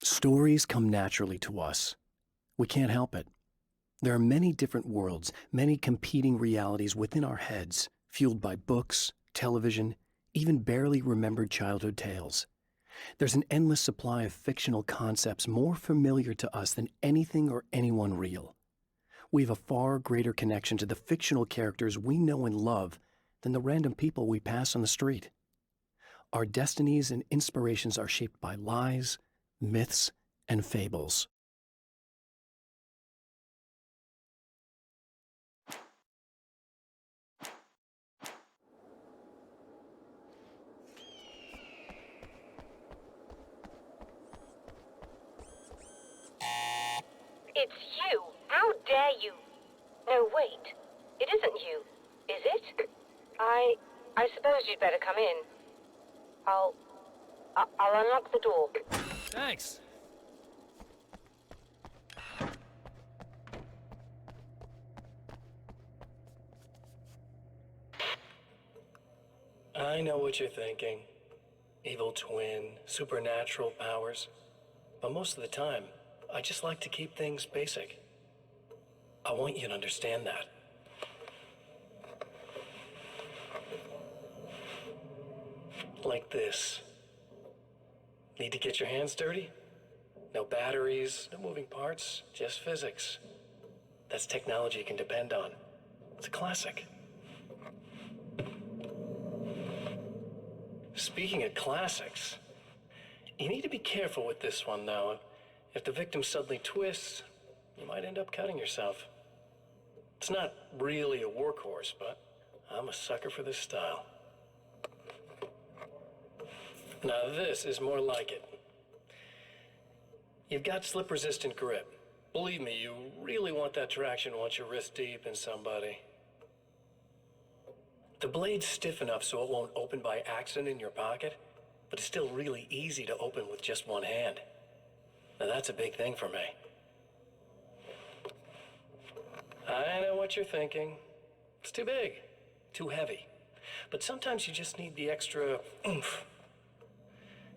Stories come naturally to us. We can't help it. There are many different worlds, many competing realities within our heads, fueled by books, television, even barely remembered childhood tales. There's an endless supply of fictional concepts more familiar to us than anything or anyone real. We have a far greater connection to the fictional characters we know and love than the random people we pass on the street. Our destinies and inspirations are shaped by lies, myths, and fables. It's you! How dare you! No, wait. It isn't you, is it? I suppose you'd better come in. I'll unlock the door. Thanks. I know what you're thinking. evil twin, supernatural powers. But most of the time, I just like to keep things basic. I want you to understand that. Like this. Need to get your hands dirty? No batteries, no moving parts, just physics. That's technology you can depend on. It's a classic. Speaking of classics, you need to be careful with this one, though. If the victim suddenly twists, you might end up cutting yourself. It's not really a workhorse, but I'm a sucker for this style. Now this is more like it. You've got slip-resistant grip. Believe me, you really want that traction once you're wrist deep in somebody. The blade's stiff enough so it won't open by accident in your pocket, but it's still really easy to open with just one hand. Now that's a big thing for me. I know what you're thinking. It's too big, too heavy. But sometimes you just need the extra oomph.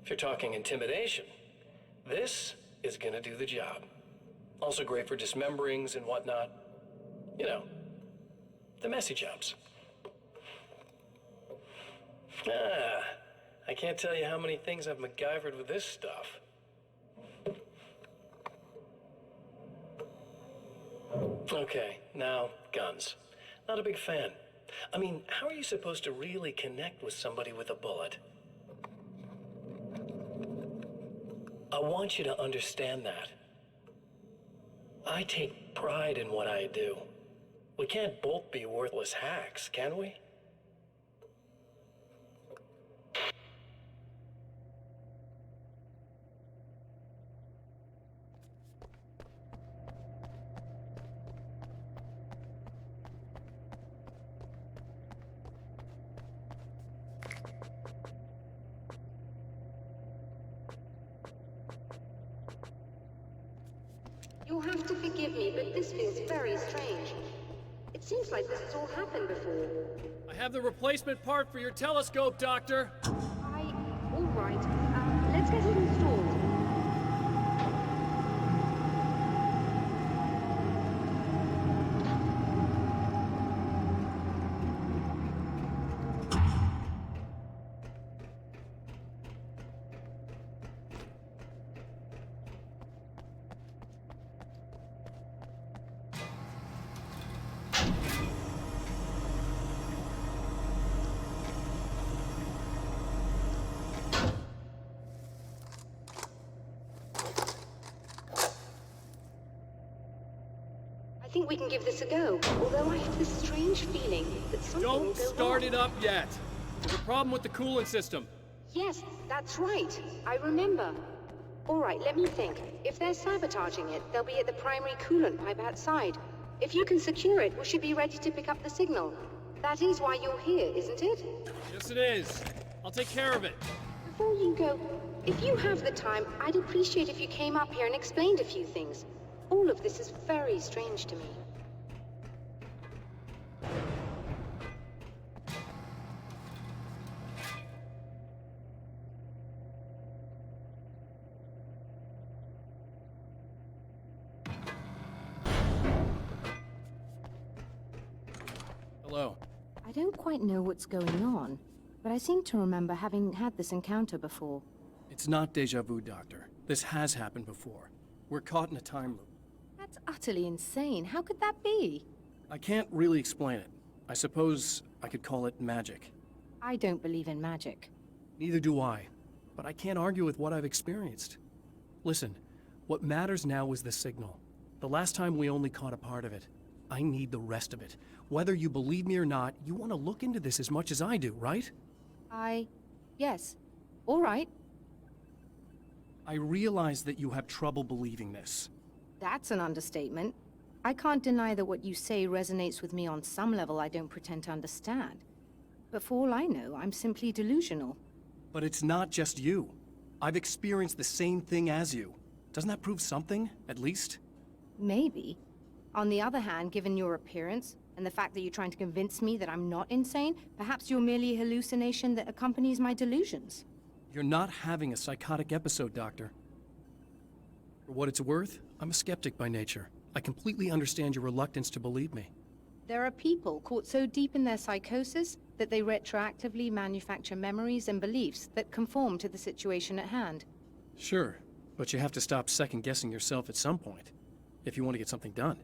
If you're talking intimidation, this is gonna do the job. Also great for dismemberings and whatnot. You know, the messy jobs. I can't tell you how many things I've MacGyvered with this stuff. Okay, now, guns. Not a big fan. I mean, how are you supposed to really connect with somebody with a bullet? I want you to understand that. I take pride in what I do. We can't both be worthless hacks, can we? You'll have to forgive me, but this feels very strange. It seems like this has all happened before. I have the replacement part for your telescope, Doctor. All right. Let's get it installed. I think we can give this a go, although I have this strange feeling that something will Don't go start wrong. it up yet. There's a problem with the coolant system. Yes, that's right. I remember. All right, let me think. If they're sabotaging it, they'll be at the primary coolant pipe outside. If you can secure it, we should be ready to pick up the signal. That is why you're here, isn't it? Yes, it is. I'll take care of it. Before you go, if you have the time, I'd appreciate if you came up here and explained a few things. All of this is very strange to me. Hello. I don't quite know what's going on, but I seem to remember having had this encounter before. It's not deja vu, Doctor. This has happened before. We're caught in a time loop. That's utterly insane. How could that be? I can't really explain it. I suppose I could call it magic. I don't believe in magic. Neither do I, but I can't argue with what I've experienced. Listen, what matters now is the signal. The last time we only caught a part of it. I need the rest of it. Whether you believe me or not, you want to look into this as much as I do, right? Yes. All right. I realize that you have trouble believing this. That's an understatement. I can't deny that what you say resonates with me on some level I don't pretend to understand. But for all I know, I'm simply delusional. But it's not just you. I've experienced the same thing as you. Doesn't that prove something, at least? Maybe. On the other hand, given your appearance, and the fact that you're trying to convince me that I'm not insane, perhaps you're merely a hallucination that accompanies my delusions. You're not having a psychotic episode, Doctor. For what it's worth, I'm a skeptic by nature. I completely understand your reluctance to believe me. There are people caught so deep in their psychosis that they retroactively manufacture memories and beliefs that conform to the situation at hand. Sure, but you have to stop second-guessing yourself at some point, if you want to get something done.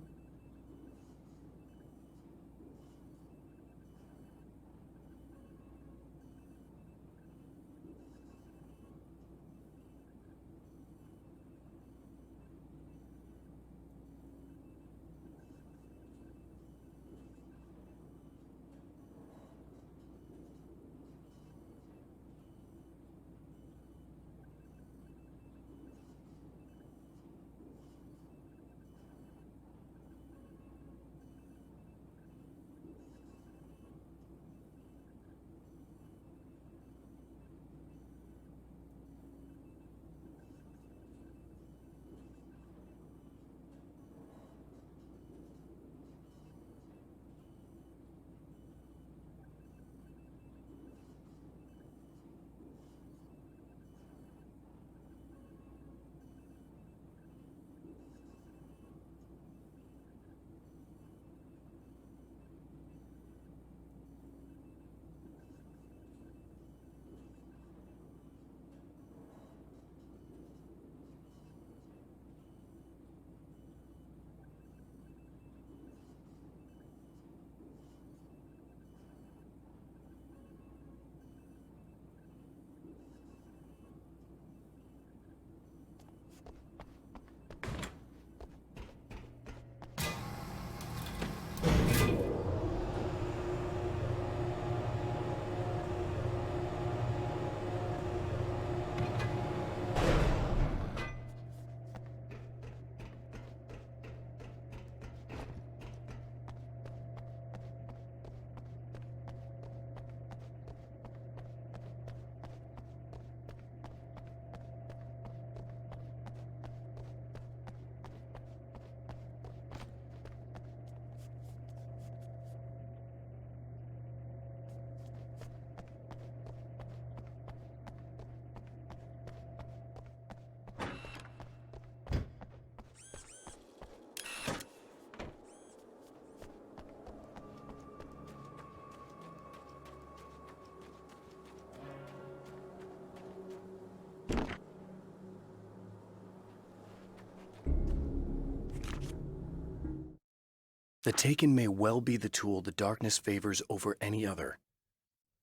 The Taken may well be the tool the darkness favors over any other.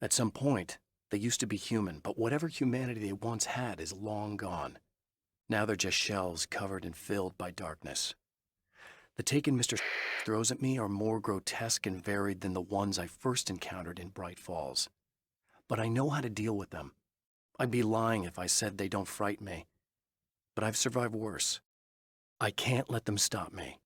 At some point, they used to be human, but whatever humanity they once had is long gone. Now they're just shells covered and filled by darkness. The Taken Mr. throws at me are more grotesque and varied than the ones I first encountered in Bright Falls. But I know how to deal with them. I'd be lying if I said they don't frighten me. But I've survived worse. I can't let them stop me.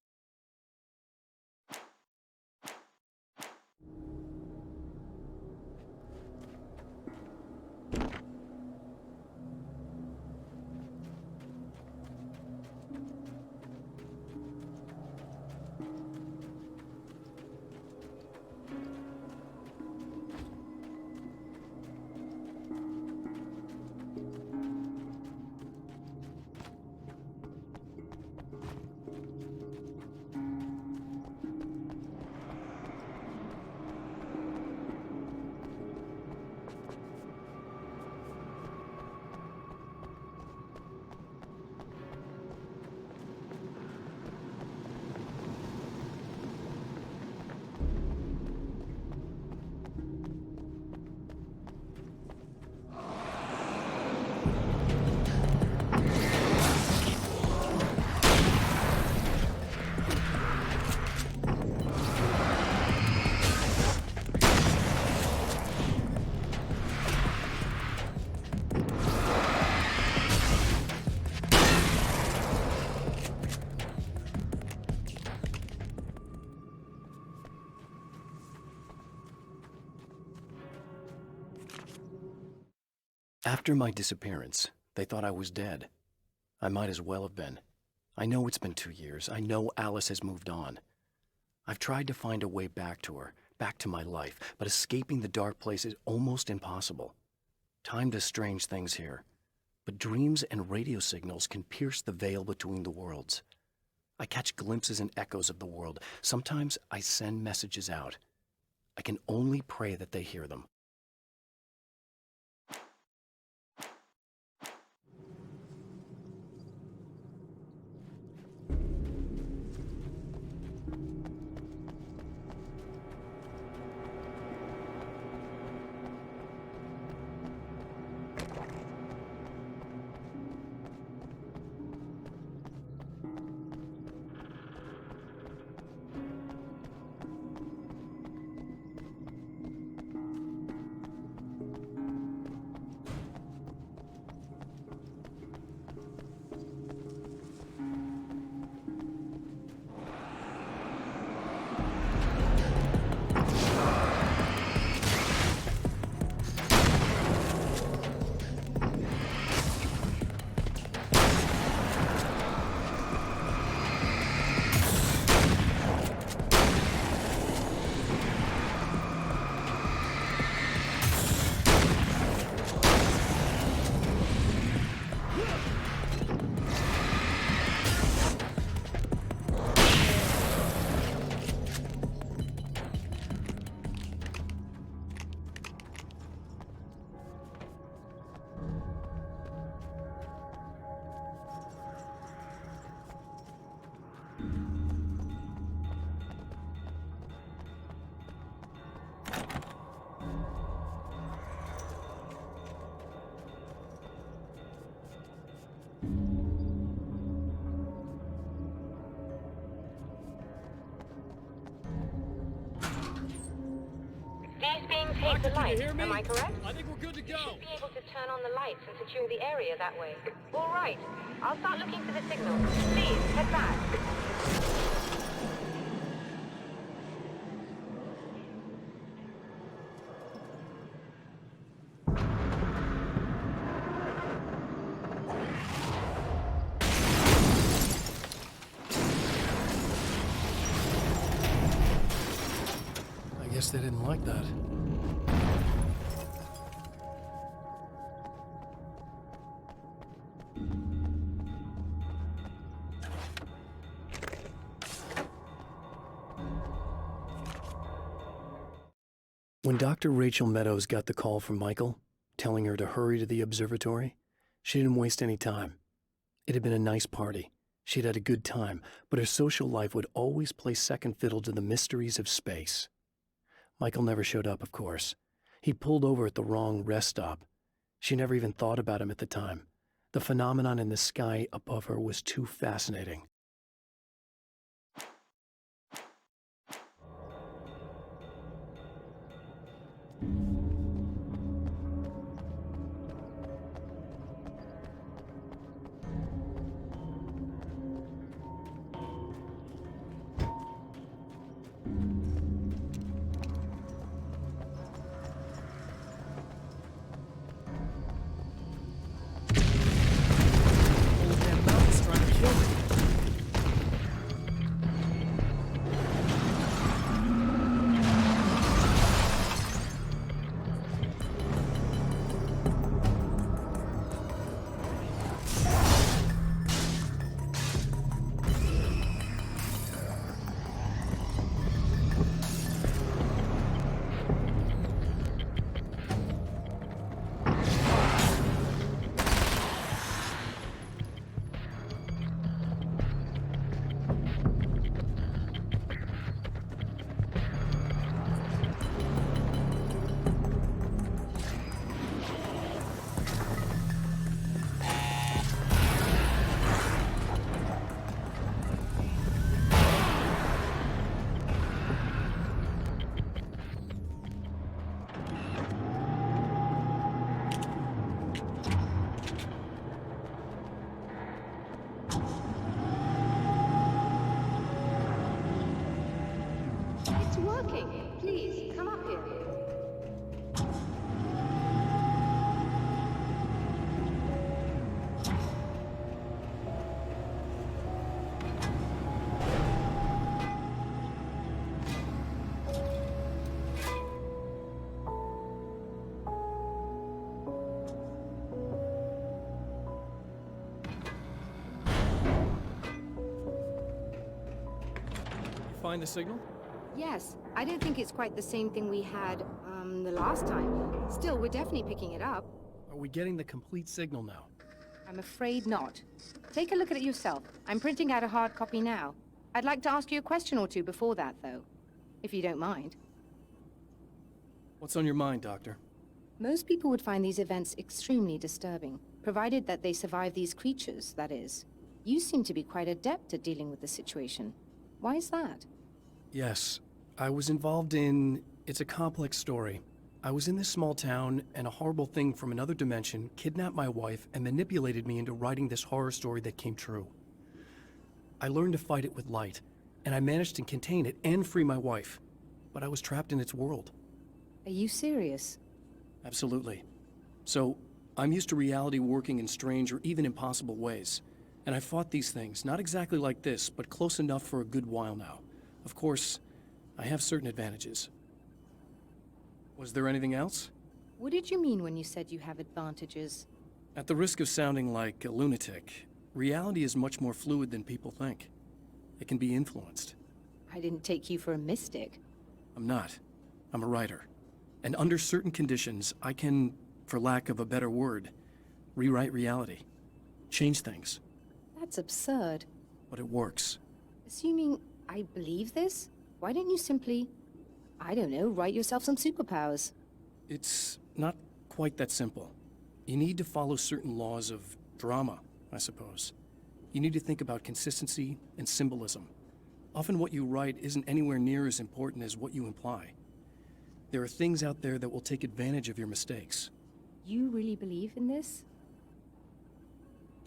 After my disappearance, they thought I was dead. I might as well have been. I know it's been 2 years. I know Alice has moved on. I've tried to find a way back to her, back to my life, but escaping the dark place is almost impossible. Time does strange things here, but dreams and radio signals can pierce the veil between the worlds. I catch glimpses and echoes of the world. Sometimes I send messages out. I can only pray that they hear them. These beings hate the light, Can you hear me? am I correct? I think we're good to You go. should be able to turn on the lights and secure the area that way. All right. I'll start looking for the signal. Please, head back. I guess they didn't like that. When Dr. Rachel Meadows got the call from Michael, telling her to hurry to the observatory, she didn't waste any time. It had been a nice party. She'd had a good time, but her social life would always play second fiddle to the mysteries of space. Michael never showed up, of course. He pulled over at the wrong rest stop. She never even thought about him at the time. The phenomenon in the sky above her was too fascinating. Old man Mountain's trying to kill me. find the signal? Yes, I don't think it's quite the same thing we had, the last time. Still, we're definitely picking it up. Are we getting the complete signal now? I'm afraid not. Take a look at it yourself. I'm printing out a hard copy now. I'd like to ask you a question or two before that, though. If you don't mind. What's on your mind, Doctor? Most people would find these events extremely disturbing, provided that they survive these creatures, that is. You seem to be quite adept at dealing with the situation. Why is that? Yes, I was involved in... It's a complex story. I was in this small town, and a horrible thing from another dimension kidnapped my wife and manipulated me into writing this horror story that came true. I learned to fight it with light, and I managed to contain it and free my wife. But I was trapped in its world. Are you serious? Absolutely. So, I'm used to reality working in strange or even impossible ways. And I fought these things, not exactly like this, but close enough for a good while now. Of course, I have certain advantages. Was there anything else? What did you mean when you said you have advantages? At the risk of sounding like a lunatic, reality is much more fluid than people think. It can be influenced. I didn't take you for a mystic. I'm not. I'm a writer. And under certain conditions, I can, for lack of a better word, rewrite reality. Change things. That's absurd. But it works. Assuming I believe this, why don't you simply, I don't know, write yourself some superpowers? It's not quite that simple. You need to follow certain laws of drama, I suppose. You need to think about consistency and symbolism. Often what you write isn't anywhere near as important as what you imply. There are things out there that will take advantage of your mistakes. You really believe in this?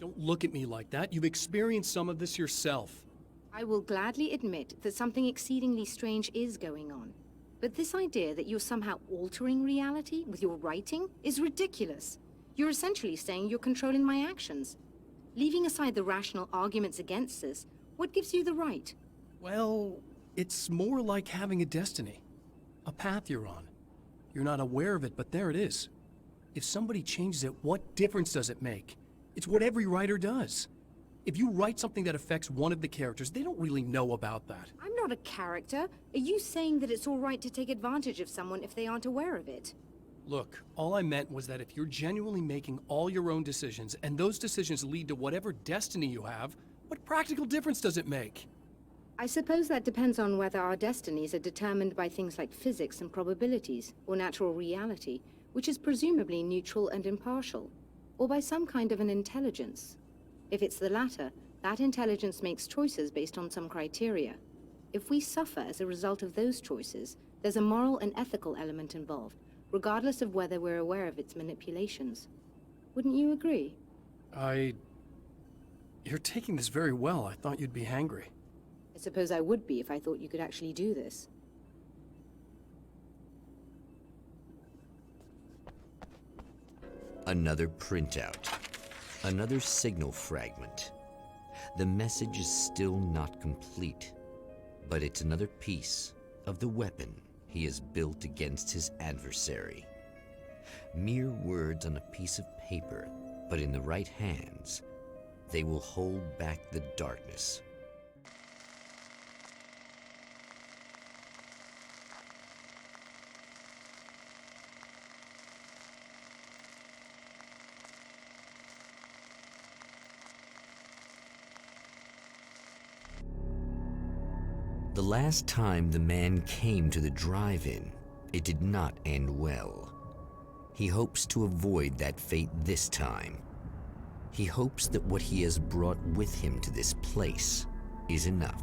Don't look at me like that. You've experienced some of this yourself. I will gladly admit that something exceedingly strange is going on. But this idea that you're somehow altering reality with your writing is ridiculous. You're essentially saying you're controlling my actions. Leaving aside the rational arguments against this, what gives you the right? Well, it's more like having a destiny. A path you're on. You're not aware of it, but there it is. If somebody changes it, what difference does it make? It's what every writer does. If you write something that affects one of the characters, they don't really know about that. I'm not a character. Are you saying that it's all right to take advantage of someone if they aren't aware of it? Look, all I meant was that if you're genuinely making all your own decisions, and those decisions lead to whatever destiny you have, what practical difference does it make? I suppose that depends on whether our destinies are determined by things like physics and probabilities, or natural reality, which is presumably neutral and impartial, or by some kind of an intelligence. If it's the latter, that intelligence makes choices based on some criteria. If we suffer as a result of those choices, there's a moral and ethical element involved, regardless of whether we're aware of its manipulations. Wouldn't you agree? You're taking this very well. I thought you'd be hangry. I suppose I would be if I thought you could actually do this. Another printout. Another signal fragment. The message is still not complete, but it's another piece of the weapon he has built against his adversary. Mere words on a piece of paper, but in the right hands, they will hold back the darkness. The last time the man came to the drive-in, it did not end well. He hopes to avoid that fate this time. He hopes that what he has brought with him to this place is enough.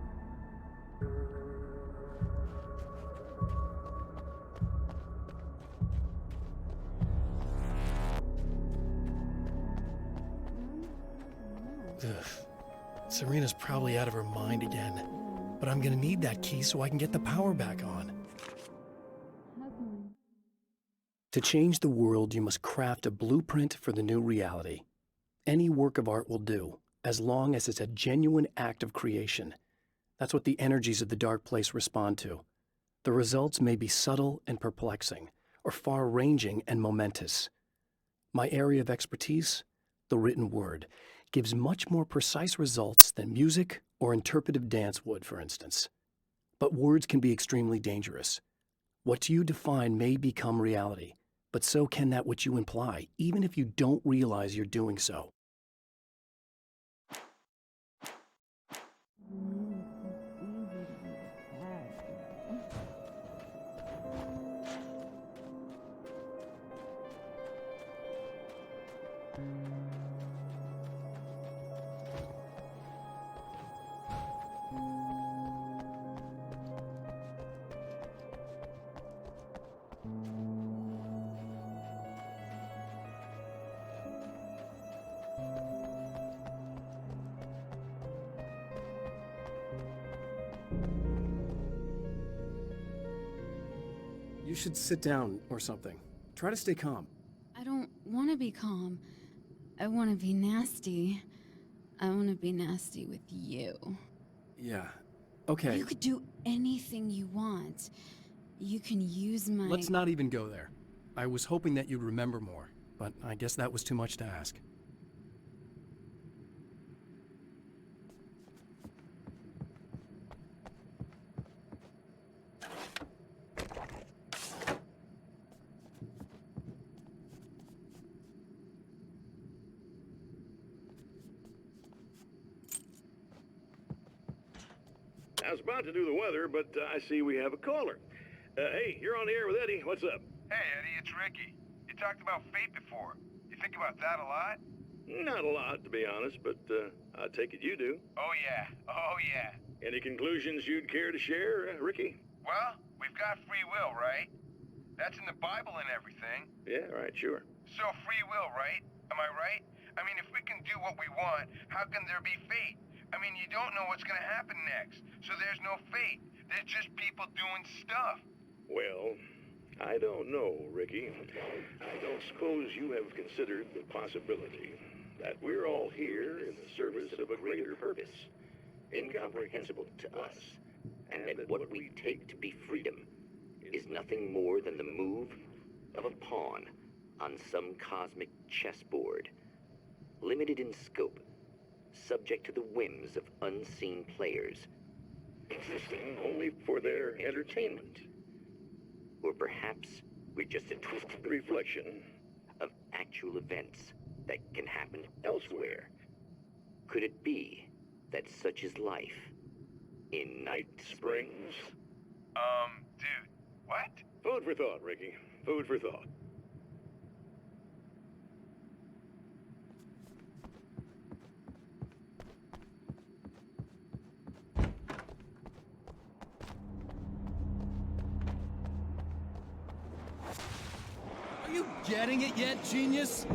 Ugh. Serena's probably out of her mind again. But I'm gonna need that key so I can get the power back on. To change the world, you must craft a blueprint for the new reality. Any work of art will do, as long as it's a genuine act of creation. That's what the energies of the dark place respond to. The results may be subtle and perplexing, or far-ranging and momentous. My area of expertise, the written word, gives much more precise results than music or interpretive dance would, for instance. But words can be extremely dangerous. What you define may become reality, but so can that which you imply, even if you don't realize you're doing so. You should sit down or something. Try to stay calm. I don't want to be calm. I want to be nasty. I want to be nasty with you. Yeah. Okay. You could do anything you want. You can use my... Let's not even go there. I was hoping that you'd remember more, but I guess that was too much to ask. I was about to do the weather, but I see we have a caller. Hey, you're on the air with Eddie. What's up? Hey, Eddie, it's Ricky. You talked about fate before. You think about that a lot? Not a lot, to be honest, but I take it you do. Oh, yeah. Oh, yeah. Any conclusions you'd care to share, Ricky? Well, we've got free will, right? That's in the Bible and everything. Yeah, right, sure. So free will, right? Am I right? I mean, if we can do what we want, how can there be fate? I mean, you don't know what's going to happen next, so there's no fate. There's just people doing stuff. Well, I don't know, Ricky. I don't suppose you have considered the possibility that we're all here in the service of a greater purpose, incomprehensible to us, and that what we take to be freedom is nothing more than the move of a pawn on some cosmic chessboard, limited in scope, subject to the whims of unseen players, existing only for their entertainment. Or perhaps we're just a twisted reflection of actual events that can happen elsewhere. Could it be that such is life in Night Springs? Dude, what? Food for thought, Ricky. Food for thought. Are you getting it yet, genius?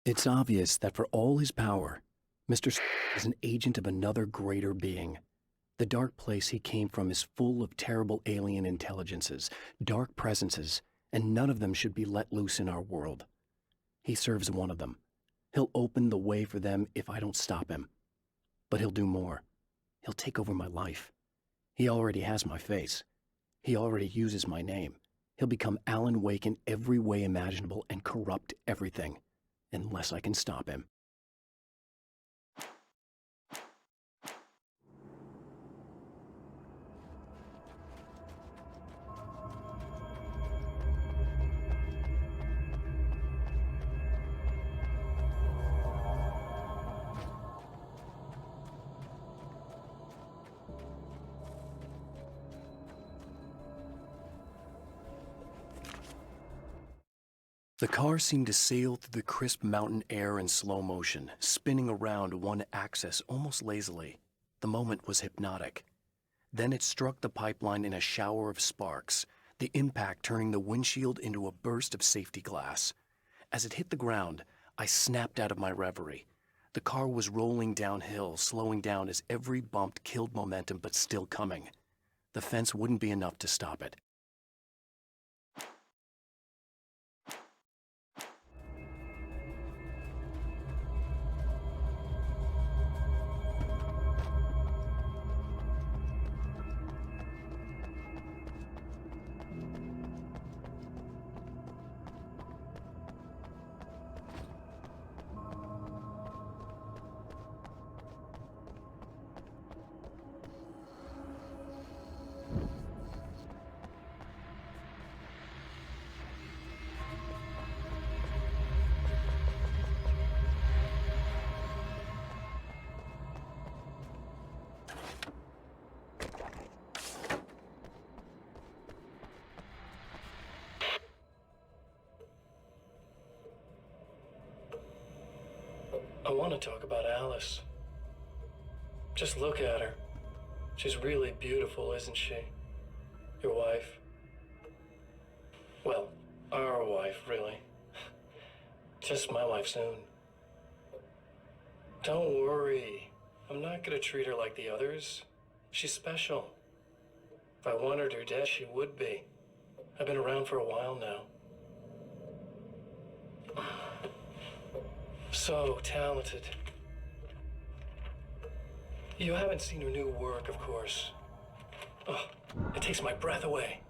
It's obvious that for all his power, Mr. is an agent of another greater being. The dark place he came from is full of terrible alien intelligences, dark presences, and none of them should be let loose in our world. He serves one of them. He'll open the way for them if I don't stop him. But he'll do more. He'll take over my life. He already has my face. He already uses my name. He'll become Alan Wake in every way imaginable and corrupt everything, unless I can stop him. The car seemed to sail through the crisp mountain air in slow motion, spinning around one axis almost lazily. The moment was hypnotic. Then it struck the pipeline in a shower of sparks, the impact turning the windshield into a burst of safety glass. As it hit the ground, I snapped out of my reverie. The car was rolling downhill, slowing down as every bump killed momentum but still coming. The fence wouldn't be enough to stop it. I want to talk about Alice. Just look at her. She's really beautiful, isn't she? Your wife. Well, our wife, really. Just my wife soon. Don't worry. I'm not gonna treat her like the others. She's special. If I wanted her dead, she would be. I've been around for a while now. So talented. You haven't seen her new work, of course. Oh, it takes my breath away.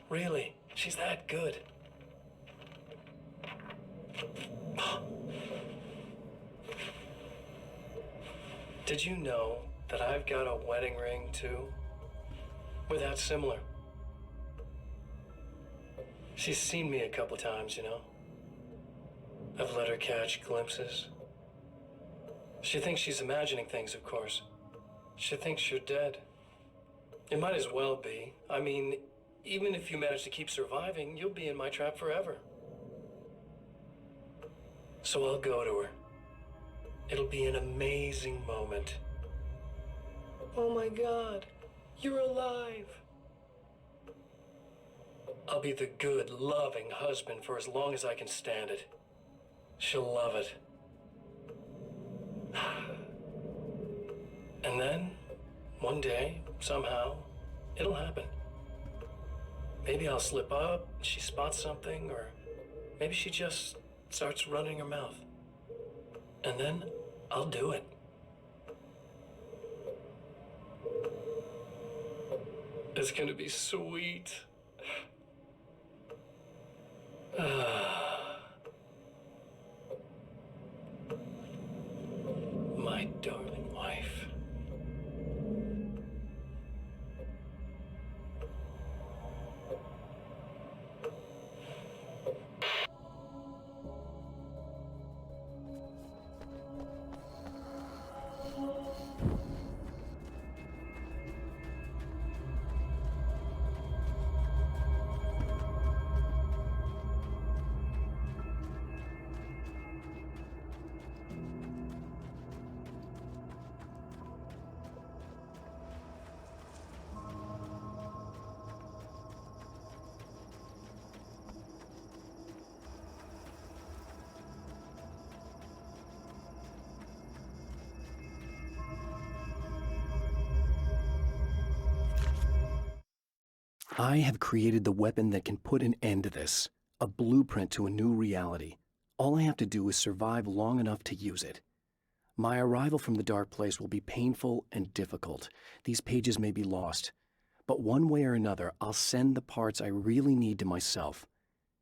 Really, she's that good. Did you know that I've got a wedding ring, too? We're that similar. She's seen me a couple times, you know. I've let her catch glimpses. She thinks she's imagining things, of course. She thinks you're dead. It might as well be. I mean, even if you manage to keep surviving, you'll be in my trap forever. So I'll go to her. It'll be an amazing moment. Oh my God, you're alive. I'll be the good, loving husband for as long as I can stand it. She'll love it. And then, one day, somehow, it'll happen. Maybe I'll slip up, she spots something, or maybe she just starts running her mouth. And then, I'll do it. It's gonna be sweet. My darling wife. I have created the weapon that can put an end to this, a blueprint to a new reality. All I have to do is survive long enough to use it. My arrival from the dark place will be painful and difficult. These pages may be lost. But one way or another, I'll send the parts I really need to myself.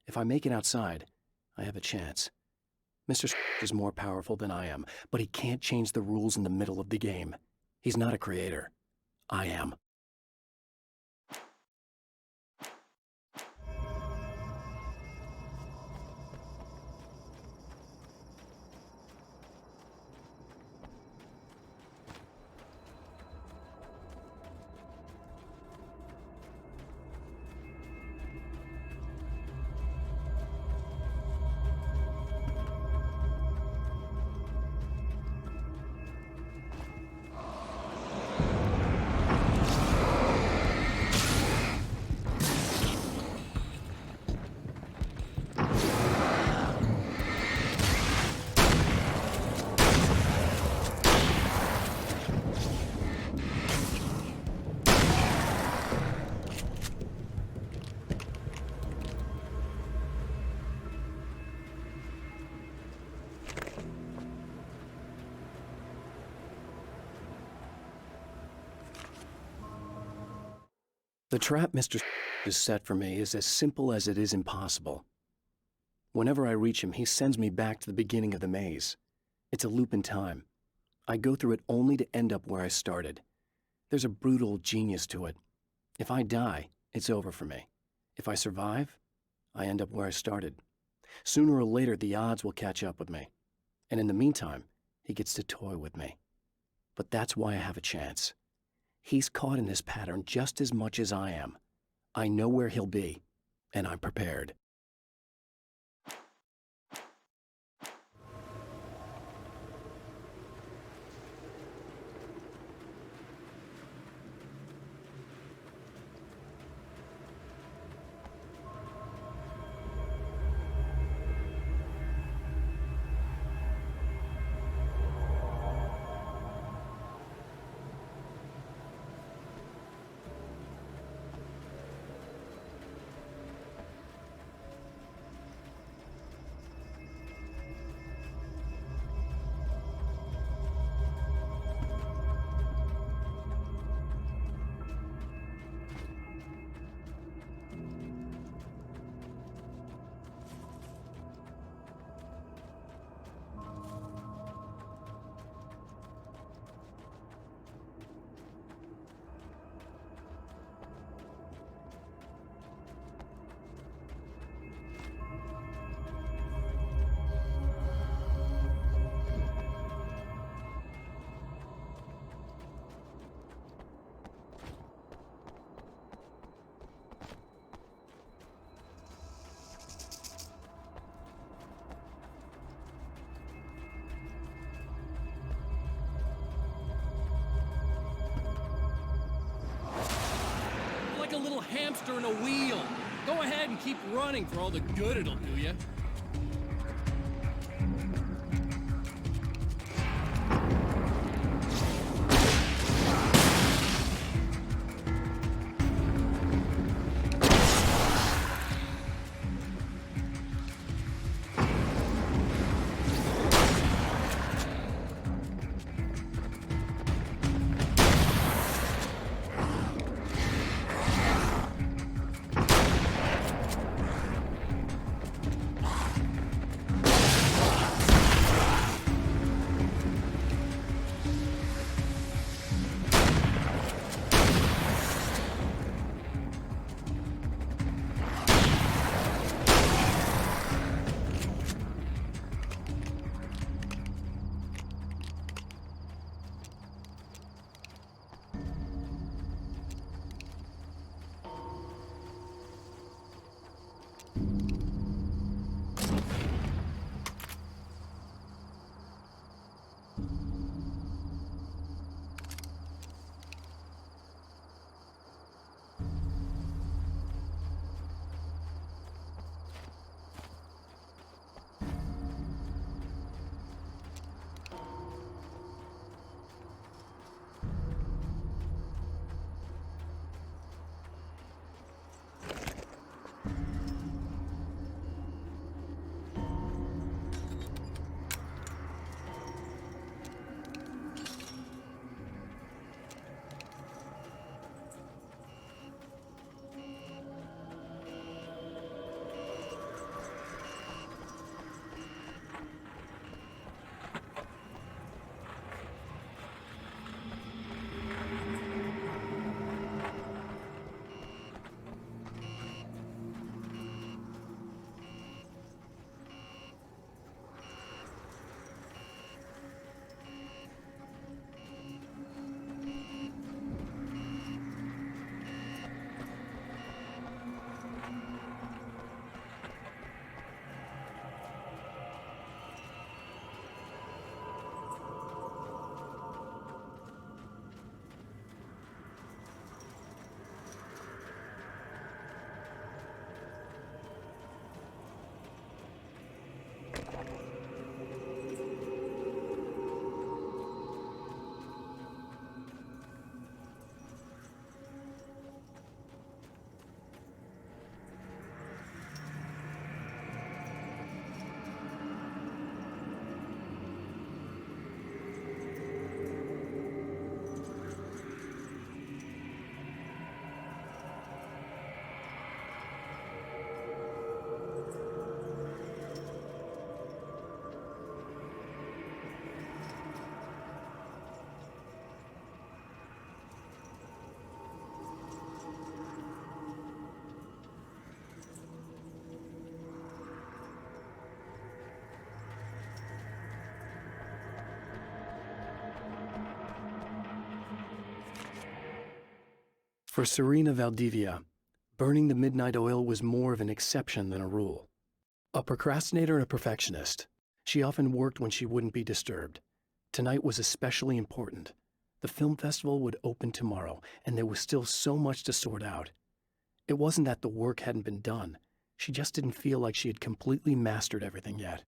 If I make it outside, I have a chance. Mr. is more powerful than I am, but he can't change the rules in the middle of the game. He's not a creator. I am. The trap Mr. has set for me is as simple as it is impossible. Whenever I reach him, he sends me back to the beginning of the maze. It's a loop in time. I go through it only to end up where I started. There's a brutal genius to it. If I die, it's over for me. If I survive, I end up where I started. Sooner or later, the odds will catch up with me. And in the meantime, he gets to toy with me. But that's why I have a chance. He's caught in this pattern just as much as I am. I know where he'll be, and I'm prepared. A little hamster in a wheel. Go ahead and keep running for all the good it'll do you. For Serena Valdivia, burning the midnight oil was more of an exception than a rule. A procrastinator and a perfectionist, she often worked when she wouldn't be disturbed. Tonight was especially important. The film festival would open tomorrow, and there was still so much to sort out. It wasn't that the work hadn't been done. She just didn't feel like she had completely mastered everything yet.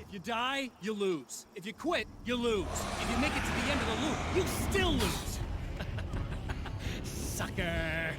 If you die, you lose. If you quit, you lose. If you make it to the end of the loop, you still lose. Sucker.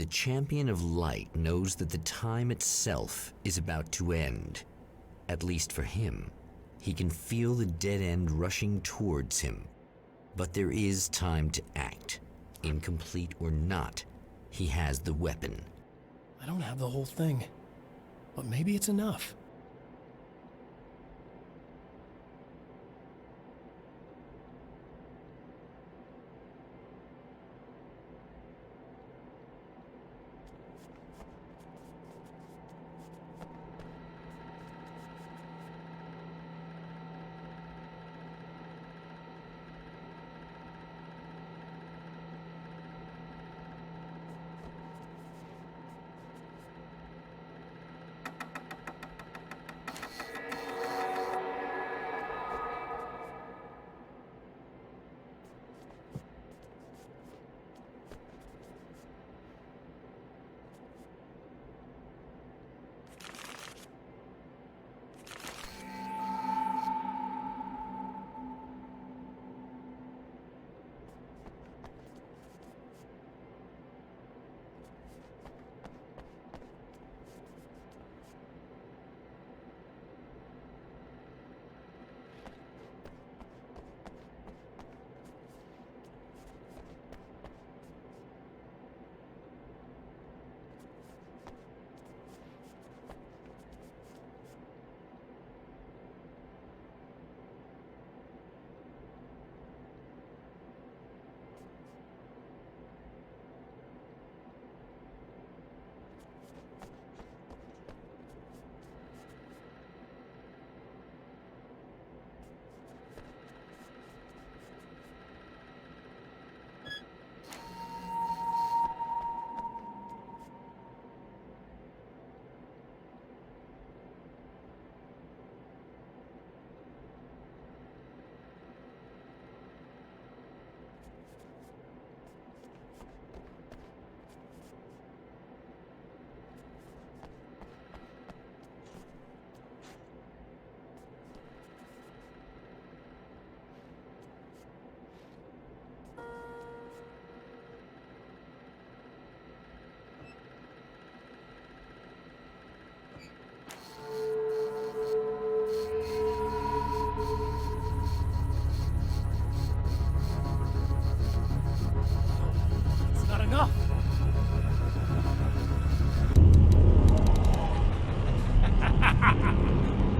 Champion of Light knows that the time itself is about to end. At least for him. He can feel the dead end rushing towards him. But there is time to act. Incomplete or not, he has the weapon. I don't have the whole thing, but maybe it's enough.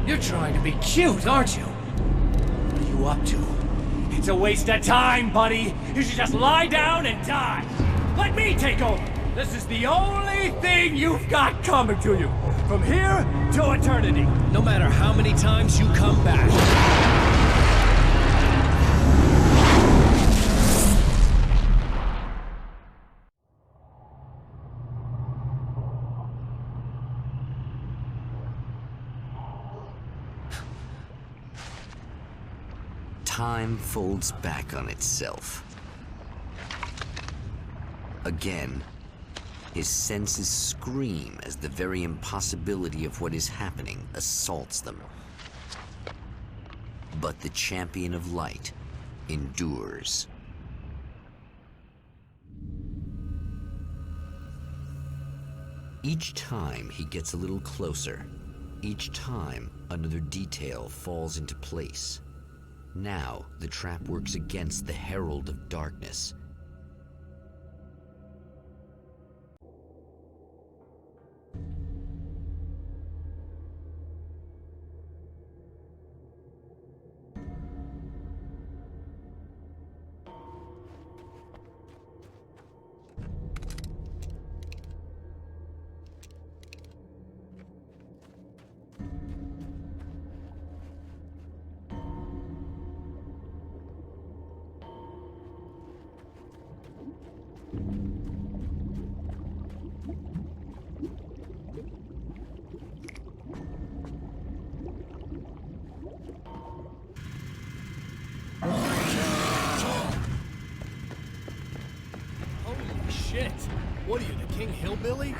You're trying to be cute, aren't you? What are you up to? It's a waste of time, buddy. You should just lie down and die. Let me take over. This is the only thing you've got coming to you. From here to eternity. No matter how many times you come back. Time folds back on itself. Again, his senses scream as the very impossibility of what is happening assaults them. But the Champion of Light endures. Each time he gets a little closer. Each time another detail falls into place. Now, the trap works against the Herald of Darkness. Shit! What are you, the King Hillbilly?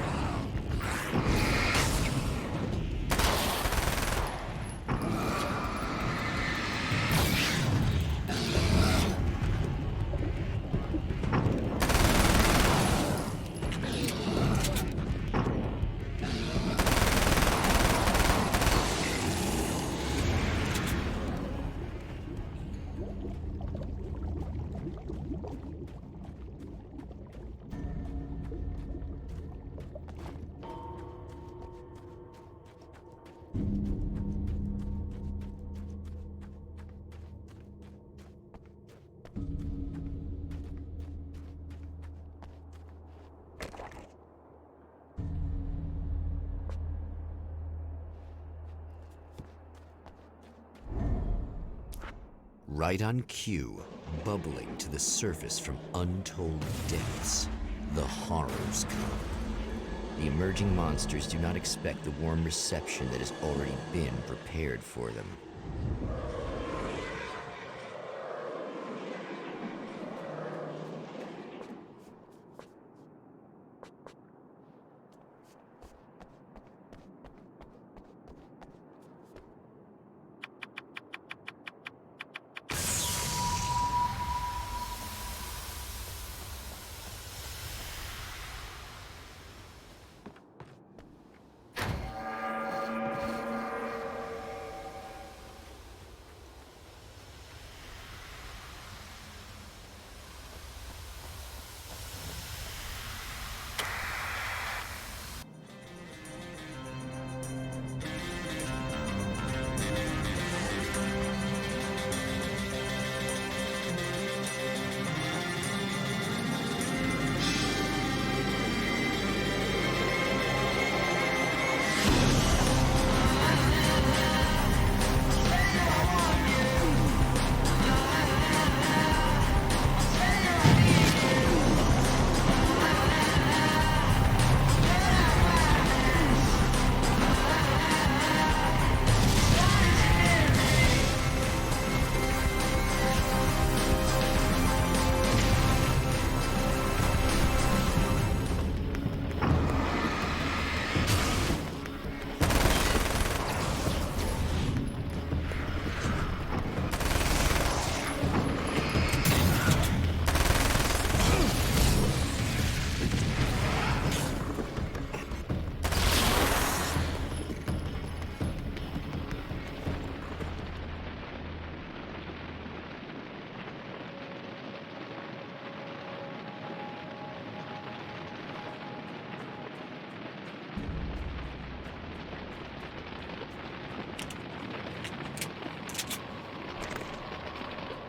Right on cue, bubbling to the surface from untold depths, the horrors come. The emerging monsters do not expect the warm reception that has already been prepared for them.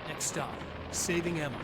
Next stop, saving Emma.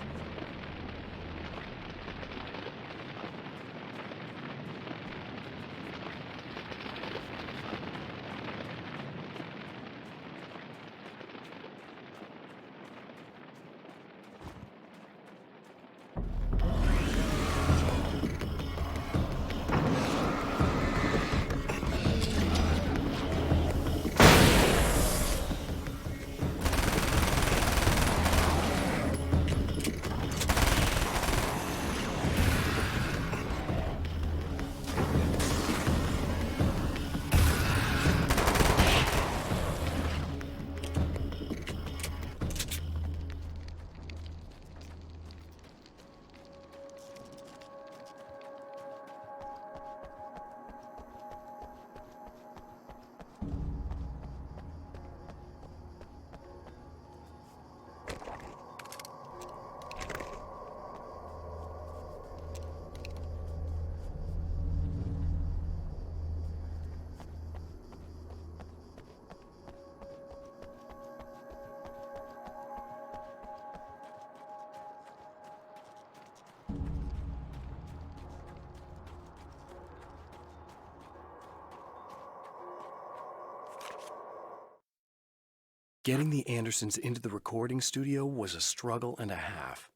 Getting the Andersons into the recording studio was a struggle and a half.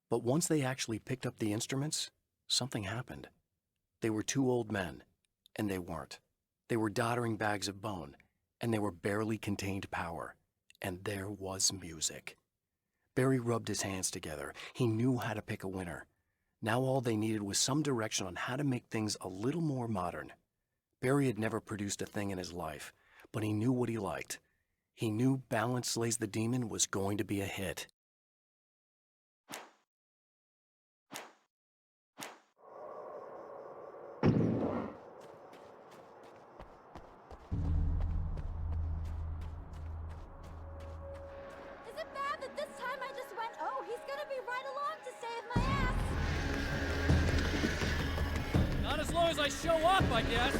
But once they actually picked up the instruments, something happened. They were two old men, and they weren't. They were doddering bags of bone, and they were barely contained power. And there was music. Barry rubbed his hands together. He knew how to pick a winner. Now all they needed was some direction on how to make things a little more modern. Barry had never produced a thing in his life, but he knew what he liked. He knew Balance Slays the Demon was going to be a hit. Is it bad that this time I just went, oh, he's gonna be right along to save my ass? Not as long as I show up, I guess.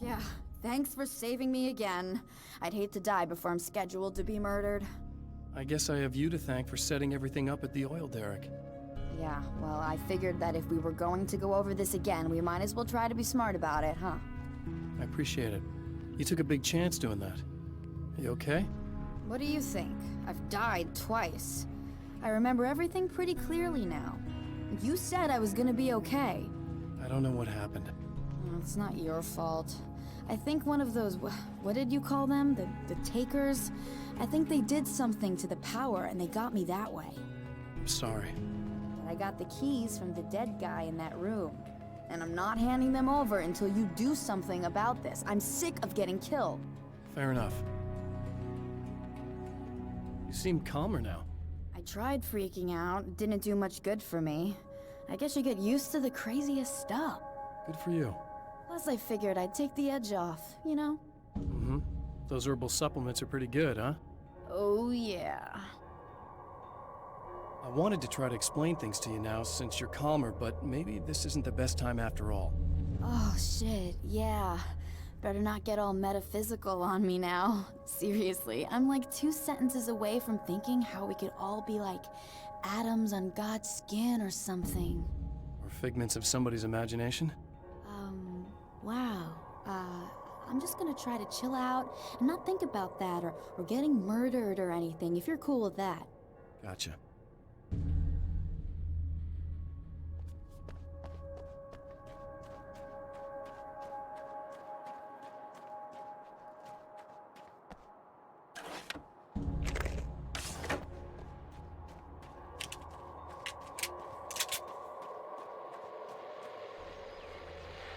Yeah, thanks for saving me again. I'd hate to die before I'm scheduled to be murdered. I guess I have you to thank for setting everything up at the oil derrick. Yeah, well, I figured that if we were going to go over this again, we might as well try to be smart about it, huh? I appreciate it. You took a big chance doing that. You okay? What do you think? I've died twice. I remember everything pretty clearly now. You said I was gonna be okay. I don't know what happened. It's not your fault. I think one of those, what did you call them? The takers? I think they did something to the power and they got me that way. I'm sorry. But I got the keys from the dead guy in that room. And I'm not handing them over until you do something about this. I'm sick of getting killed. Fair enough. You seem calmer now. I tried freaking out. It didn't do much good for me. I guess you get used to the craziest stuff. Good for you. Plus, I figured I'd take the edge off, you know? Mm-hmm. Those herbal supplements are pretty good, huh? Oh, yeah. I wanted to try to explain things to you now since you're calmer, but maybe this isn't the best time after all. Oh, shit, yeah. Better not get all metaphysical on me now. Seriously, I'm like 2 sentences away from thinking how we could all be like atoms on God's skin or something. Or figments of somebody's imagination? Wow. I'm just gonna try to chill out and not think about that or getting murdered or anything, if you're cool with that. Gotcha.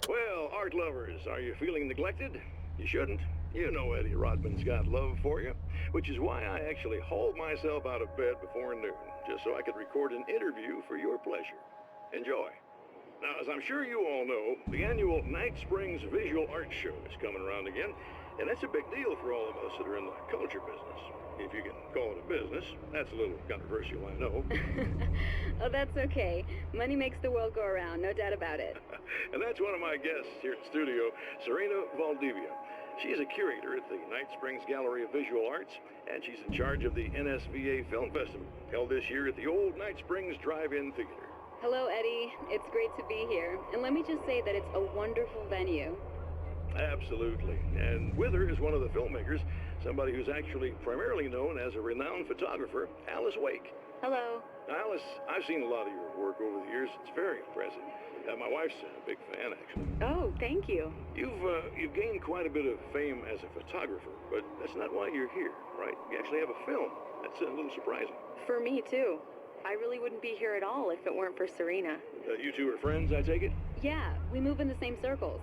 Well, art lovers, are you feeling neglected? You shouldn't. You know Eddie Rodman's got love for you, which is why I actually hauled myself out of bed before noon, just so I could record an interview for your pleasure. Enjoy. Now, as I'm sure you all know, the annual Night Springs Visual Arts Show is coming around again, and that's a big deal for all of us that are in the culture business. If you can call it a business. That's a little controversial, I know. Oh, that's okay. Money makes the world go around, no doubt about it. And that's one of my guests here in the studio, Serena Valdivia. She is a curator at the Night Springs Gallery of Visual Arts, and she's in charge of the NSVA Film Festival, held this year at the old Night Springs Drive-In Theater. Hello, Eddie. It's great to be here. And let me just say that it's a wonderful venue. Absolutely. And with her is one of the filmmakers, somebody who's actually primarily known as a renowned photographer, Alice Wake. Hello. Alice, I've seen a lot of your work over the years. It's very impressive. My wife's a big fan, actually. Oh, thank you. You've gained quite a bit of fame as a photographer, but that's not why you're here, right? You actually have a film. That's a little surprising. For me, too. I really wouldn't be here at all if it weren't for Serena. You two are friends, I take it? Yeah, we move in the same circles.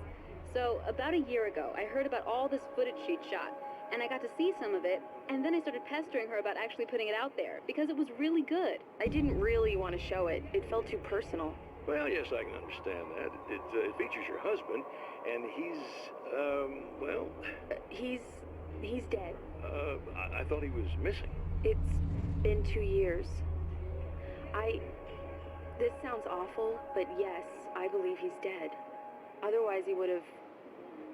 So, about a year ago, I heard about all this footage she'd shot, and I got to see some of it, and then I started pestering her about actually putting it out there, because it was really good. I didn't really want to show it. It felt too personal. Well, yes, I can understand that. It features your husband, and he's, well... He's dead. I thought he was missing. It's been 2 years. This sounds awful, but yes, I believe he's dead. Otherwise he would have,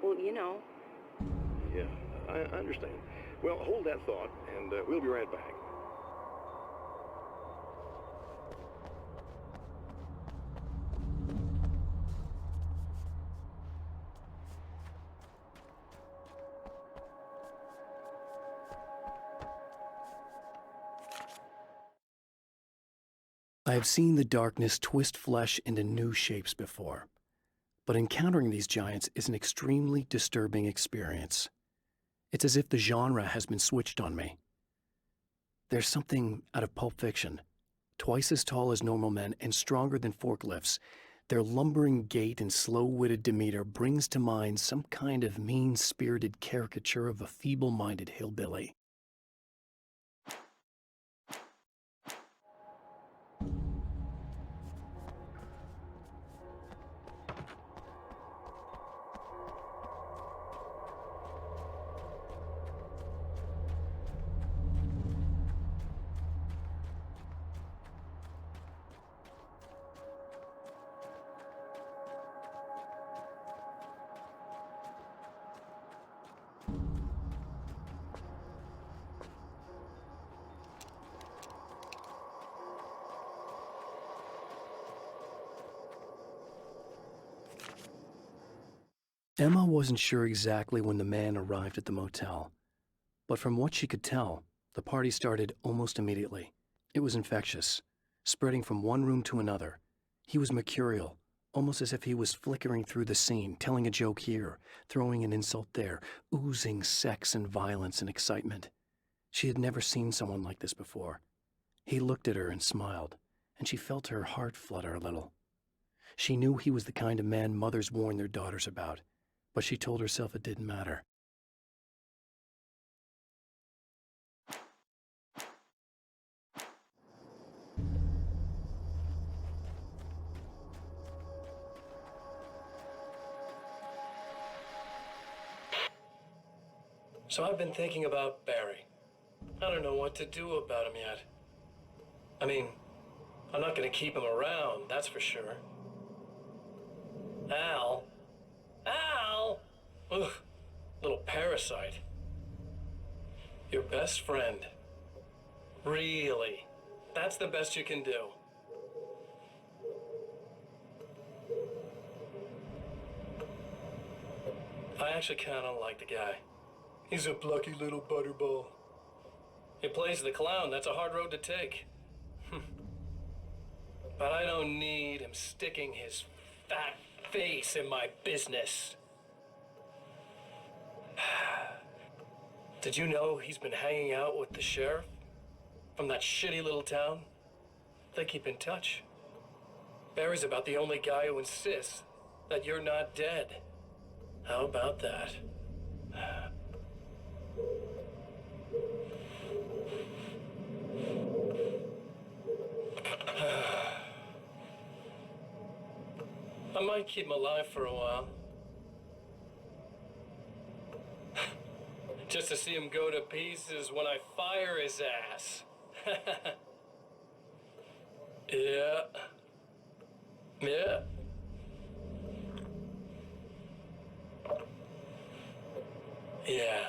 well, you know. Yeah, I understand. Well, hold that thought, and we'll be right back. I have seen the darkness twist flesh into new shapes before, but encountering these giants is an extremely disturbing experience. It's as if the genre has been switched on me. There's something out of Pulp Fiction. Twice as tall as normal men and stronger than forklifts, their lumbering gait and slow-witted demeanor brings to mind some kind of mean-spirited caricature of a feeble-minded hillbilly. Emma wasn't sure exactly when the man arrived at the motel, but from what she could tell, the party started almost immediately. It was infectious, spreading from one room to another. He was mercurial, almost as if he was flickering through the scene, telling a joke here, throwing an insult there, oozing sex and violence and excitement. She had never seen someone like this before. He looked at her and smiled, and she felt her heart flutter a little. She knew he was the kind of man mothers warn their daughters about, but she told herself it didn't matter. So I've been thinking about Barry. I don't know what to do about him yet. I mean, I'm not gonna keep him around, that's for sure. Al? Al! Ugh, little parasite. Your best friend. Really? That's the best you can do? I actually kinda like the guy. He's a plucky little butterball. He plays the clown, that's a hard road to take. But I don't need him sticking his fat face in my business. Did you know he's been hanging out with the sheriff from that shitty little town? They keep in touch. Barry's about the only guy who insists that you're not dead. How about that? I might keep him alive for a while. Just to see him go to pieces when I fire his ass. Yeah. Yeah. Yeah.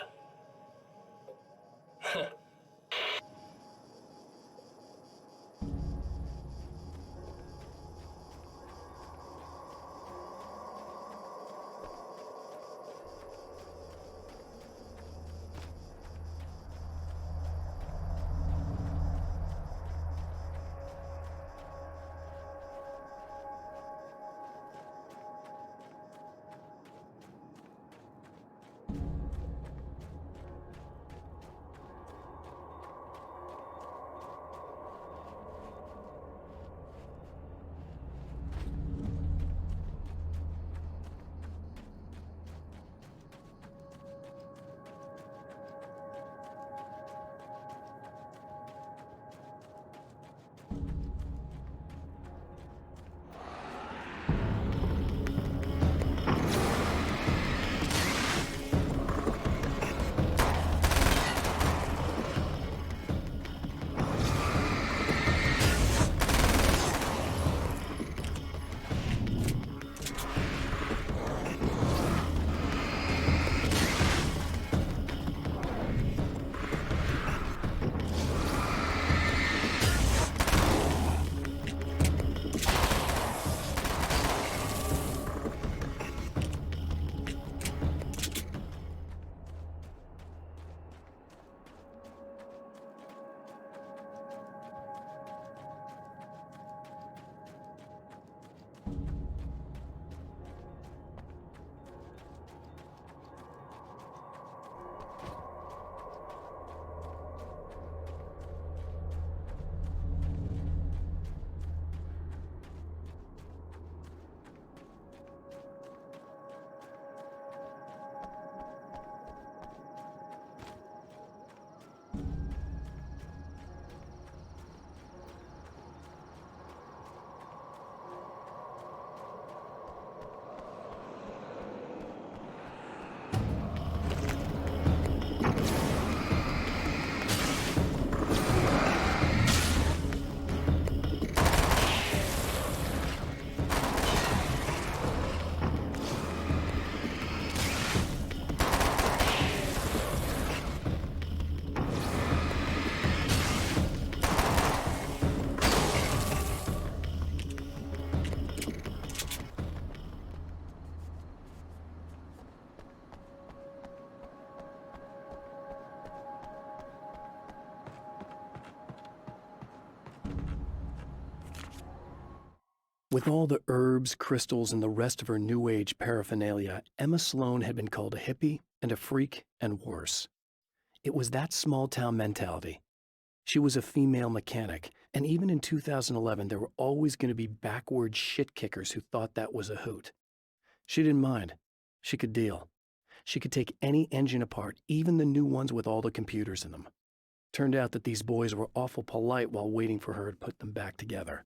With all the herbs, crystals, and the rest of her New Age paraphernalia, Emma Sloan had been called a hippie and a freak and worse. It was that small-town mentality. She was a female mechanic, and even in 2011, there were always going to be backward shit-kickers who thought that was a hoot. She didn't mind. She could deal. She could take any engine apart, even the new ones with all the computers in them. Turned out that these boys were awful polite while waiting for her to put them back together.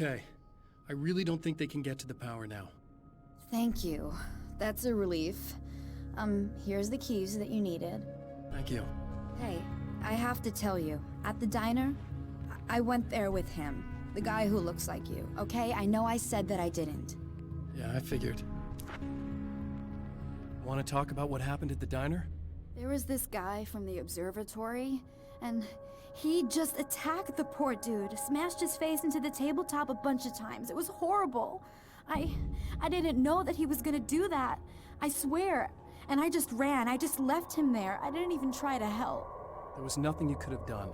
Okay. I really don't think they can get to the power now. Thank you. That's a relief. Here's the keys that you needed. Thank you. Hey, I have to tell you, at the diner, I went there with him. The guy who looks like you, okay? I know I said that I didn't. Yeah, I figured. Want to talk about what happened at the diner? There was this guy from the observatory, and he just attacked the poor dude, smashed his face into the tabletop a bunch of times. It was horrible. I didn't know that he was gonna do that. I swear. And I just ran. I just left him there. I didn't even try to help. There was nothing you could have done.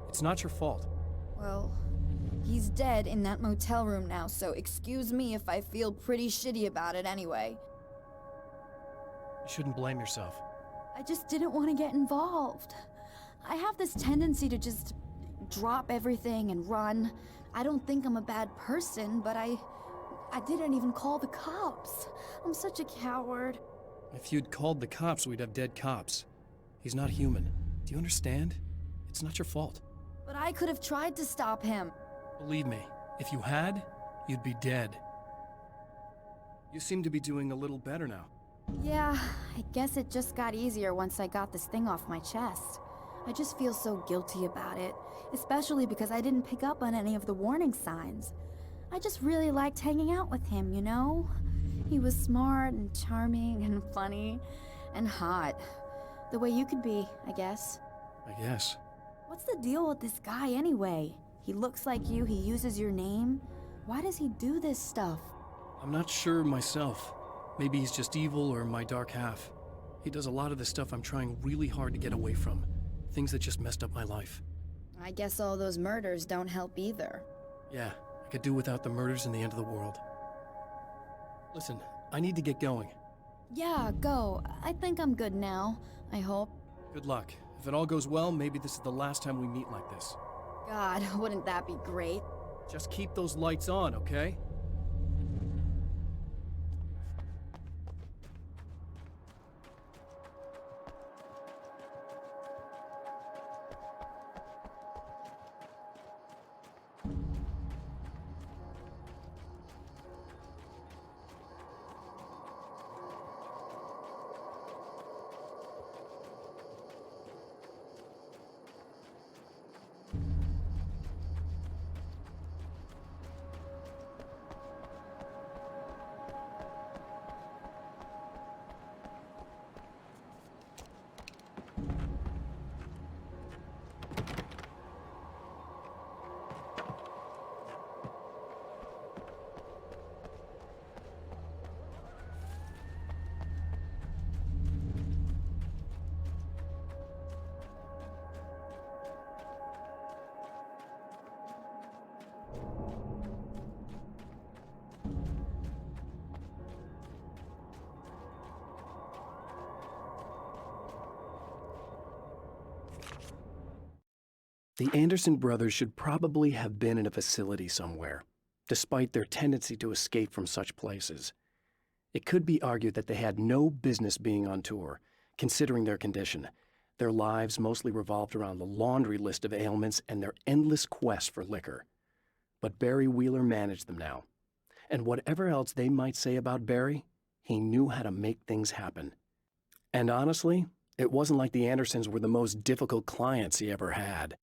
It's not your fault. Well, he's dead in that motel room now, so excuse me if I feel pretty shitty about it anyway. You shouldn't blame yourself. I just didn't want to get involved. I have this tendency to just drop everything and run. I don't think I'm a bad person, but I I didn't even call the cops. I'm such a coward. If you'd called the cops, we'd have dead cops. He's not human. Do you understand? It's not your fault. But I could have tried to stop him. Believe me, if you had, you'd be dead. You seem to be doing a little better now. Yeah, I guess it just got easier once I got this thing off my chest. I just feel so guilty about it, especially because I didn't pick up on any of the warning signs. I just really liked hanging out with him, you know? He was smart and charming and funny and hot. The way you could be, I guess. I guess. What's the deal with this guy anyway? He looks like you, he uses your name. Why does he do this stuff? I'm not sure myself. Maybe he's just evil or my dark half. He does a lot of the stuff I'm trying really hard to get away from. Things that just messed up my life. I guess all those murders don't help either. Yeah, I could do without the murders and the end of the world. Listen, I need to get going. Yeah, go. I think I'm good now. I hope. Good luck. If it all goes well, maybe this is the last time we meet like this. God, wouldn't that be great? Just keep those lights on, okay? The Anderson brothers should probably have been in a facility somewhere, despite their tendency to escape from such places. It could be argued that they had no business being on tour, considering their condition. Their lives mostly revolved around the laundry list of ailments and their endless quest for liquor. But Barry Wheeler managed them now. And whatever else they might say about Barry, he knew how to make things happen. And honestly, it wasn't like the Andersons were the most difficult clients he ever had.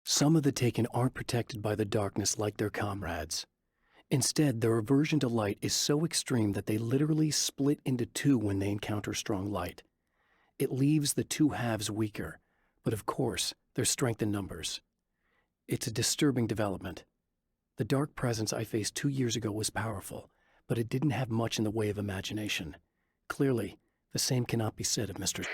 Some of the Taken aren't protected by the darkness like their comrades. Instead, their aversion to light is so extreme that they literally split into two when they encounter strong light. It leaves the two halves weaker, but of course, there's strength in numbers. It's a disturbing development. The dark presence I faced 2 years ago was powerful, but it didn't have much in the way of imagination. Clearly, the same cannot be said of Mr.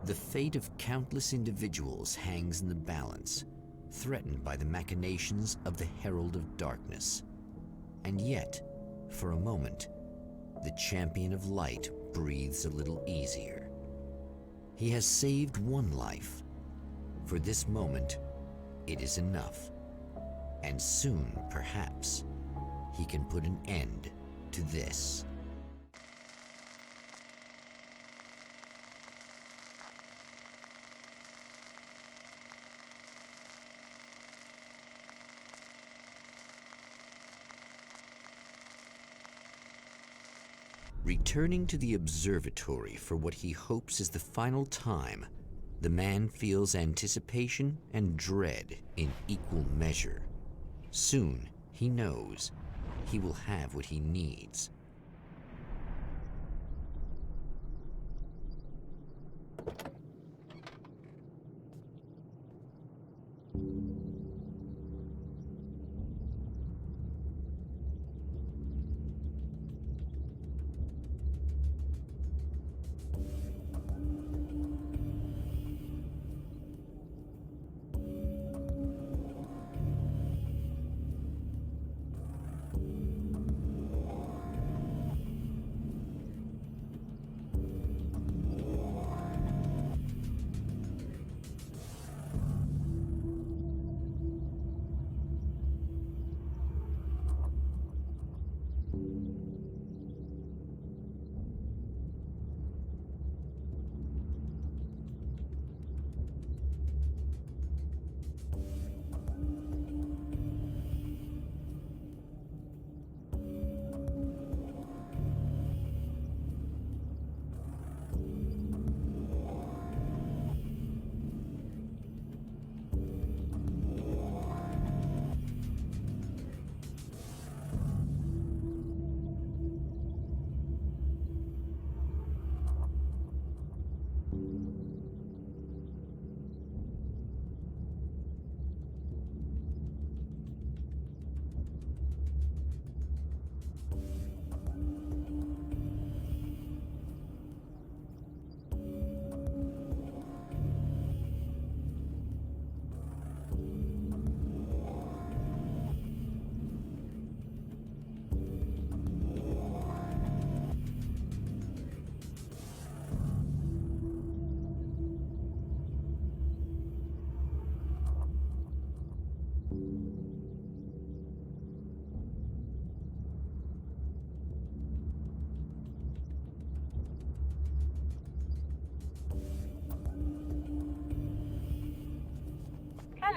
The fate of countless individuals hangs in the balance, threatened by the machinations of the Herald of Darkness. And yet, for a moment, the Champion of Light breathes a little easier. He has saved one life. For this moment, it is enough. And soon, perhaps, he can put an end to this. Returning to the observatory for what he hopes is the final time, the man feels anticipation and dread in equal measure. Soon, he knows, he will have what he needs.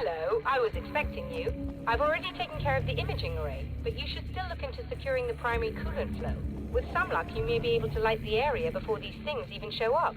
Hello, I was expecting you. I've already taken care of the imaging array, but you should still look into securing the primary coolant flow. With some luck, you may be able to light the area before these things even show up.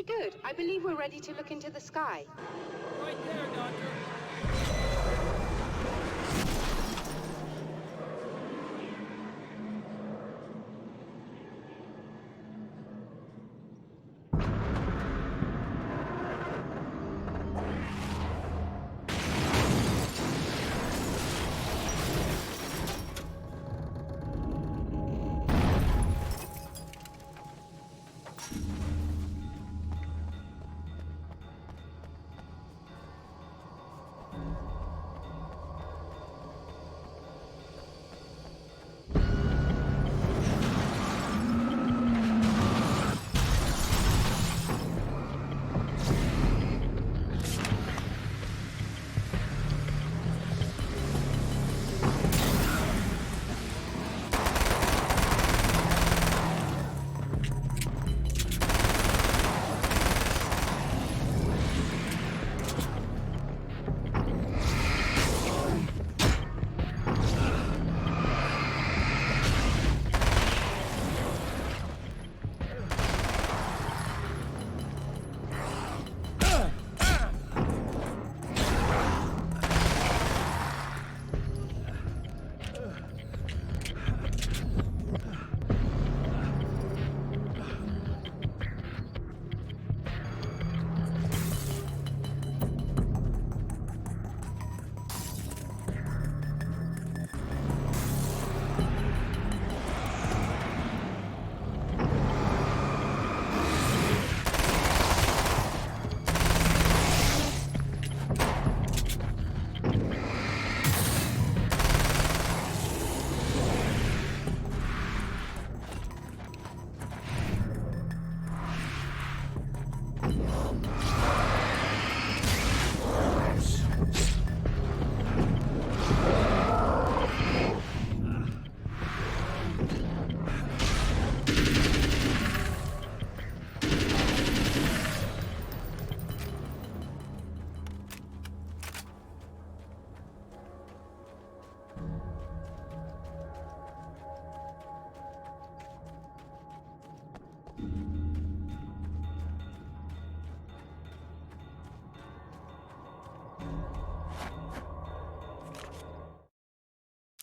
Very good. I believe we're ready to look into the sky. Right there, Doctor.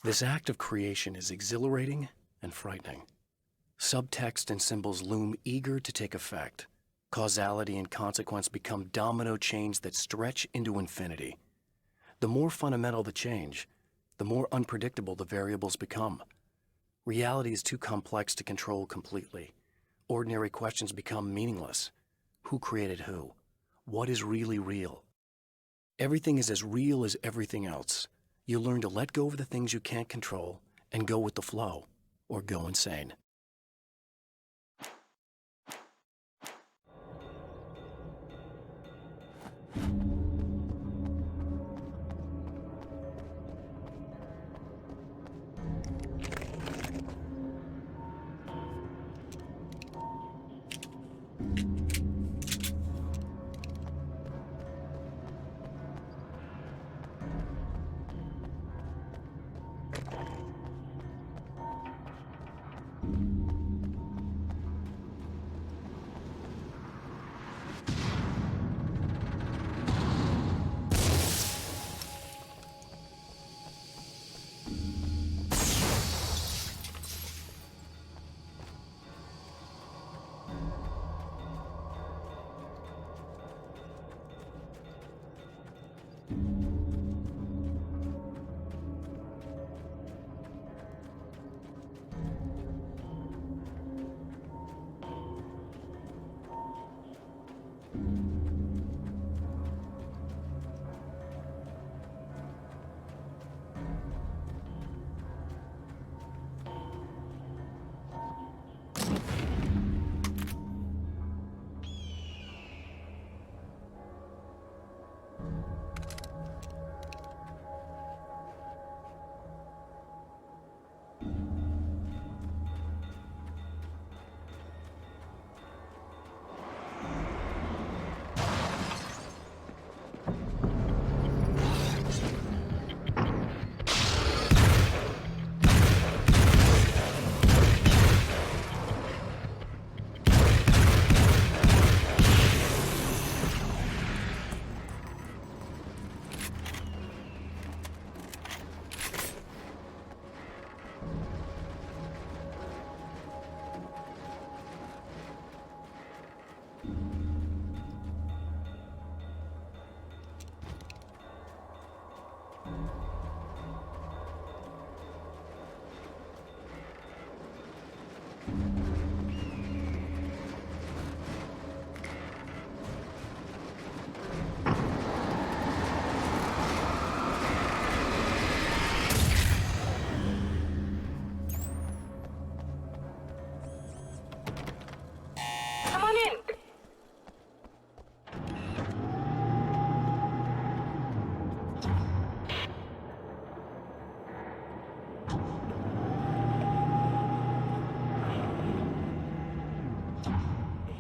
This act of creation is exhilarating and frightening. Subtext and symbols loom eager to take effect. Causality and consequence become domino chains that stretch into infinity. The more fundamental the change, the more unpredictable the variables become. Reality is too complex to control completely. Ordinary questions become meaningless. Who created who? What is really real? Everything is as real as everything else. You learn to let go of the things you can't control and go with the flow, or go insane.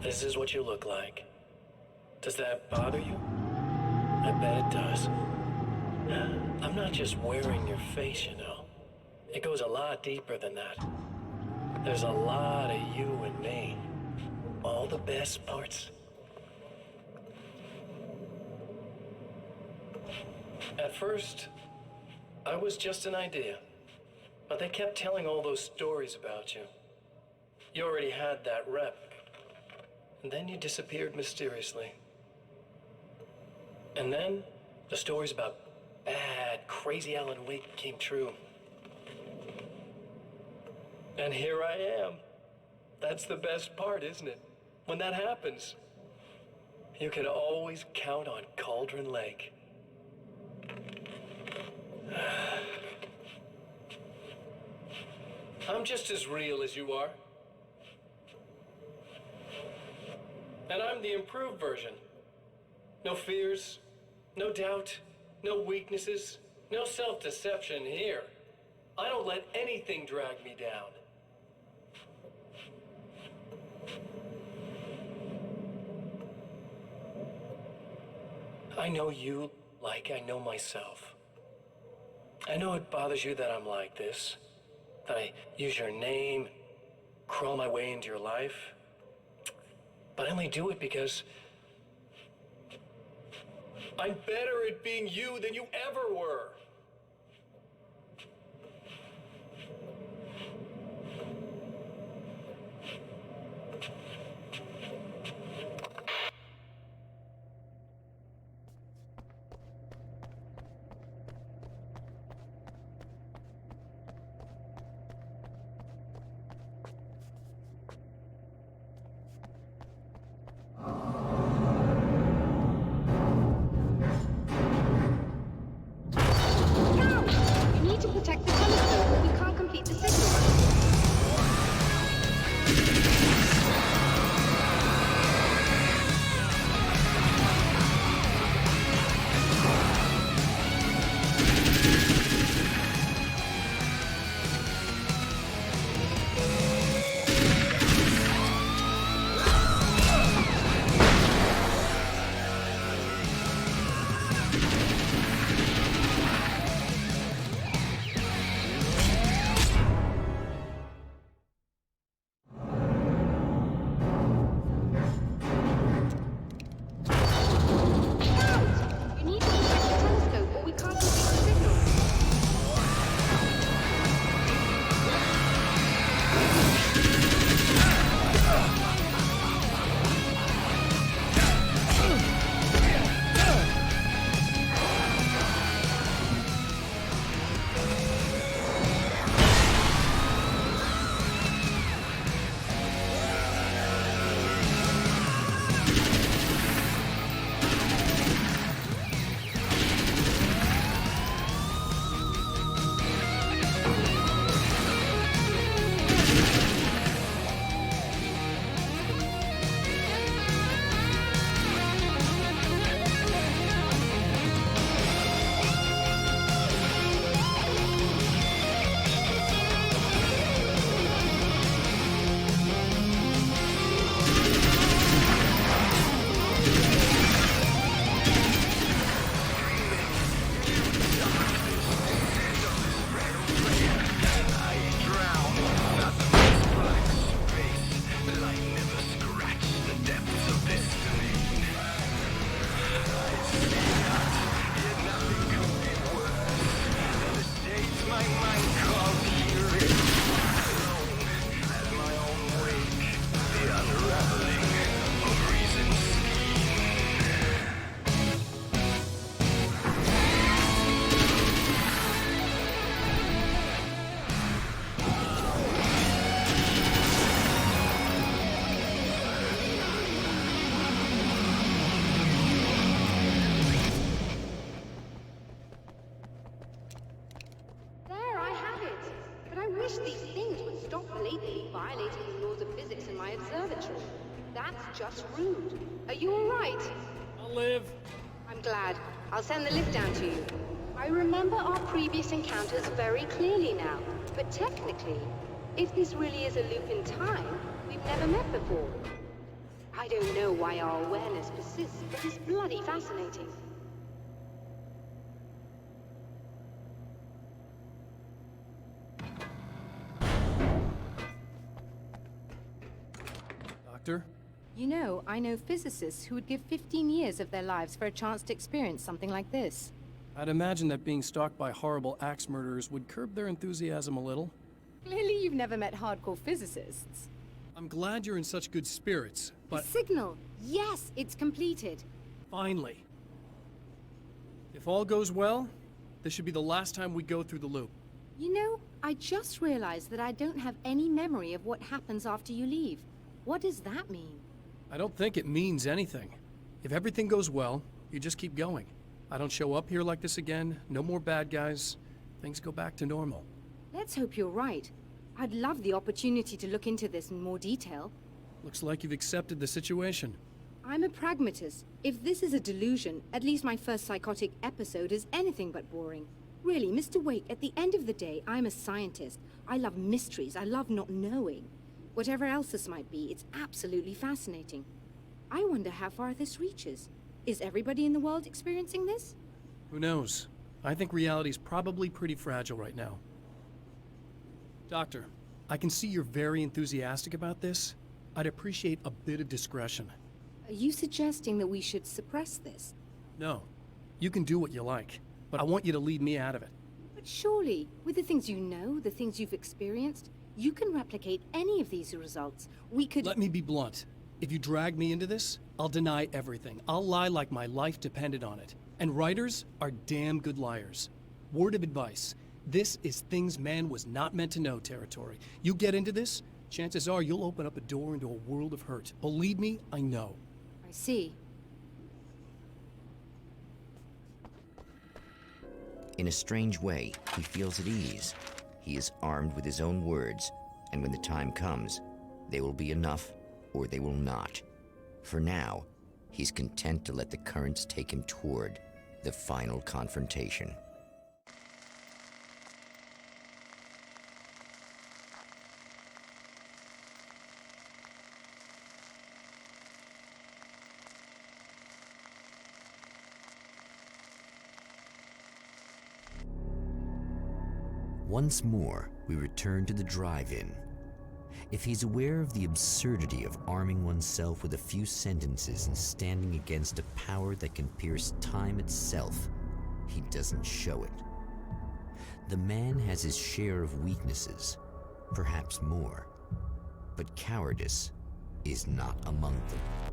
This is what you look like. Does that bother you? I bet it does. I'm not just wearing your face, you know. It goes a lot deeper than that. There's a lot of you and me. All the best parts. At first, I was just an idea. But they kept telling all those stories about you. You already had that rep. And then you disappeared mysteriously. And then, the stories about bad, crazy Alan Wake came true. And here I am. That's the best part, isn't it? When that happens, you can always count on Cauldron Lake. I'm just as real as you are. And I'm the improved version. No fears, no doubt, no weaknesses, no self-deception here. I don't let anything drag me down. I know you like I know myself. I know it bothers you that I'm like this, that I use your name, crawl my way into your life. But I only do it because I'm better at being you than you ever were. Just rude. Are you all right? I'll live. I'm glad. I'll send the lift down to you. I remember our previous encounters very clearly now. But technically, if this really is a loop in time, we've never met before. I don't know why our awareness persists, but it's bloody fascinating. Doctor? You know, I know physicists who would give 15 years of their lives for a chance to experience something like this. I'd imagine that being stalked by horrible axe murderers would curb their enthusiasm a little. Clearly you've never met hardcore physicists. I'm glad you're in such good spirits, but... The signal! Yes, it's completed. Finally. If all goes well, this should be the last time we go through the loop. You know, I just realized that I don't have any memory of what happens after you leave. What does that mean? I don't think it means anything. If everything goes well, you just keep going. I don't show up here like this again, no more bad guys. Things go back to normal. Let's hope you're right. I'd love the opportunity to look into this in more detail. Looks like you've accepted the situation. I'm a pragmatist. If this is a delusion, at least my first psychotic episode is anything but boring. Really, Mr. Wake, at the end of the day, I'm a scientist. I love mysteries. I love not knowing. Whatever else this might be, it's absolutely fascinating. I wonder how far this reaches. Is everybody in the world experiencing this? Who knows? I think reality's probably pretty fragile right now. Doctor, I can see you're very enthusiastic about this. I'd appreciate a bit of discretion. Are you suggesting that we should suppress this? No. You can do what you like, but I want you to leave me out of it. But surely, with the things you know, the things you've experienced, you can replicate any of these results. We could— Let me be blunt. If you drag me into this, I'll deny everything. I'll lie like my life depended on it. And writers are damn good liars. Word of advice. This is things man was not meant to know territory. You get into this, chances are you'll open up a door into a world of hurt. Believe me, I know. I see. In a strange way, he feels at ease. He is armed with his own words, and when the time comes, they will be enough or they will not. For now, he's content to let the currents take him toward the final confrontation. Once more, we return to the drive-in. If he's aware of the absurdity of arming oneself with a few sentences and standing against a power that can pierce time itself, he doesn't show it. The man has his share of weaknesses, perhaps more, but cowardice is not among them.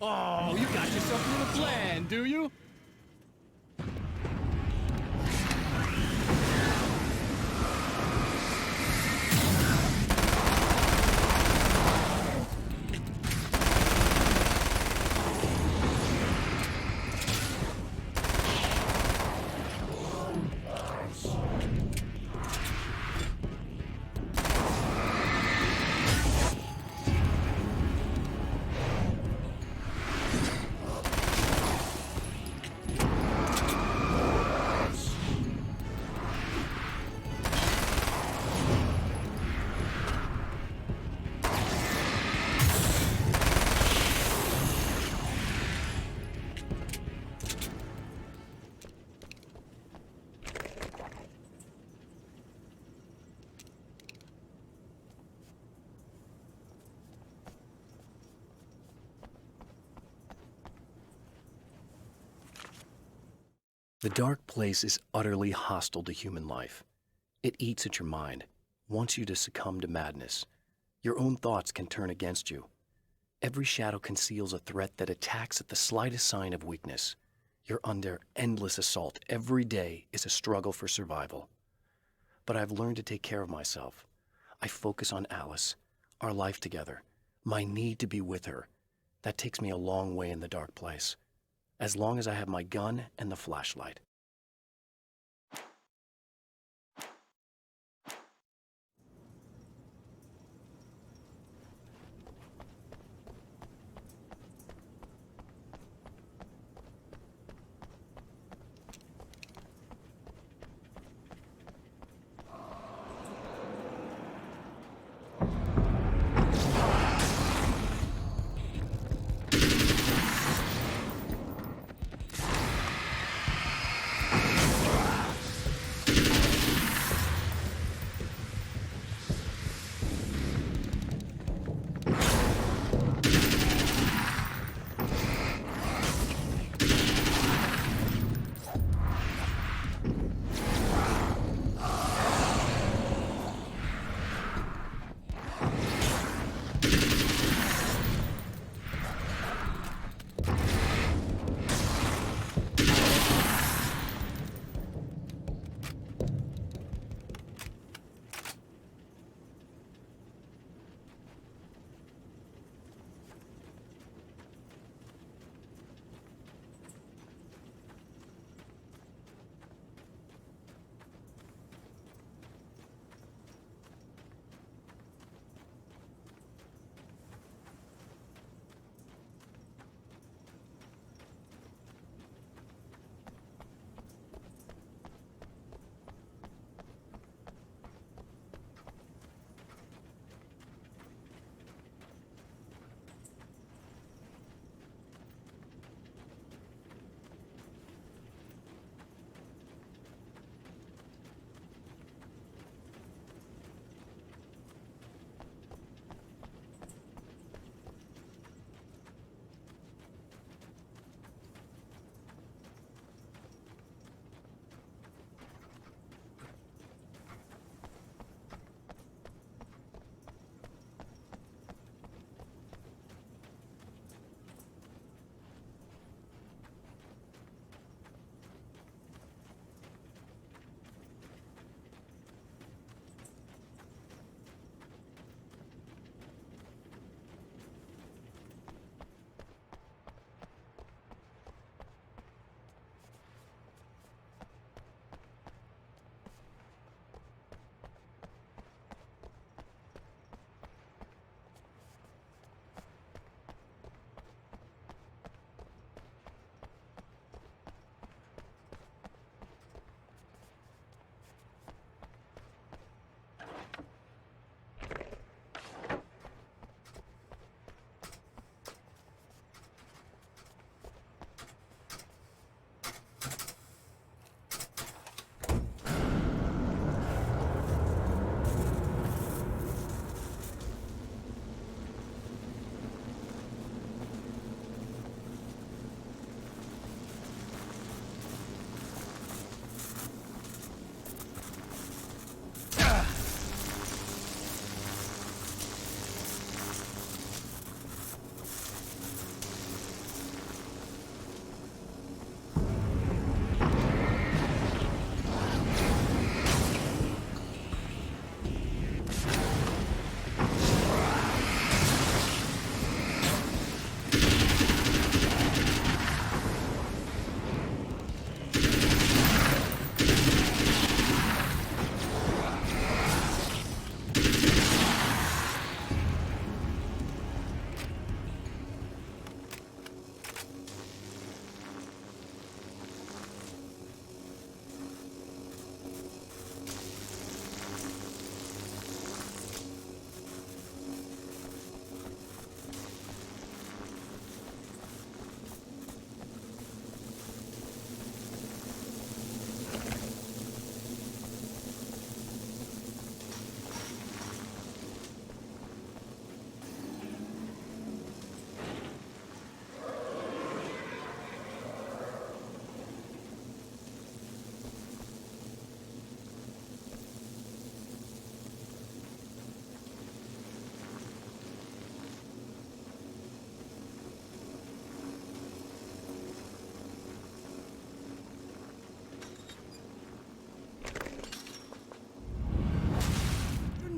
Oh, you got yourself a little plan, do you? The dark place is utterly hostile to human life. It eats at your mind, wants you to succumb to madness. Your own thoughts can turn against you. Every shadow conceals a threat that attacks at the slightest sign of weakness. You're under endless assault. Every day is a struggle for survival. But I've learned to take care of myself. I focus on Alice, our life together, my need to be with her. That takes me a long way in the dark place. as long as I have my gun and the flashlight.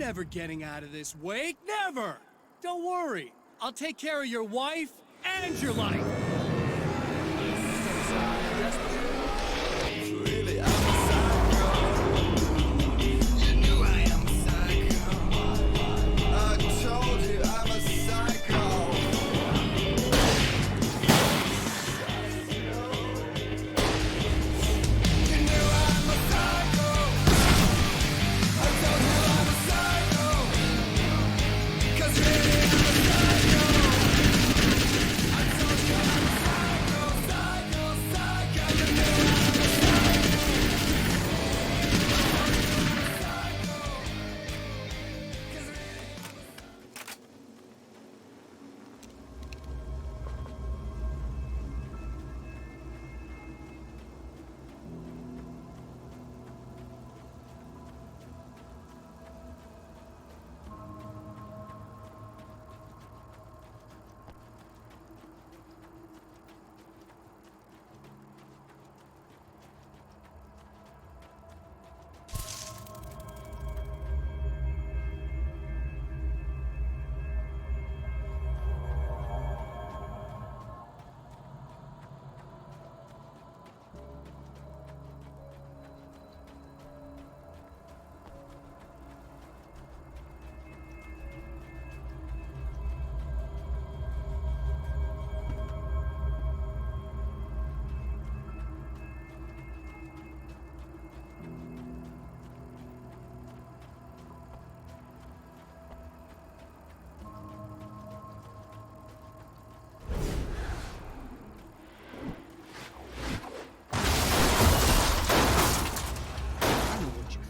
never getting out of this, Wake. Never! Don't worry. I'll take care of your wife and your life.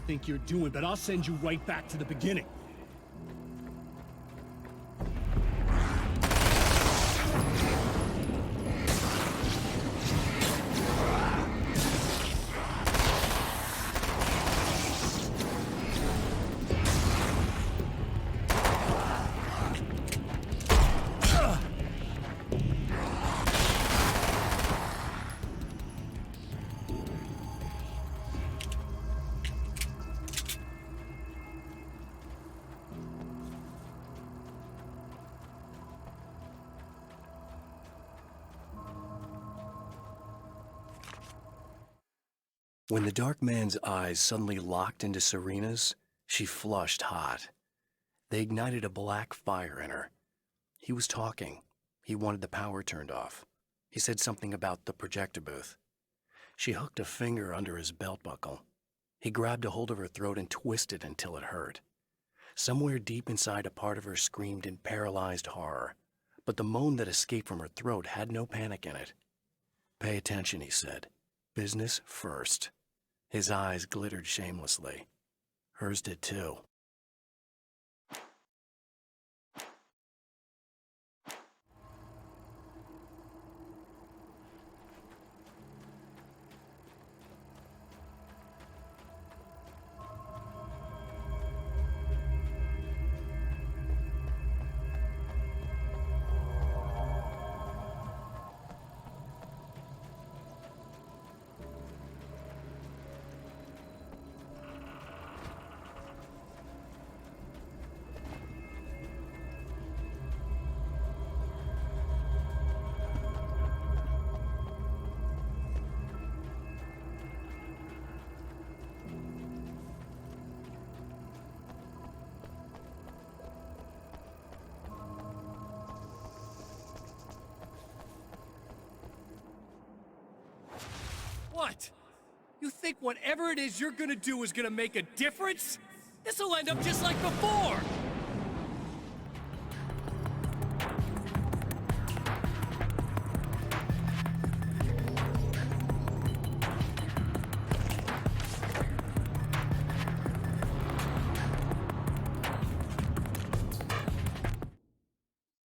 Think you're doing, but I'll send you right back to the beginning. When the Dark Man's eyes suddenly locked into Serena's, she flushed hot. They ignited a black fire in her. He was talking. He wanted the power turned off. He said something about the projector booth. She hooked a finger under his belt buckle. He grabbed a hold of her throat and twisted until it hurt. Somewhere deep inside, a part of her screamed in paralyzed horror, but the moan that escaped from her throat had no panic in it. "Pay attention," he said. "Business first." His eyes glittered shamelessly. Hers did too. What? You think whatever it is you're gonna do is gonna make a difference? This'll end up just like before!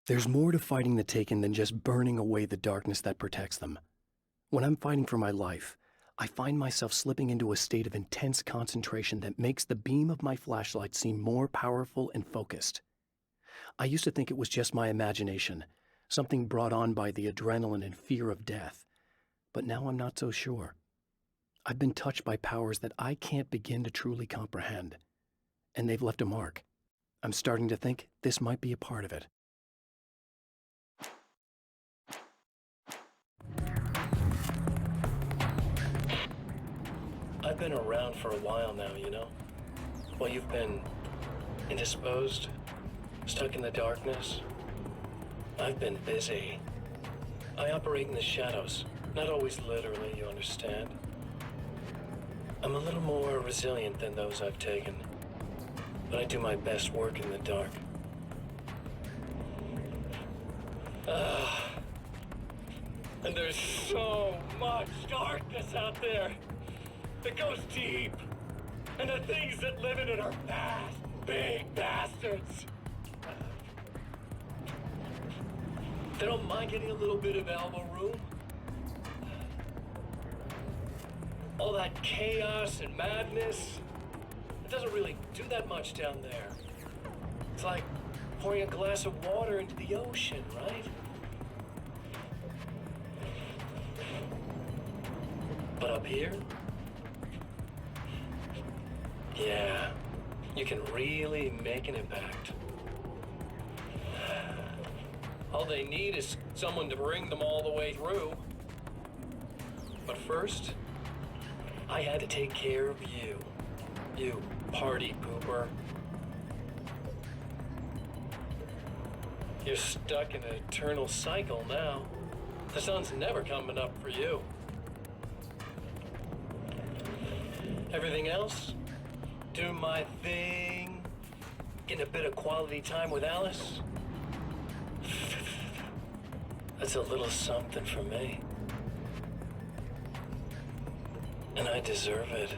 There's more to fighting the Taken than just burning away the darkness that protects them. When I'm fighting for my life, I find myself slipping into a state of intense concentration that makes the beam of my flashlight seem more powerful and focused. I used to think it was just my imagination, something brought on by the adrenaline and fear of death, but now I'm not so sure. I've been touched by powers that I can't begin to truly comprehend, and they've left a mark. I'm starting to think this might be a part of it. I've been around for a while now, you know? While you've been indisposed, stuck in the darkness, I've been busy. I operate in the shadows, not always literally, you understand? I'm a little more resilient than those I've taken, but I do my best work in the dark. And there's so much darkness out there that goes deep. And the things that live in it are fast, big bastards. They don't mind getting a little bit of elbow room. All that chaos and madness, it doesn't really do that much down there. It's like pouring a glass of water into the ocean, right? But up here, yeah, you can really make an impact. All they need is someone to bring them all the way through. But first, I had to take care of you. You party pooper. You're stuck in an eternal cycle now. The sun's never coming up for you. Everything else? Do my thing. Getting a bit of quality time with Alice. That's a little something for me. And I deserve it.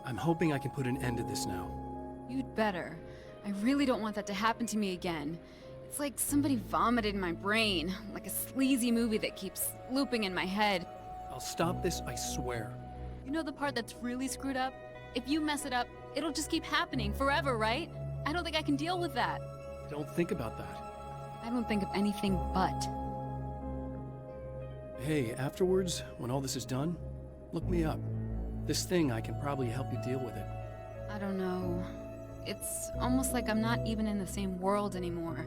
I'm hoping I can put an end to this now. You'd better. I really don't want that to happen to me again. It's like somebody vomited in my brain, like a sleazy movie that keeps looping in my head. I'll stop this, I swear. You know the part that's really screwed up? If you mess it up, it'll just keep happening forever, right? I don't think I can deal with that. Don't think about that. I don't think of anything but. Hey, afterwards, when all this is done, look me up. This thing, I can probably help you deal with it. I don't know. It's almost like I'm not even in the same world anymore.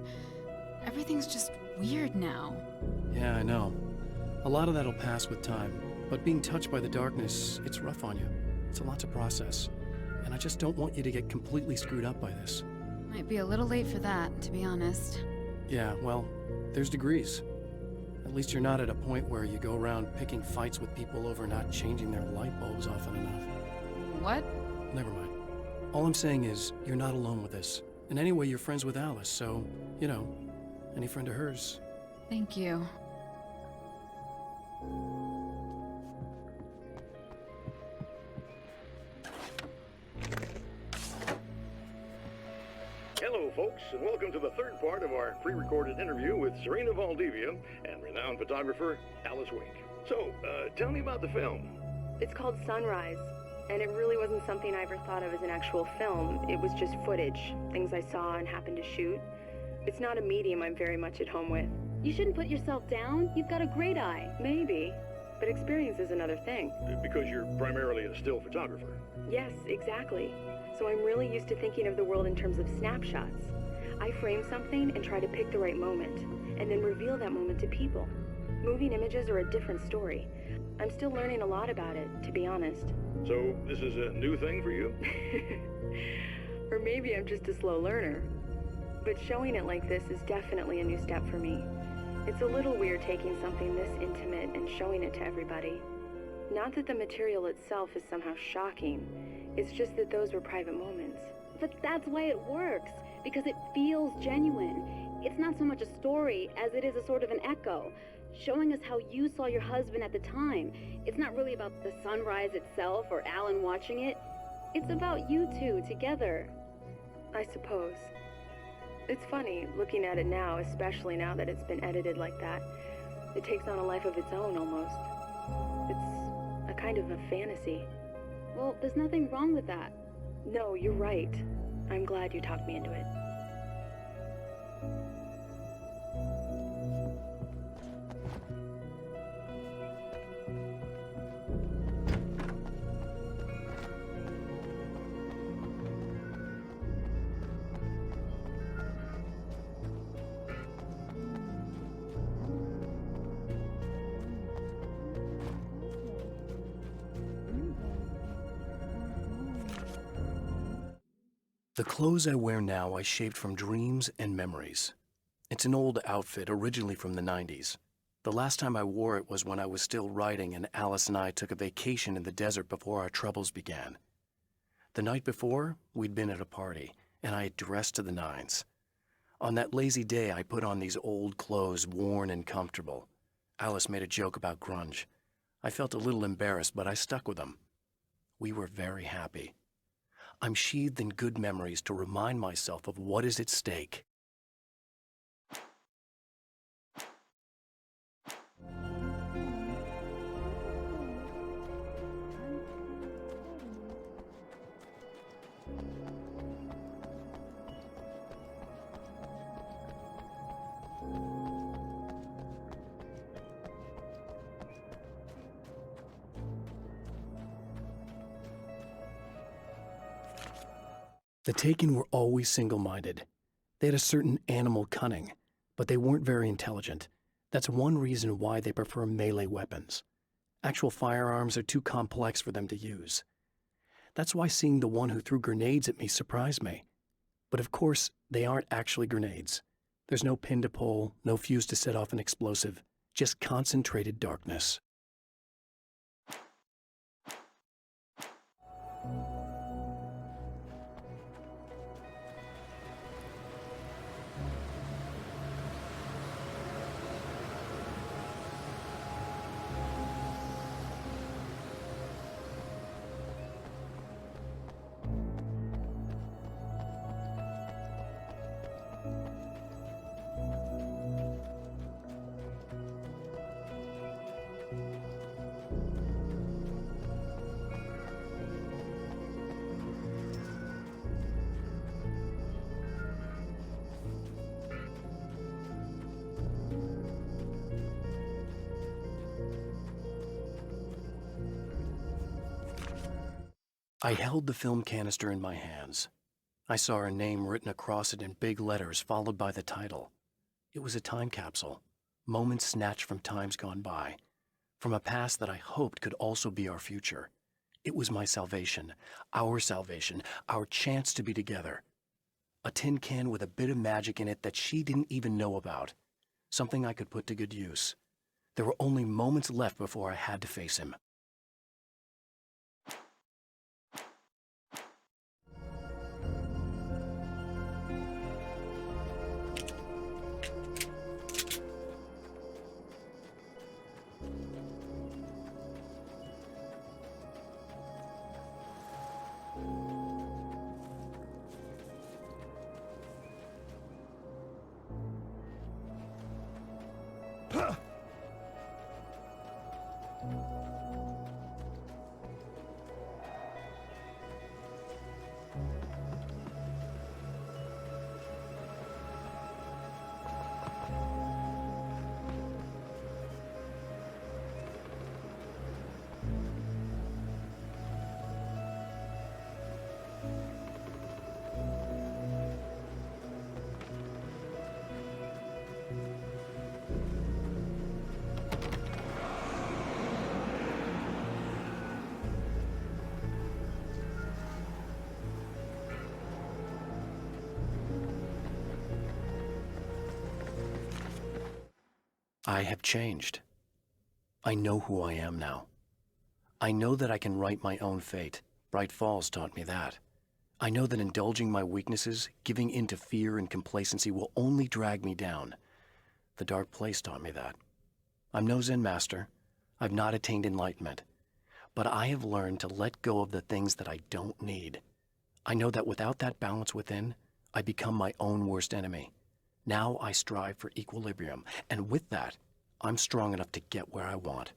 Everything's just weird now. Yeah, I know. A lot of that'll pass with time, but being touched by the darkness, it's rough on you. It's a lot to process, and I just don't want you to get completely screwed up by this. Might be a little late for that, to be honest. Yeah, well, there's degrees. At least you're not at a point where you go around picking fights with people over not changing their light bulbs often enough. What? Never mind. All I'm saying is, you're not alone with this. And anyway, you're friends with Alice, so, you know, any friend of hers. Thank you. Hello, folks, and welcome to the third part of our pre-recorded interview with Serena Valdivia and renowned photographer Alice Wink. So, tell me about the film. It's called Sunrise, and it really wasn't something I ever thought of as an actual film. It was just footage, things I saw and happened to shoot. It's not a medium I'm very much at home with. You shouldn't put yourself down. You've got a great eye. Maybe, but experience is another thing. Because you're primarily a still photographer. Yes, exactly. So I'm really used to thinking of the world in terms of snapshots. I frame something and try to pick the right moment, and then reveal that moment to people. Moving images are a different story. I'm still learning a lot about it, to be honest. So, this is a new thing for you? Or maybe I'm just a slow learner. But showing it like this is definitely a new step for me. It's a little weird taking something this intimate and showing it to everybody. Not that the material itself is somehow shocking. It's just that those were private moments. But that's why it works, because it feels genuine. It's not so much a story as it is a sort of an echo, showing us how you saw your husband at the time. It's not really about the sunrise itself or Alan watching it. It's about you two together. I suppose. It's funny, looking at it now, especially now that it's been edited like that. It takes on a life of its own, almost. It's a kind of a fantasy. Well, there's nothing wrong with that. No, you're right. I'm glad you talked me into it. The clothes I wear now I shaped from dreams and memories. It's an old outfit, originally from the 90s. The last time I wore it was when I was still writing and Alice and I took a vacation in the desert before our troubles began. The night before, we'd been at a party, and I had dressed to the nines. On that lazy day, I put on these old clothes, worn and comfortable. Alice made a joke about grunge. I felt a little embarrassed, but I stuck with them. We were very happy. I'm sheathed in good memories to remind myself of what is at stake. The Taken were always single-minded. They had a certain animal cunning, but they weren't very intelligent. That's one reason why they prefer melee weapons. Actual firearms are too complex for them to use. That's why seeing the one who threw grenades at me surprised me. But of course, they aren't actually grenades. There's no pin to pull, no fuse to set off an explosive, just concentrated darkness. I held the film canister in my hands. I saw her name written across it in big letters, followed by the title. It was a time capsule, moments snatched from times gone by, from a past that I hoped could also be our future. It was my salvation, our chance to be together. A tin can with a bit of magic in it that she didn't even know about. Something I could put to good use. There were only moments left before I had to face him. I have changed. I know who I am now. I know that I can write my own fate. Bright Falls taught me that. I know that indulging my weaknesses, giving in to fear and complacency will only drag me down. The Dark Place taught me that. I'm no Zen master. I've not attained enlightenment. But I have learned to let go of the things that I don't need. I know that without that balance within, I become my own worst enemy. Now I strive for equilibrium, and with that, I'm strong enough to get where I want.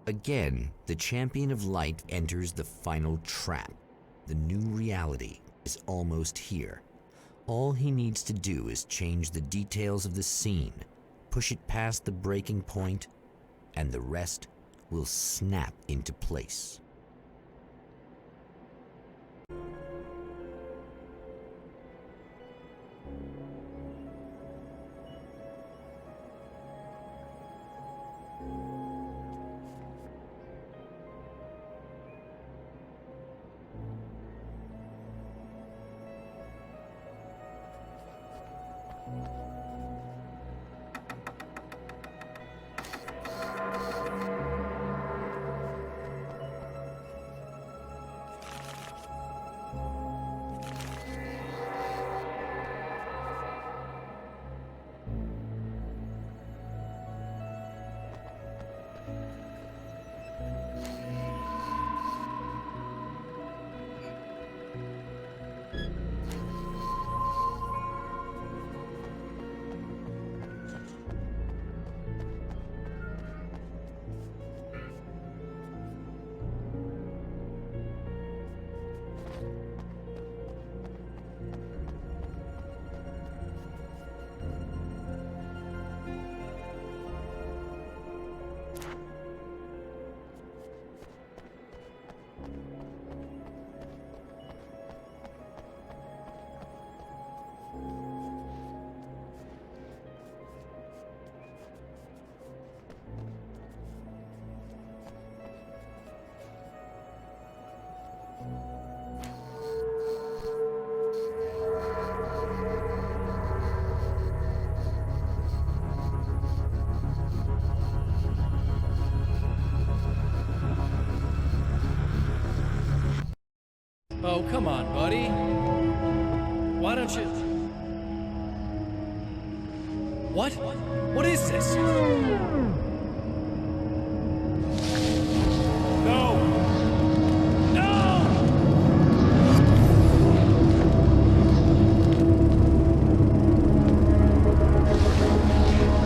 Again, the champion of light enters the final trap. The new reality is almost here. All he needs to do is change the details of the scene, push it past the breaking point, and the rest will snap into place. Oh, come on, buddy. Why don't you... What? What is this? No! No!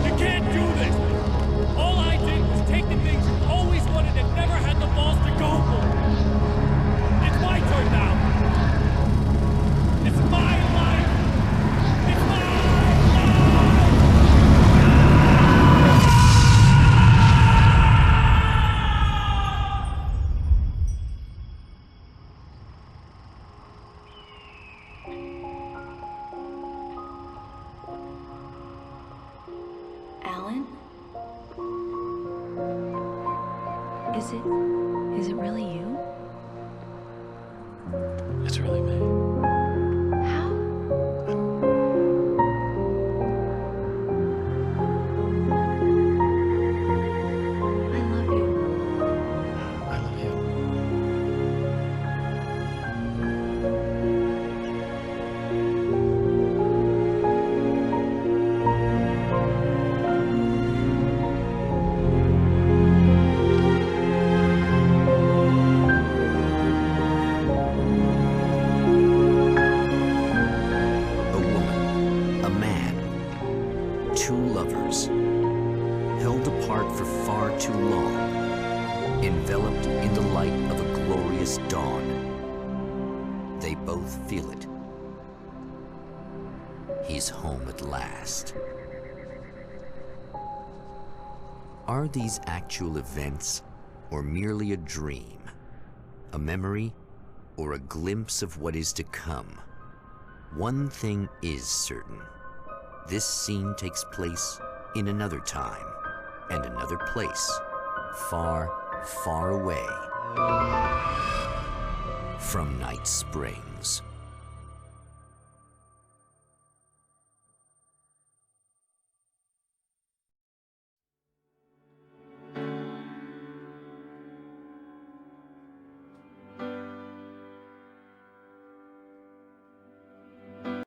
You can't do this! All I did was take the things you always wanted and never had the balls to go for. It's my turn now! It's my life! It's my life! Alan? Is it really you? It's really me. How? I love you. I love you. Two lovers, held apart for far too long, enveloped in the light of a glorious dawn. They both feel it. He's home at last. Are these actual events, or merely a dream? A memory, or a glimpse of what is to come? One thing is certain. This scene takes place in another time and another place, far, far away from Night Springs.